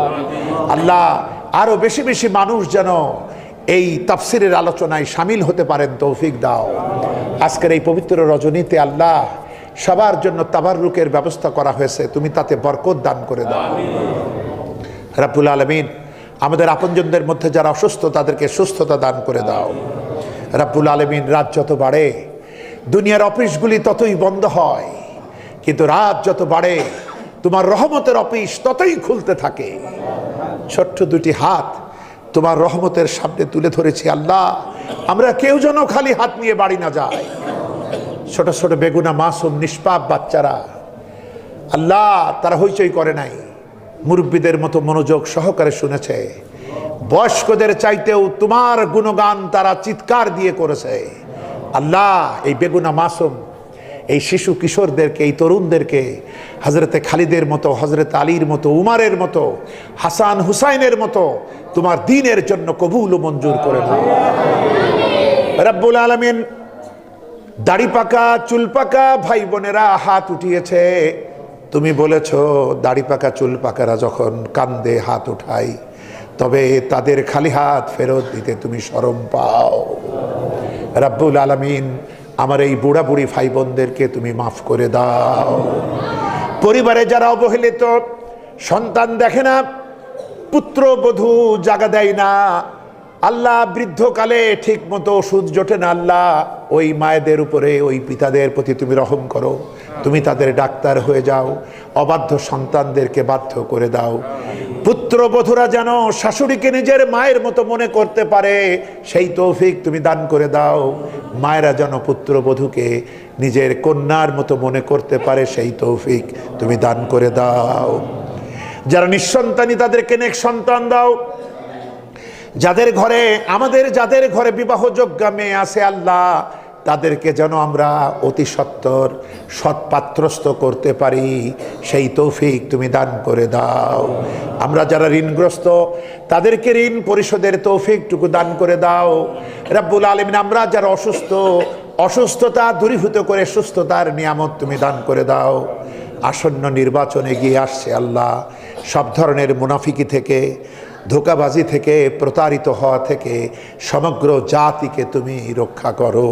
আল্লাহ, আরো বেশি বেশি মানুষ যেন এই তাফসিরের আলোচনায় শামিল হতে পারেন তৌফিক দাও। আজকের এই পবিত্র রজনীতে আল্লাহ সবার জন্য তাবাররুকের ব্যবস্থা করা হয়েছে, তুমি তাতে বরকত দান করে দাও। রাব্বুল আলামিন, আমাদের আপনজনদের মধ্যে যারা অসুস্থ তাদেরকে সুস্থতা দান করে দাও। রাব্বুল আলামিন, রাত যত বাড়ে দুনিয়ার অফিসগুলি ততই বন্ধ হয়, কিন্তু রাত যত বাড়ে তোমার রহমতের অফিস ততই খুলতে থাকে। ছোট্ট দুটি হাত তোমার রহমতের সামনে তুলে ধরেছি। আল্লাহ, আমরা কেউ যেন খালি হাত নিয়ে বাড়ি না যায়। ছোট ছোট বেগুনা মাসুম নিষ্পাপ বাচ্চারা, আল্লাহ তারা হইচই করে নাই, মুরব্বীদের মতো মনোযোগ সহকারে শুনেছে, বয়স্কদের চাইতেও তোমার গুণগান তারা চিৎকার দিয়ে করেছে। আল্লাহ, এই বেগুনা মাসুম, এই শিশু কিশোরদেরকে, এই তরুণদেরকে হজরতে খালিদের মতো, হজরত আলীর মতো, উমারের মতো, হাসান হুসাইনের মতো তোমার দ্বীনের জন্য কবুল ও মঞ্জুর করে নাও রব্বুল আলামিন। দাড়ি পাকা চুল পাকা ভাই বোনেরা হাত উঠিয়েছে। তুমি বলেছ দাড়ি পাকা চুল পাকারা যখন কান্দে হাত উঠায় তবে তাদের খালি হাত ফেরত দিতে তুমি শরম পাও। রব্বুল আলামিন, আমার এই বুড়া বুড়ি ভাই বোনদেরকে তুমি মাফ করে দাও। পরিবারে যারা অবহেলিত, সন্তান দেখে না, পুত্রবধূ জাগা দেয় না, আল্লাহ বৃদ্ধকালে ঠিক মতো ওষুধ জোটে না, আল্লাহ ওই মায়েদের উপরে, ওই পিতাদের প্রতি তুমি রহম করো। তুমি তাদের ডাক্তার হয়ে যাও, অবাধ্য সন্তানদেরকে বাধ্য করে দাও। পুত্রবধূরা যেন শাশুড়িকে নিজের মায়ের মতো মনে করতে পারে সেই তৌফিক তুমি দান করে দাও। মায়েরা যেন পুত্রবধূকে নিজের কন্যার মতো মনে করতে পারে সেই তৌফিক তুমি দান করে দাও। যারা নিঃসন্তানী তাদেরকে নেক সন্তান দাও। যাদের ঘরে, আমাদের যাদের ঘরে বিবাহযোগ্য মেয়ে আছে আল্লাহ, তাদেরকে যেন আমরা অতি সত্বর সৎপাত্রস্থ করতে পারি সেই তৌফিক তুমি দান করে দাও। আমরা যারা ঋণগ্রস্ত তাদেরকে ঋণ পরিশোধের তৌফিকটুকু দান করে দাও রব্বুল আলামিন। আমরা যারা অসুস্থ, অসুস্থতা দূরীভূত করে সুস্থতার নিয়ামত তুমি দান করে দাও। আসন্ন নির্বাচনে গিয়ে আসছে আল্লাহ, সব ধরনের মুনাফিকি থেকে, ধোঁকাবাজি থেকে, প্রতারিত হওয়া থেকে সমগ্র জাতিকে তুমি রক্ষা করো।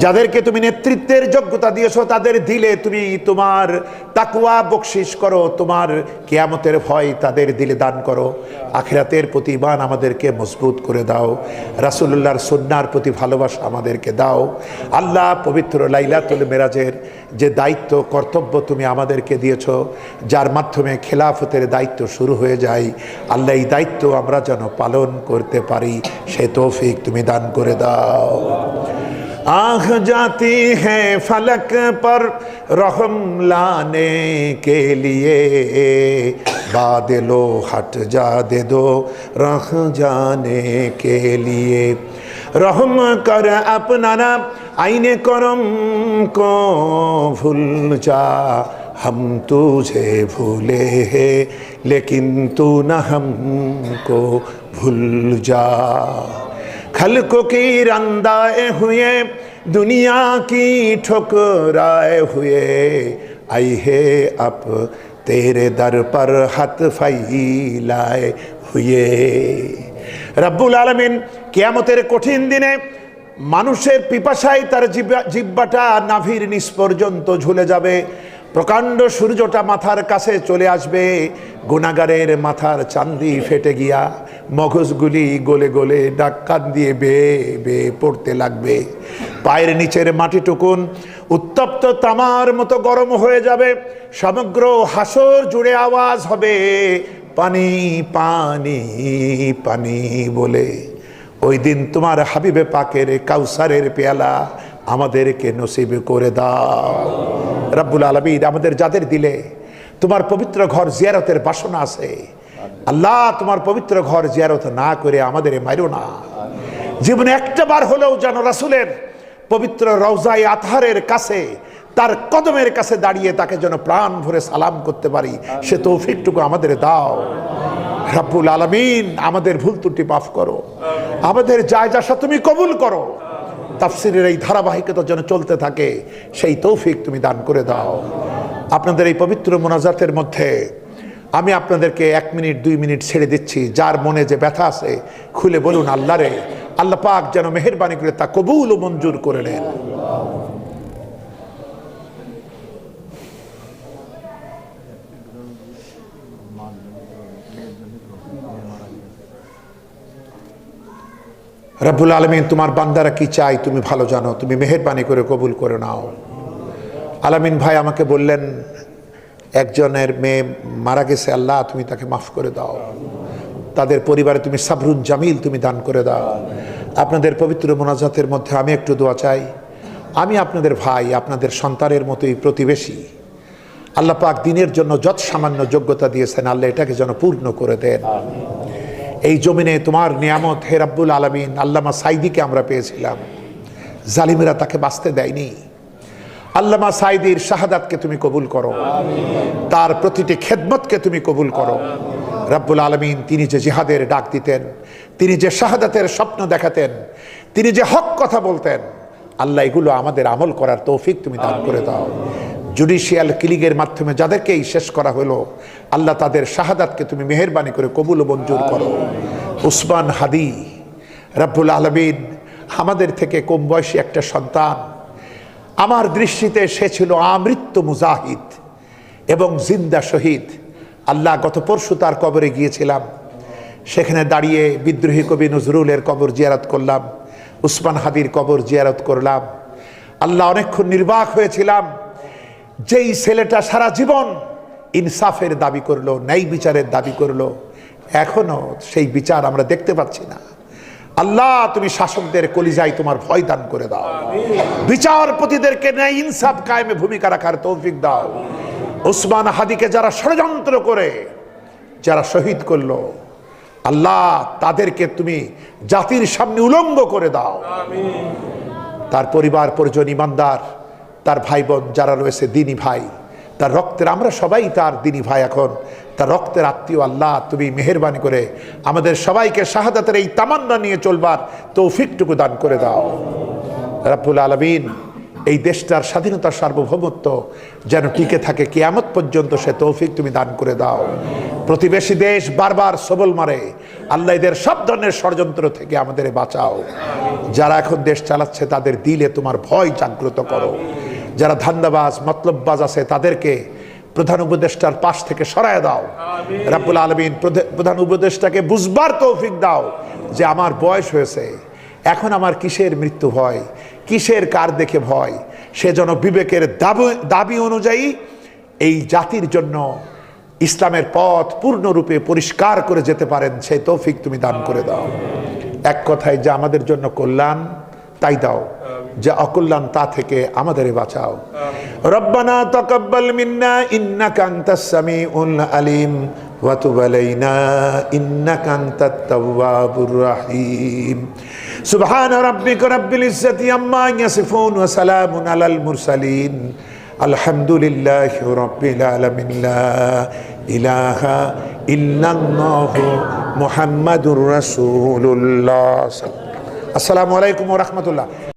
যাদেরকে তুমি নেতৃত্বের যোগ্যতা দিয়েছো তাদের দিলে তুমি তোমার তাকওয়া বকশিশ করো, তোমার কিয়ামতের ভয় তাদের দিলে দান করো। আখিরাতের প্রতি ঈমান আমাদেরকে মজবুত করে দাও। রাসূলুল্লাহর সুন্নাহর প্রতি ভালোবাসা আমাদেরকে দাও আল্লাহ। পবিত্র লাইলাতুল মেরাজের যে দায়িত্ব কর্তব্য তুমি আমাদেরকে দিয়েছো, যার মাধ্যমে খেলাফতের দায়িত্ব শুরু হয়ে যায়, আল্লাহ এই দায়িত্ব আমরা যেন পালন করতে পারি সে তৌফিক তুমি দান করে দাও। आँख जाती है फलक पर रहम लाने के लिए, बादलों हट जा दे दो रख जाने के लिए, रहम कर अपना ना आईने करम को भूल जा, हम तुझे भूले हैं लेकिन तू न हमको भूल जा। खल्कों की रंदाए हुए दुनिया की ठुकराए हुए, आई है अब तेरे दर पर हाथ फैलाए हुए। रब्बुल आलमीन कियामतेर कठिन दिने মানুষের পিপাসায় তার জিহ্বাটা নাভির নিচ পর্যন্ত ঝুলে যাবে। প্রকাণ্ড সূর্যটা মাথার কাছে চলে আসবে। গুনাহগারের মাথার চান্দি ফেটে গিয়া মগজগুলি গলে গলে ডাক কান দিয়ে বেয়ে বেয়ে পড়তে লাগবে। পায়ের নিচের মাটিটুকুন উত্তপ্ত তামার মতো গরম হয়ে যাবে। সমগ্র হাসর জুড়ে আওয়াজ হবে পানি পানি পানি বলে। ওই দিন তোমার হাবিবে পাকের কাউসারের পেয়ালা আমাদেরকে নসিব করে দাও রব্বুল আলামিন। আমাদের যাদের দিলে তোমার পবিত্র ঘর জিয়ারতের বাসনা আছে আল্লাহ, তোমার পবিত্র ঘর জিয়ারত না করে আমাদের মাইরো না। জীবনে একটা বার হলেও যেন রাসূলের পবিত্র রওজায়ে আতহারের কাছে, তার কদমের কাছে দাঁড়িয়ে তাকে যেন প্রাণ ভরে সালাম করতে পারি সে তৌফিকটুকু আমাদের দাও রব্বুল আলামিন। আমাদের ভুল ত্রুটি মাফ করো, আমাদের জায়জাসা তুমি কবুল করো। তাফসীরের এই ধারাবাহিকতা যেন চলতে থাকে সেই তৌফিক তুমি দান করে দাও। আপনাদের এই পবিত্র মোনাজাতের মধ্যে আমি আপনাদেরকে 1 মিনিট 2 মিনিট ছেড়ে দিচ্ছি। যার মনে যে ব্যথা আছে খুলে বলুন আল্লাহ রে, আল্লাহ পাক যেন মেহেরবানি করে তা কবুল ও মঞ্জুর করে নেন। রব্বুল আলামিন, তোমার বান্দারা কি চাই তুমি ভালো জানো, তুমি মেহেরবানি করে কবুল করে নাও। আলামিন ভাই আমাকে বললেন একজনের মেয়ে মারা গেছে, আল্লাহ তুমি তাকে মাফ করে দাও। তাদের পরিবারে তুমি সাবরুন জামিল তুমি দান করে দাও। আপনাদের পবিত্র মোনাজাতের মধ্যে আমি একটু দোয়া চাই। আমি আপনাদের ভাই, আপনাদের সন্তানের মতোই প্রতিবেশী। আল্লাহ পাক দিনের জন্য যত সামান্য যোগ্যতা দিয়েছেন আল্লাহ এটাকে যেন পূর্ণ করে দেন। এই জমিনে তোমার নিয়ামত হে রাব্বুল আলামিন। আল্লামা সাইদিকে আমরা পেয়েছিলাম, জালিমেরা তাকে বাঁচতে দেয়নি। আল্লামা সাইদির শাহাদাতকে তুমি কবুল করো, তার প্রতিটি খেদমতকে তুমি কবুল করো রাব্বুল আলামিন। তিনি যে জিহাদের ডাক দিতেন, তিনি যে শাহাদাতের স্বপ্ন দেখাতেন, তিনি যে হক কথা বলতেন, আল্লাহ এগুলো আমাদের আমল করার তৌফিক তুমি দান করে দাও। জুডিশিয়াল কিলিংয়ের মাধ্যমে যাদেরকেই শেষ করা হলো আল্লাহ তাদের শাহাদাতকে তুমি মেহেরবানি করে কবুল ও মঞ্জুর করো। উসমান হাদি রাব্বুল আলামিন, আমাদের থেকে কম বয়সী একটা সন্তান, আমার দৃষ্টিতে সে ছিল আমৃত্যু মুজাহিদ এবং জিন্দা শহীদ। আল্লাহ গত পরশু তার কবরে গিয়েছিলাম, সেখানে দাঁড়িয়ে বিদ্রোহী কবি নজরুলের কবর জিয়ারত করলাম, উসমান হাদির কবর জিয়ারত করলাম। আল্লাহ অনেকক্ষণ নির্বাক হয়েছিলাম। যেই ছেলেটা সারা জীবন ইনসাফের দাবি করলো, ন্যায় বিচারের দাবি করলো, এখনো সেই বিচার আমরা দেখতে পাচ্ছি না। আল্লাহ তুমি শাসকদের কলিজায় তোমার ভয় দান করে দাও, বিচারপতিদেরকে ন্যায় ইনসাফ কায়েমে ভূমিকা রাখার তৌফিক দাও। উসমান হাদিকে যারা ষড়যন্ত্র করে যারা শহীদ করলো আল্লাহ তাদেরকে তুমি জাতির সামনে উলঙ্গ করে দাও। তার পরিবার পরিজন ইমানদার, তার ভাই বোন যারা রয়েছে দিনী ভাই, তার রক্তের, আমরা সবাই তার দিনী ভাই, এখন তার রক্তের আত্মীয়। আল্লাহ তুমি মেহেরবানি করে আমাদের সবাইকে শাহাদাতের এই তামান্না নিয়ে চলবার তৌফিকটুকু দান করে দাও রাব্বুল আলামিন। এই দেশটার স্বাধীনতা সার্বভৌমত্ব যেন টিকে থাকে কিয়ামত পর্যন্ত, সে তৌফিক তুমি দান করে দাও। প্রতিবেশী দেশ বারবার সবল মারে, আল্লাহ এদের সব ধরনের ষড়যন্ত্র থেকে আমাদের বাঁচাও। যারা এখন দেশ চালাচ্ছে তাদের দিলে তোমার ভয় জাগ্রত করো। যারা ধান্দাবাজ মতলববাজ আছে তাদেরকে প্রধান উপদেষ্টার পাশ থেকে সরায় দাও রাব্বুল আলামিন। প্রধান উপদেষ্টাকে বুঝবার তৌফিক দাও যে আমার বয়স হয়েছে, এখন আমার কিসের মৃত্যু ভয়, কিসের কার দেখে ভয়। সে যেন বিবেকের দাবি অনুযায়ী এই জাতির জন্য ইসলামের পথ পূর্ণরূপে পরিষ্কার করে যেতে পারেন, সেই তৌফিক তুমি দান করে দাও। এক কথায় যা আমাদের জন্য কল্যাণ তাই দাও, যা অকল্যাণ তা থেকে আমাদের বাঁচাও। রব্বানা তাকাব্বাল মিন্না ইন্নাকা আনতাস সামিউল আলিম ওয়া তুব আলাইনা ইন্নাকা আনতাত তাওয়াবুর রহিম। সুবহানা রাব্বিকা রাব্বিল ইজ্জাতি আম্মা ইয়াসিফুন ওয়া সালামুন আলাল মুরসালিন আলহামদুলিল্লাহি রাব্বিল আলামিন। লা ইলাহা ইল্লাল্লাহু মুহাম্মাদুর রাসূলুল্লাহ। আসসালামু আলাইকুম ওয়া রাহমাতুল্লাহ।